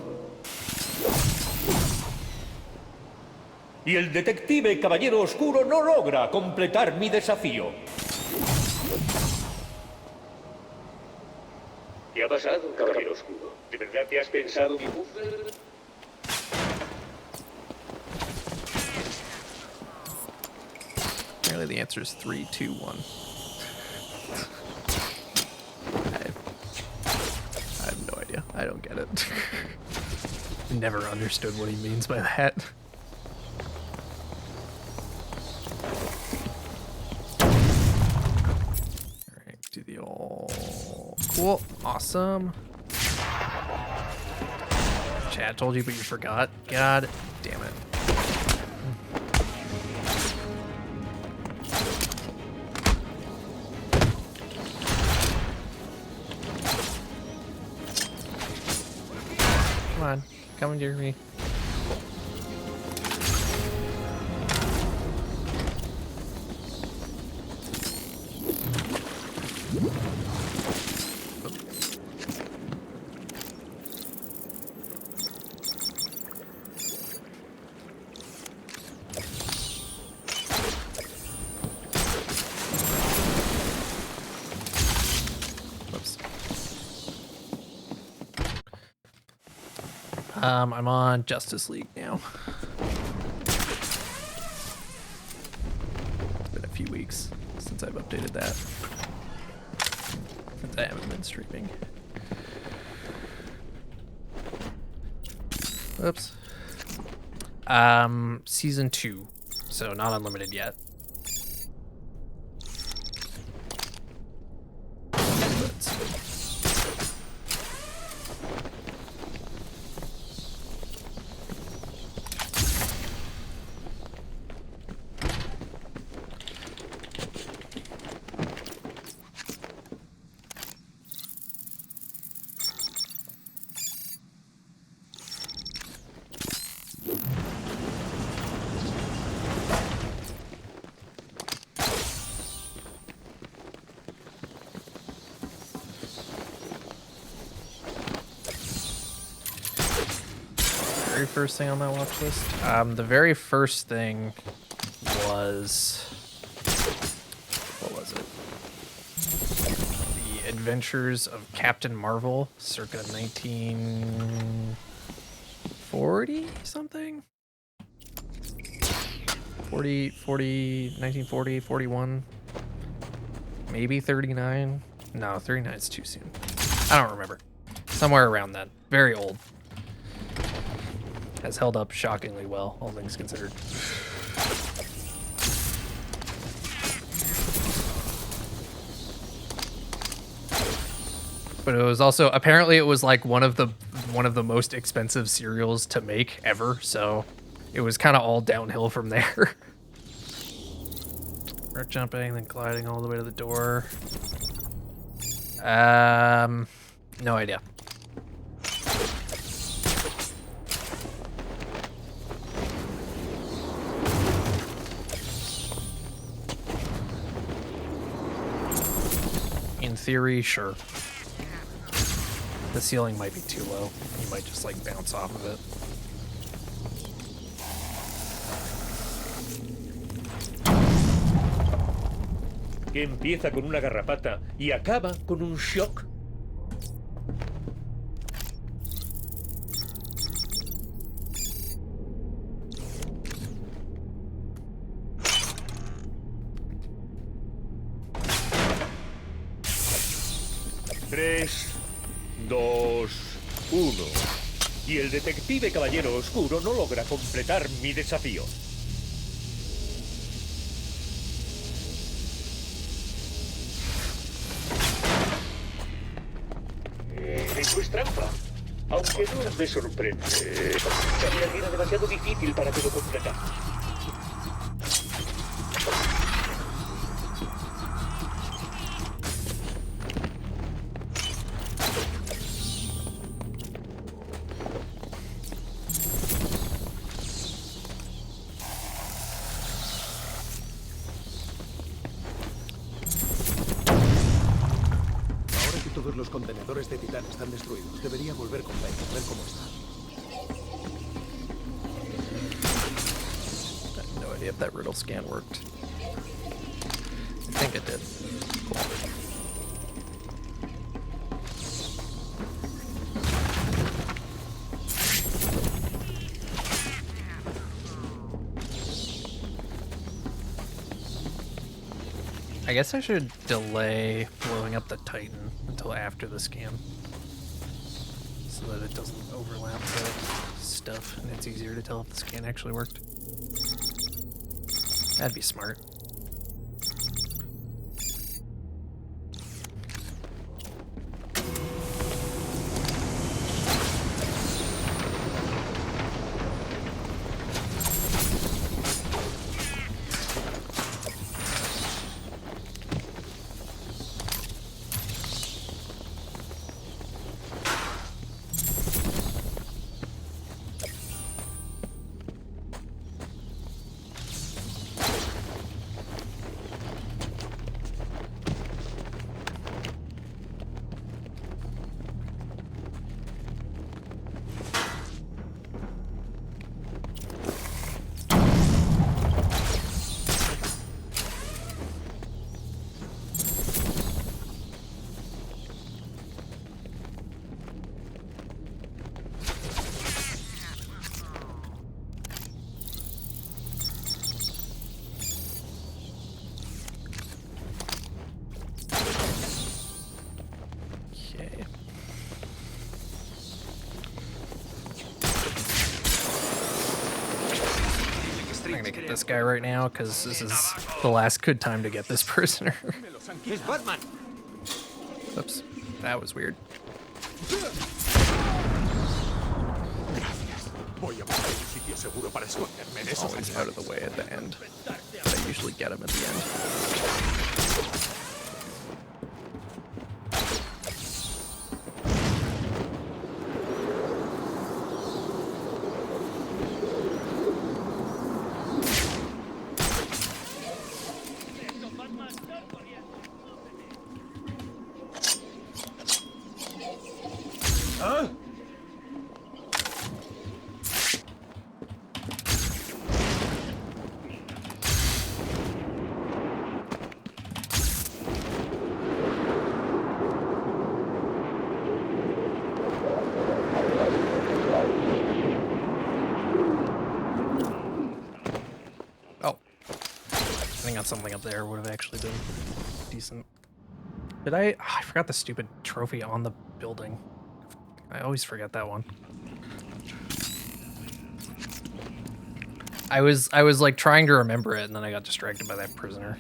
Y el detective caballero oscuro no logra completar mi desafío. ¿Qué ha pasado, caballero oscuro? ¿De verdad te has pensado mi puzzle? Apparently the answer is 3, 2, 1. I have no idea. I don't get it. Never understood what he means by that. Alright, do the old... Cool. Awesome. Chat told you, but you forgot. God damn it. Come on, come near me. I'm on Justice League now. It's been a few weeks since I've updated that. Since I haven't been streaming. Oops. Season 2, so not unlimited yet. First thing on my watch list. The very first thing was, what was it? The Adventures of Captain Marvel, circa 1940 something. 1940, 41, maybe 39. No, 39 is too soon. I don't remember. Somewhere around that. Very old. Has held up shockingly well, all things considered. But it was also, apparently it was like one of the most expensive serials to make ever, so it was kind of all downhill from there. Rope jumping, then gliding all the way to the door. No idea. In theory, sure. The ceiling might be too low. You might just like bounce off of it. Que empieza con una garrapata y acaba con un shock. Tres, dos, uno. Y el detective Caballero Oscuro no logra completar mi desafío. Eso es trampa. Aunque no me sorprende. Sabía que era demasiado difícil para que lo completara. Los contenedores de titán están destruidos. Debería volver con Ben, ver cómo está. I have no idea if that riddle scan worked. I think it did. Cool. I guess I should delay blowing up the Titan until after the scan, so that it doesn't overlap the stuff and it's easier to tell if the scan actually worked. That'd be smart. gonna get this guy right now because this is the last good time to get this prisoner. Es Batman. Oops, that was weird. Always out of the way at the end. But I usually get him at the end. Something up there would have actually been decent. Did I? Oh, I forgot the stupid trophy on the building. I always forget that one. I was like trying to remember it, and then I got distracted by that prisoner.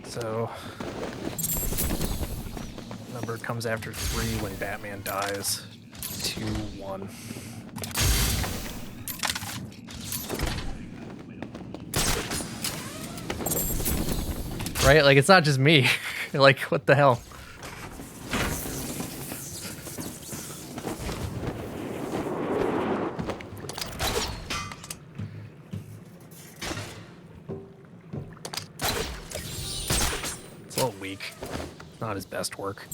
So, number comes after 3 when Batman dies. 2, 1. Right? Like, it's not just me. Like, what the hell? Not his best work.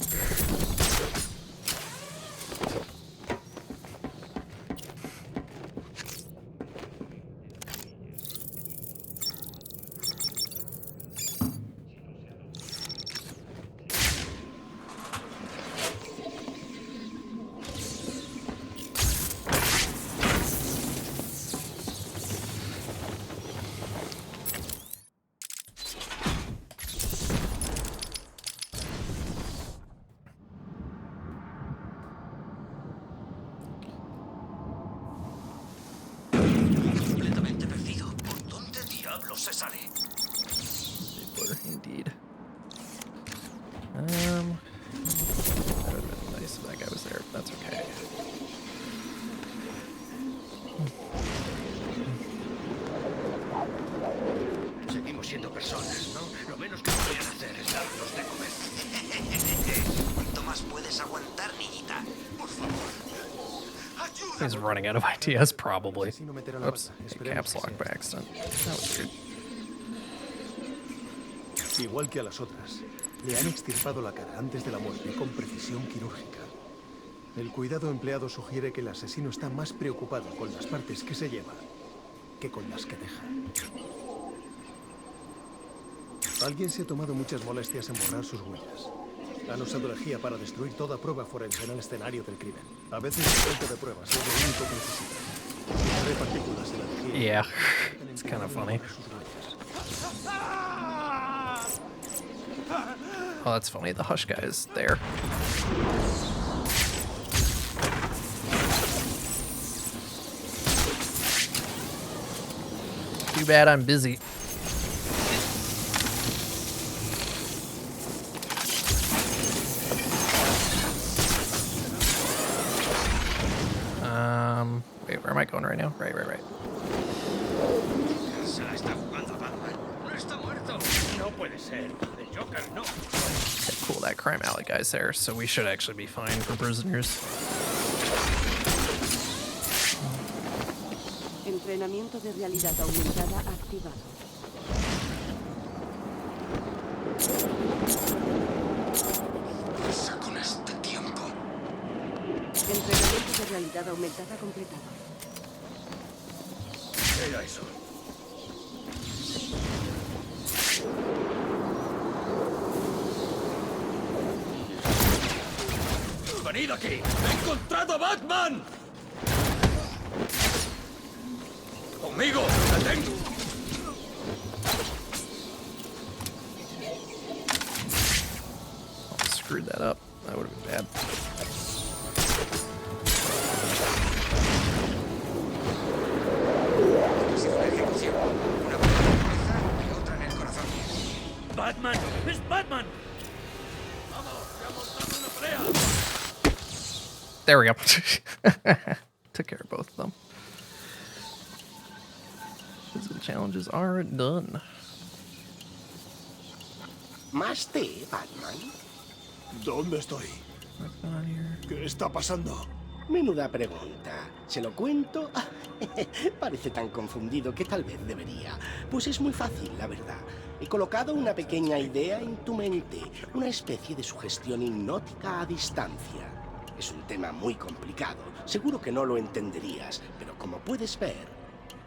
Indeed. That would have been nice if that guy was there, but that's okay. Seguimos siendo personas, ¿no? Lo menos que podrían hacer es darnos de comer. ¿Cuánto más puedes aguantar, niñita? Por favor. He's running out of ideas, probably. Oops, caps lock by accident. That was weird. Igual que a las otras, le han extirpado la cara antes de la muerte con precisión quirúrgica. El cuidado empleado sugiere que el asesino está más preocupado con las partes que se lleva que con las que deja. Alguien se ha tomado muchas molestias en borrar sus huellas. Han usado lejía para destruir toda prueba forense en el escenario del crimen. A veces el falta de pruebas es lo único que necesitan. Hay partículas en la lejía. Yeah, it's kind of funny. Oh, that's funny. The Hush guy is there. Too bad I'm busy. Wait, where am I going right now? Right. Se la está jugando Batman. No está muerto. No puede ser. Okay, cool, that crime alley guy's there, so we should actually be fine for prisoners. Entrenamiento de realidad aumentada activado. Pasa con este tiempo. Entrenamiento de realidad aumentada completado. ¿Qué era eso? ¡Venid aquí! ¡He encontrado a Batman! ¡Conmigo! ¡La tengo! Oh, screwed that up. That would have been bad. ¡Batman! ¡Es Batman! There we go. Took care of both of them. Physical challenges are done. ¿Más té, Batman? ¿Dónde estoy? ¿Qué está pasando? Menuda pregunta. ¿Se lo cuento? Parece tan confundido que tal vez debería. Pues es muy fácil, la verdad. He colocado una pequeña idea en tu mente, una especie de sugestión hipnótica a distancia. Es un tema muy complicado. Seguro que no lo entenderías, pero como puedes ver,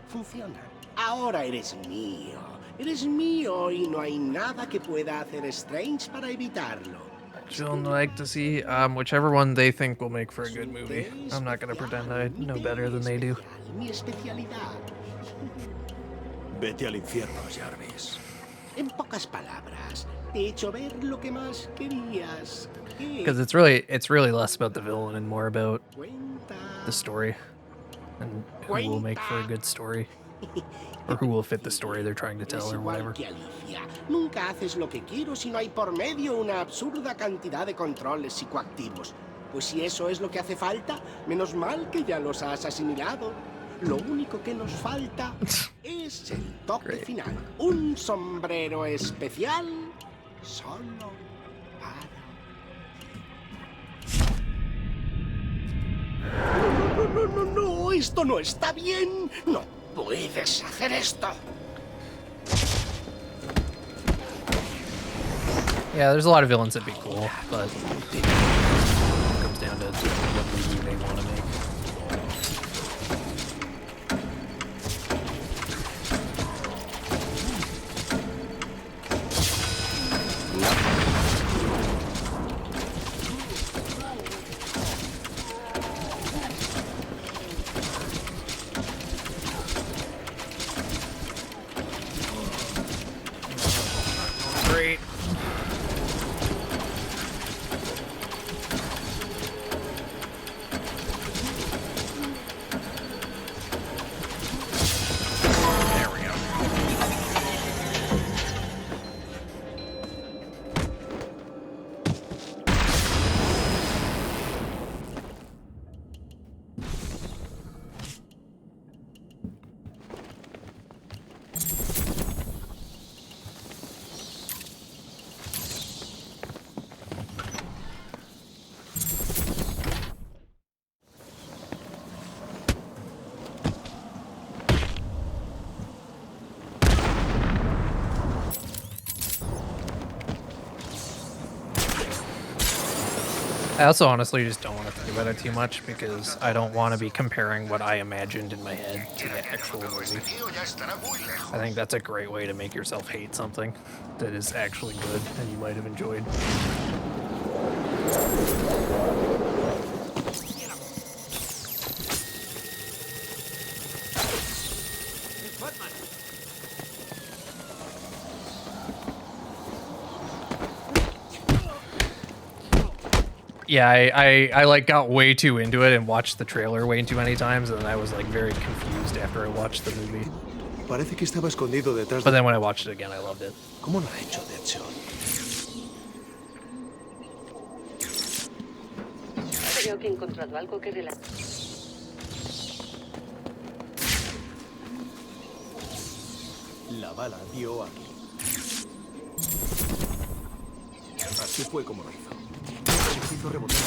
funciona. Ahora eres mío. Eres mío y no hay nada que pueda hacer Strange para evitarlo. You'll like to see whichever one they think will make for a good movie. I'm not going to pretend I know better than they do. Mi especialidad. Vete al infierno, Jarvis. En pocas palabras, te he hecho ver lo que más querías. Because it's really less about the villain and more about the story and who will make for a good story. Or who will fit the story they're trying to tell or whatever. Nunca haces lo que quiero si no hay por medio una absurda cantidad de controles psicoactivos. Pues si eso es lo que hace falta, menos mal que ya los has asimilado. Lo único que nos falta es el toque final. Un sombrero especial solo para... No, esto no está bien. No puedes hacer esto. Yeah, there's a lot of villains that'd be cool, but it comes down to what movie they want to make. Great. There we go. I also honestly just don't want to think about it too much because I don't want to be comparing what I imagined in my head to the actual movie. I think that's a great way to make yourself hate something that is actually good and you might have enjoyed. Yeah, I like got way too into it and watched the trailer way too many times, and I was like very confused after I watched the movie. Parece que estaba escondido detrás But then when I watched it again, I loved it. ¿Cómo lo ha hecho Deadshot? Creo que he encontrado algo que relata. La bala dio aquí. Así fue como lo hizo. Necesito rebotar.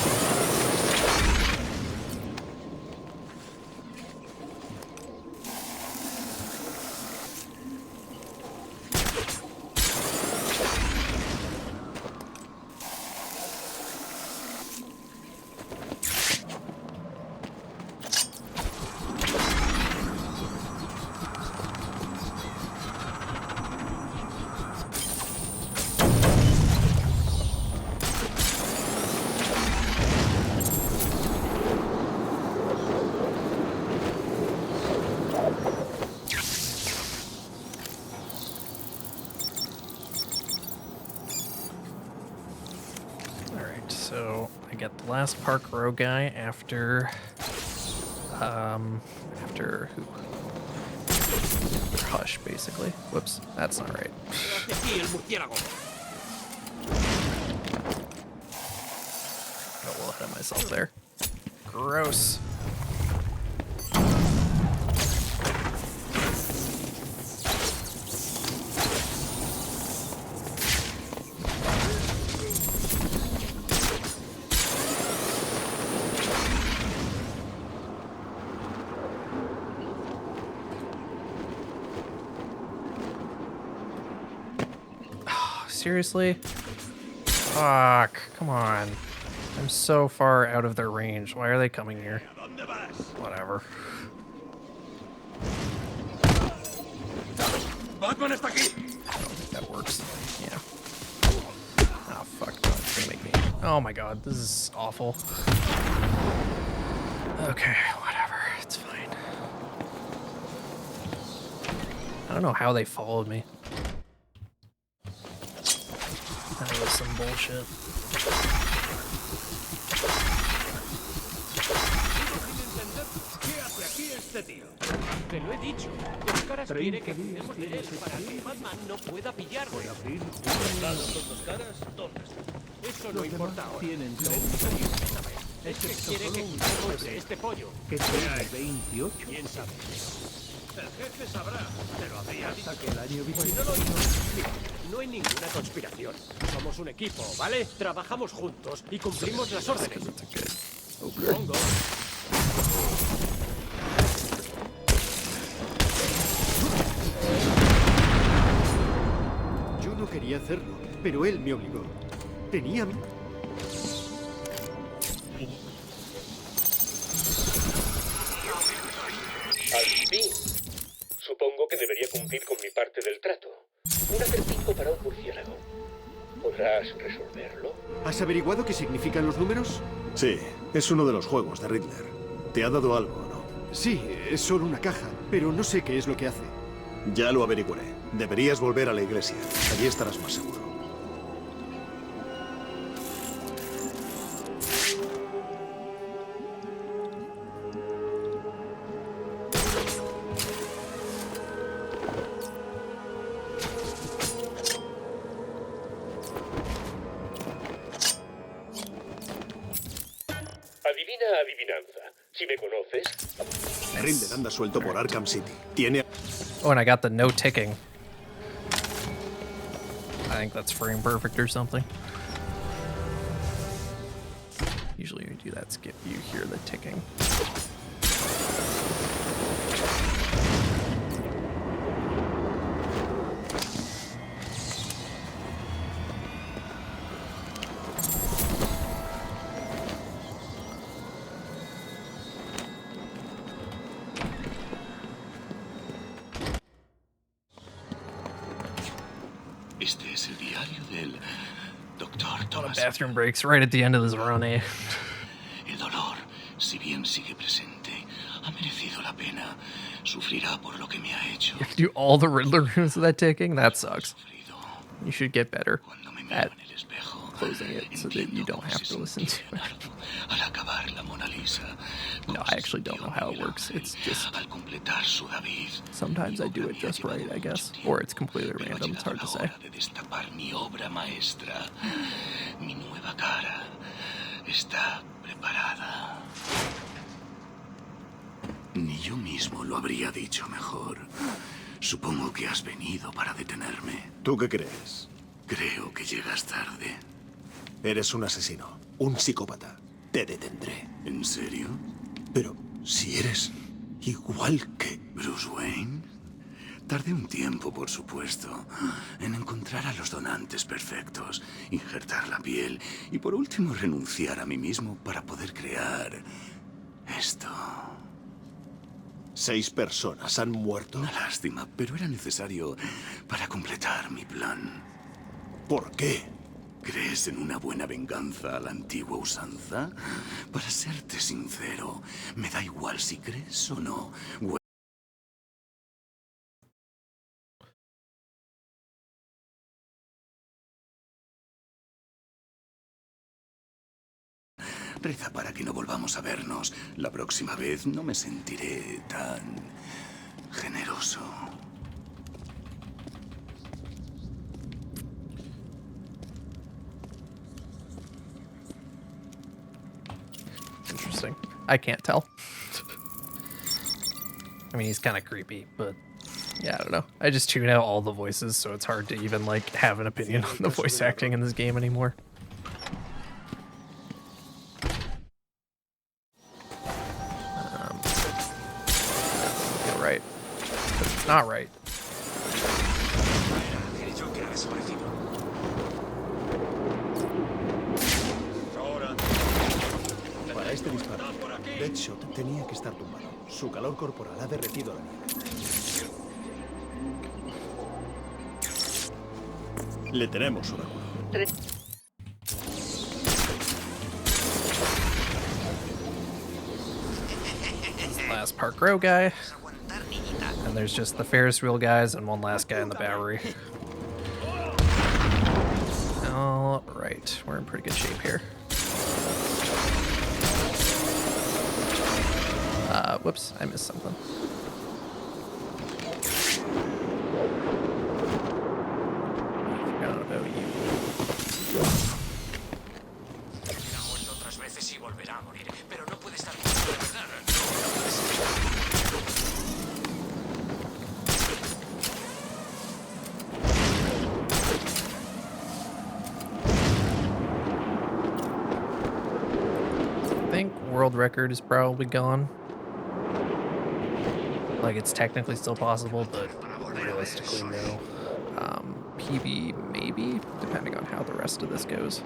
So I get the last Park Row guy after after who? After Hush, basically. Whoops, that's not right. Got a little ahead of myself there. Gross. Seriously? Fuck, come on. I'm so far out of their range. Why are they coming here? Whatever. Batman está aquí. I don't think that works. Yeah. Oh fuck, no, it's gonna make me. Oh my god, this is awful. Okay, whatever, it's fine. I don't know how they followed me. That was some bullshit. Te lo he dicho. El Caras quiere que cuidemos de él para que Batman no pueda pillarlo. Por abrir un lado con dos caras, ¿dónde está? Eso no importa ahora. Tienen Lo único que saber es que quiere que cuidemos de este pollo. ¿Qué tiene? 28. ¿Quién sabe? El jefe sabrá, pero habría Hasta que el año visto. Si no lo hizo, mira, no hay ninguna conspiración. Somos un equipo, ¿vale? Trabajamos juntos y cumplimos las órdenes. Supongo. Yo no quería hacerlo, pero él me obligó. Tenía... Al fin. Supongo que debería cumplir con mi parte del trato. Un acertijo para un murciélago. ¿Podrás resolverlo? ¿Has averiguado qué significan los números? Sí, es uno de los juegos de Riddler. ¿Te ha dado algo, no? Sí, es solo una caja, pero no sé qué es lo que hace. Ya lo averiguaré. Deberías volver a la iglesia. Allí estarás más seguro. Adivina adivinanza. Si me conoces... Riddler anda suelto por Arkham City. Tiene... Oh, and I got the no ticking. I think that's frame perfect or something. Usually you do that skip, you hear the ticking. Este es el diario del doctor Thomas. Bathroom breaks right at the end of this run, eh? El dolor, si bien sigue presente, ha merecido la pena. Sufrirá por lo que me ha hecho. You have to do all the Riddler rooms with that ticking? That sucks. You should get better at closing it so that you don't have to listen to it. Al acabar la Mona Lisa, No, I actually don't know how it works. It's just... Sometimes I do it just right, I guess. Or it's completely random. It's hard to say. de destapar mi obra maestra. Mi nueva cara está preparada. Ni yo mismo lo habría dicho mejor. Supongo que has venido para detenerme. ¿Tú qué crees? Creo que llegas tarde. Eres un asesino, un psicópata. Te detendré. ¿En serio? Pero si eres igual que... ¿Bruce Wayne? Tardé un tiempo, por supuesto, en encontrar a los donantes perfectos, injertar la piel y por último renunciar a mí mismo para poder crear esto. 6 personas han muerto. Una lástima, pero era necesario para completar mi plan. ¿Por qué? ¿Crees en una buena venganza a la antigua usanza? Para serte sincero, me da igual si crees o no. Reza para que no volvamos a vernos. La próxima vez no me sentiré tan generoso. Interesting. I can't tell. I mean, he's kind of creepy, but yeah, I don't know. I just tune out all the voices, so it's hard to even like have an opinion on the voice acting in this game anymore. Feel right. But it's not right. Para este disparo, Deadshot tenía que estar tumbado. Su calor corporal ha derretido la nieve. Le tenemos, Oráculo. Last park row guy. And there's just the Ferris wheel guys and one last guy in the Bowery. All right, we're in pretty good shape here. Whoops, I missed something. I forgot about you. I think world record is probably gone. Like, it's technically still possible, but realistically, no. PB, maybe, depending on how the rest of this goes.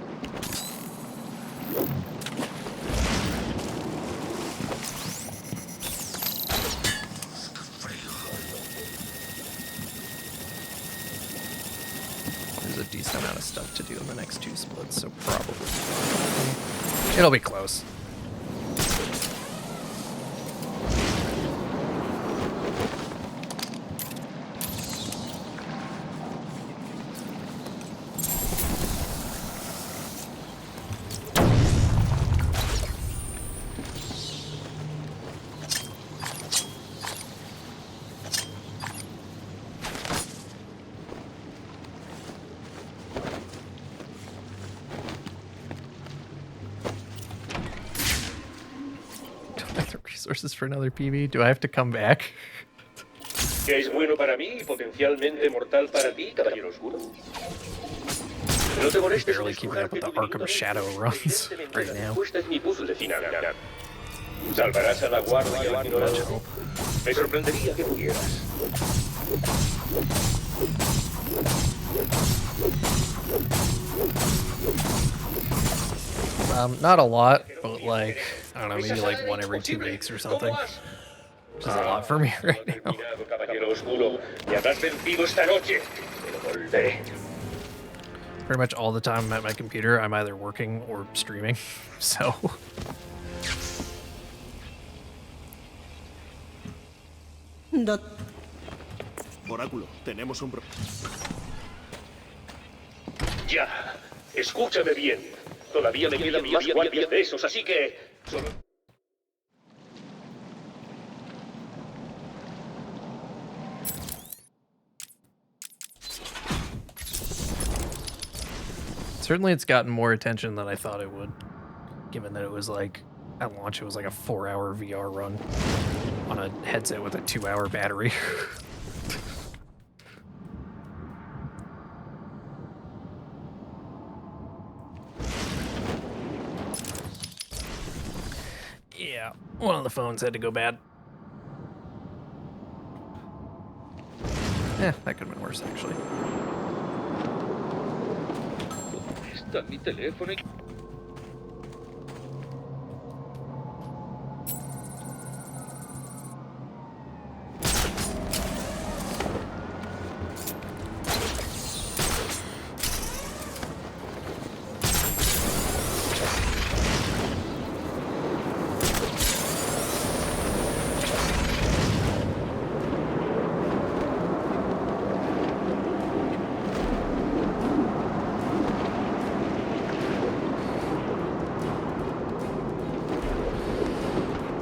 There's a decent amount of stuff to do in the next 2 splits, so probably it'll be close. Resources for another PB. Do I have to come back? Que es bueno para mí y potencialmente mortal para ti, caballero oscuro. No te molestes. Barely keeping up with the Arkham Shadow runs right now. Esta es mi puzzle final. Salvarás a la guardia y al ignorante. Me sorprendería que pudieras. Not a lot, but like, I don't know, maybe like 1 every 2 weeks or something. Which is a lot for me right now. Pretty much all the time I'm at my computer, I'm either working or streaming, so... Oráculo, tenemos un problema. Ya, escúchame bien. Todavía me quedan más guardias de esos, así que... Certainly it's gotten more attention than I thought it would, given that it was like, at launch it was like a 4-hour VR run on a headset with a 2-hour battery. Yeah, one of the phones had to go bad. Yeah, that could have been worse, actually. Está mi teléfono.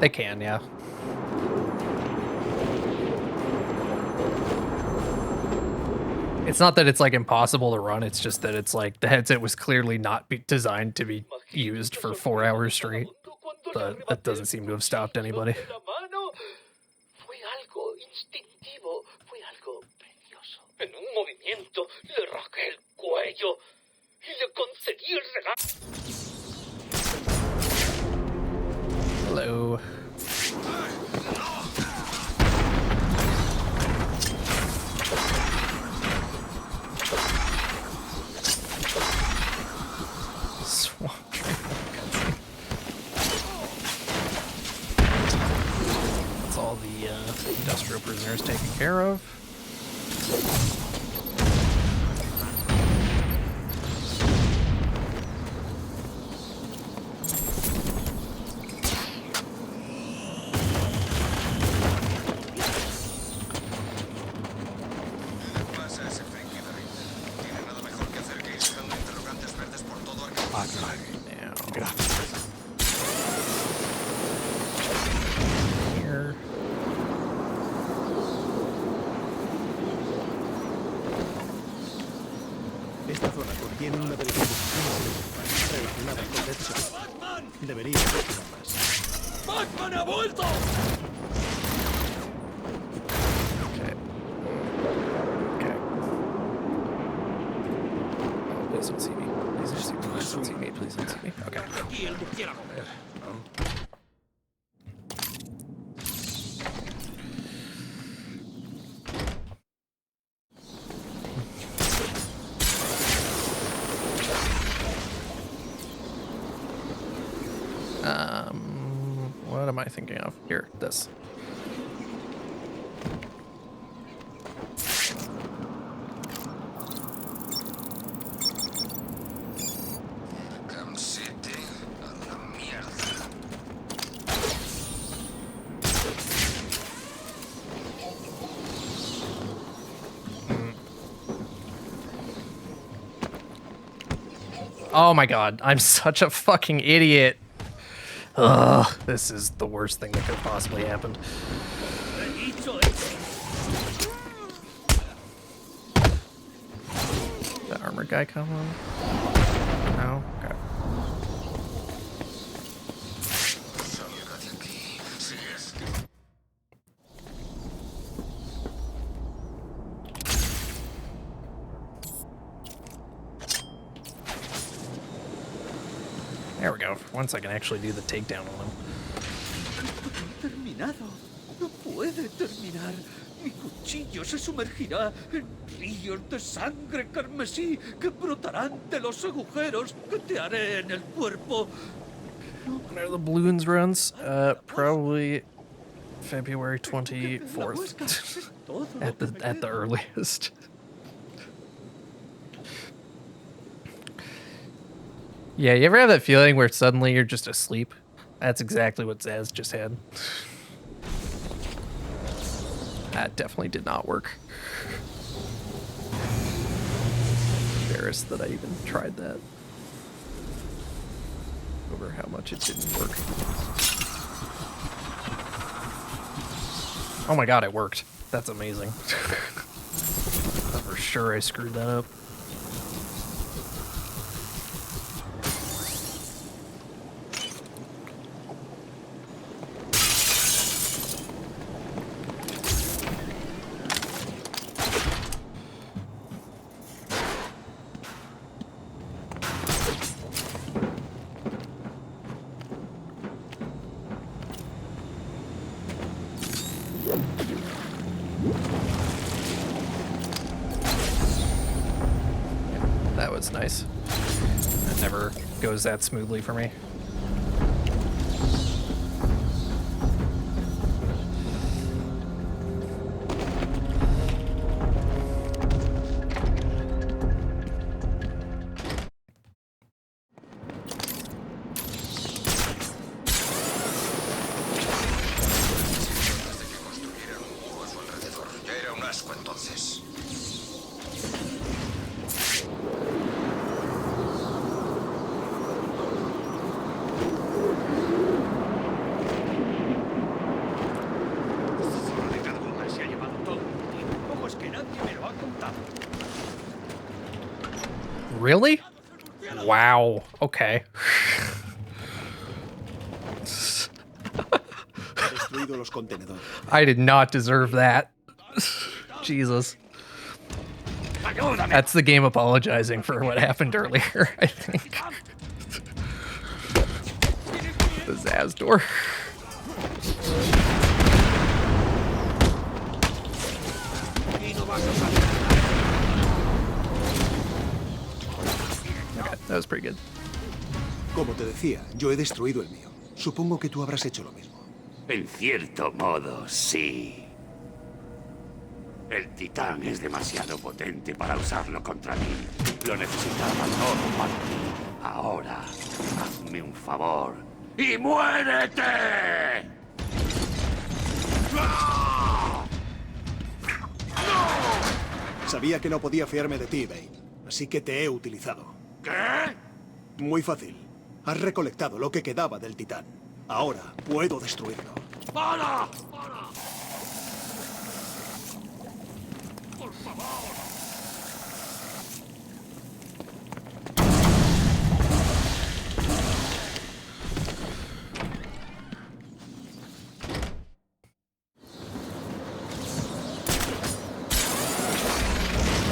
They can, yeah. It's not that it's like impossible to run, it's just that it's like the headset was clearly not designed to be used for 4 hours straight. But that doesn't seem to have stopped anybody. Fue algo instintivo, fue algo precioso. En un movimiento le rajé el cuello y le concedí el regalo. Hello. Swamp train. That's all the industrial prisoners taken care of. Here. Esta zona contiene una de las instituciones relacionadas con Death Shot. Debería investigar más. ¡Batman ha vuelto! Okay. Okay. Oh, please don't see me. Please don't see me. Please don't see me. Please don't see me. Okay. Aquí el murciélago. What am I thinking of? Here, this. Oh my god, I'm such a fucking idiot. Ugh, this is the worst thing that could have possibly happened. The armored guy come on? No? Okay. There we go. Once I can actually do the takedown on him. Terminado. No puede terminar. Mi cuchillo se sumergirá en ríos de sangre carmesí que brotarán de los agujeros que te haré en el cuerpo. When are the balloons runs? Probably February 24th. at the earliest. Yeah, you ever have that feeling where suddenly you're just asleep? That's exactly what Zaz just had. That definitely did not work. Embarrassed that I even tried that. Over how much it didn't work. Oh my god, it worked. That's amazing. For sure I screwed that up. was nice. That never goes that smoothly for me. Really? Wow. Okay. I did not deserve that. Jesus. That's the game apologizing for what happened earlier, I think. The Zaz door. Okay, that was pretty good. Como te decía, yo he destruido el mío. Supongo que tú habrás hecho lo mismo. En cierto modo, sí. El titán es demasiado potente para usarlo contra mí. Lo necesitaba todo para ti. Ahora, hazme un favor y muérete. Sabía que no podía fiarme de ti, Bane. Así que te he utilizado. ¿Qué? Muy fácil. Has recolectado lo que quedaba del titán. Ahora puedo destruirlo. ¡Para! ¡Para! ¡Por favor!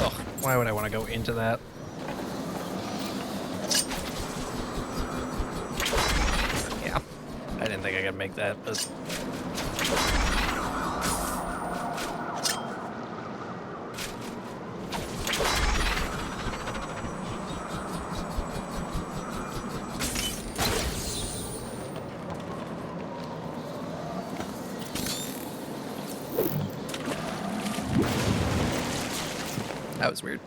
Ugh, why would I want to go into that? Yeah, I didn't think I could make that, but... That was weird.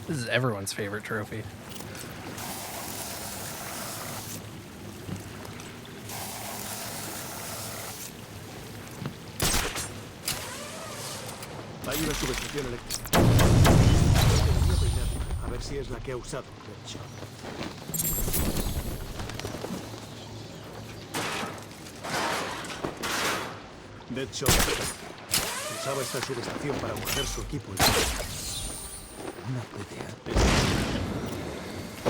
This is everyone's favorite trophy. Hay una subestación eléctrica. A ver si es la que ha usado Deadshot. Deadshot usaba esta subestación para guardar su equipo. Una PDA.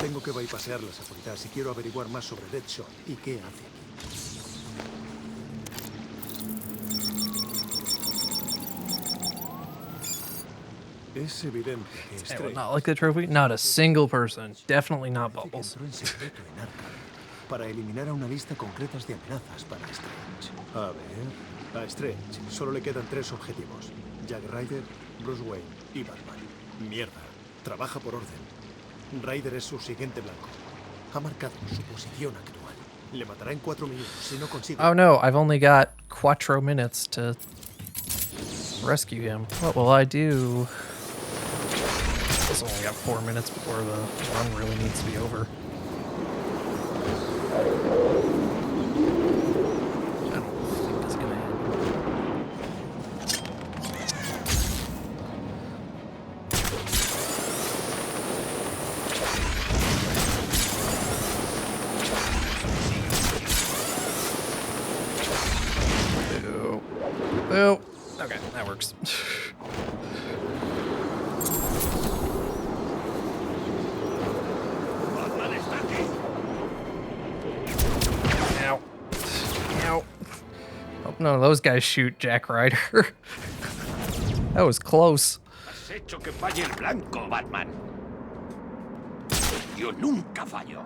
Tengo que bypassear la seguridad si quiero averiguar más sobre Deadshot y qué hace aquí. Es evidente que Hey, would not like the trophy? Not a single person. Definitely not Bubbles. entró en secreto en Arkham para eliminar a una lista concreta de amenazas para Strange. A ver, a Strange solo le quedan 3 objetivos: Jack Ryder, Bruce Wayne y Batman. Mierda, trabaja por orden. Ryder es su siguiente blanco. Ha marcado su posición actual. Le matará en 4 minutos si no consigue. Oh no, I've only got 4 minutes to rescue him. What will I do? I've only got 4 minutes before the run really needs to be over. I don't think that's gonna happen. Oh, okay, that works. Ow. Ow. Hope none of those guys shoot Jack Ryder. That was close. Has hecho que falle el blanco, Batman. Yo nunca fallo.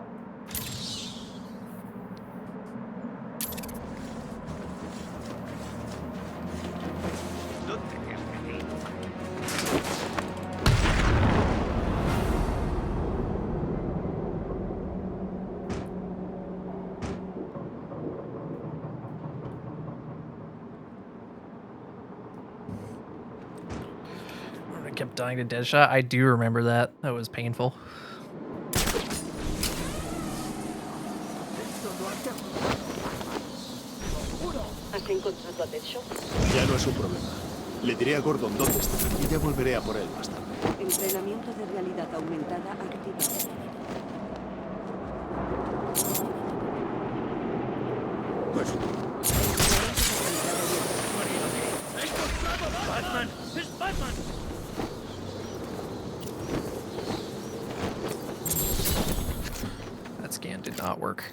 I kept dying to Deadshot. I do remember that. That was painful. ¿Has encontrado a Deadshot? Ya no es un problema. Le diré a Gordon dónde está y ya volveré a por él más tarde. Entrenamiento de realidad aumentada activado. ¡Batman! ¡Es Batman! That scan did not work.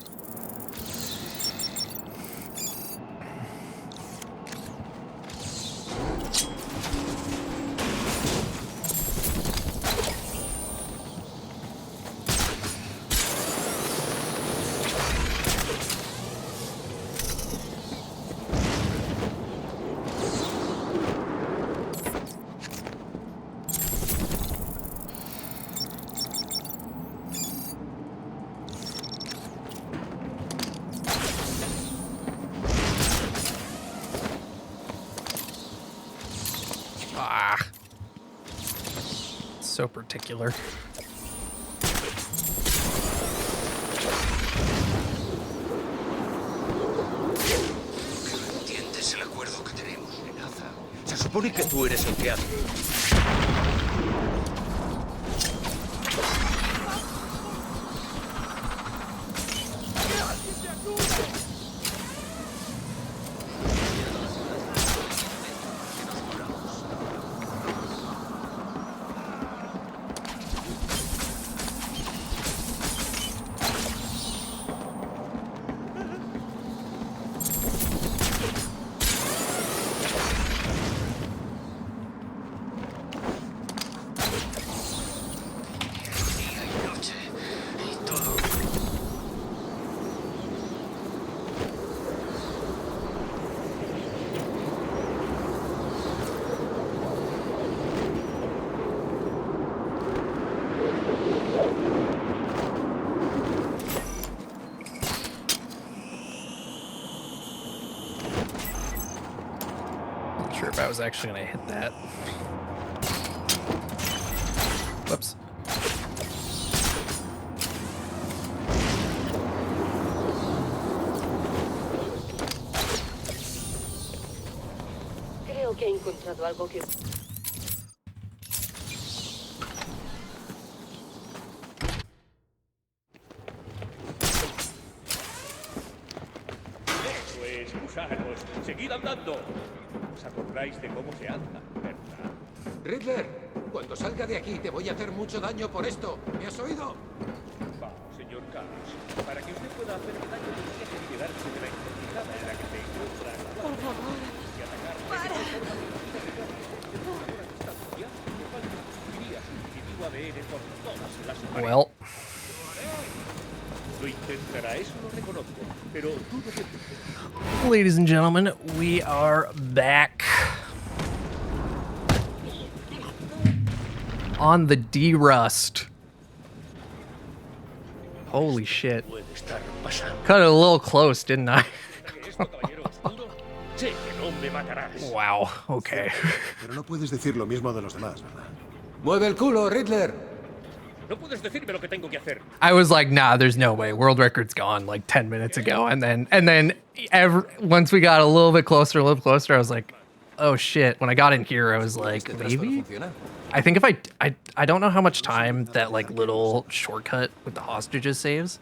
So particular. ¿Entiendes el acuerdo que tenemos? Amenaza. Se supone que tú eres el que hace. Sure if I was actually gonna hit that. Whoops. Creo que he encontrado algo que... Pues, gusanos, seguid andando. ¿Os acordáis de cómo se anda, verdad? Riddler, cuando salga de aquí te voy a hacer mucho daño por esto. ¿Me has oído? Vamos, señor Carlos. Para que usted pueda hacerme daño tendría que liberarse de la encrucijada en la que se encuentra. Por favor. Y atacar. ¡Para! Well. Lo intentará, eso lo reconozco, pero tú no te preocupes. Ladies and gentlemen, we are back on the D-Rust. Holy shit. Cut it a little close, didn't I? Wow, okay. Pero no puedes decir lo mismo de los demás, ¿verdad? ¡Mueve el culo, Riddler! No puedes decirme lo que tengo que hacer. I was like, nah, there's no way. World record's gone like 10 minutes ago. And then once we got a little bit closer, I was like, oh shit. When I got in here, I was like, maybe? I think if I don't know how much time that like little shortcut with the hostages saves,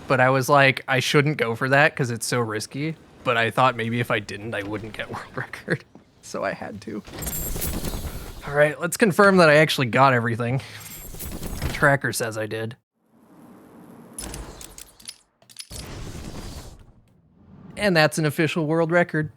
but I was like, I shouldn't go for that because it's so risky. But I thought maybe if I didn't, I wouldn't get world record. So I had to. All right, let's confirm that I actually got everything. The tracker says I did. And that's an official world record.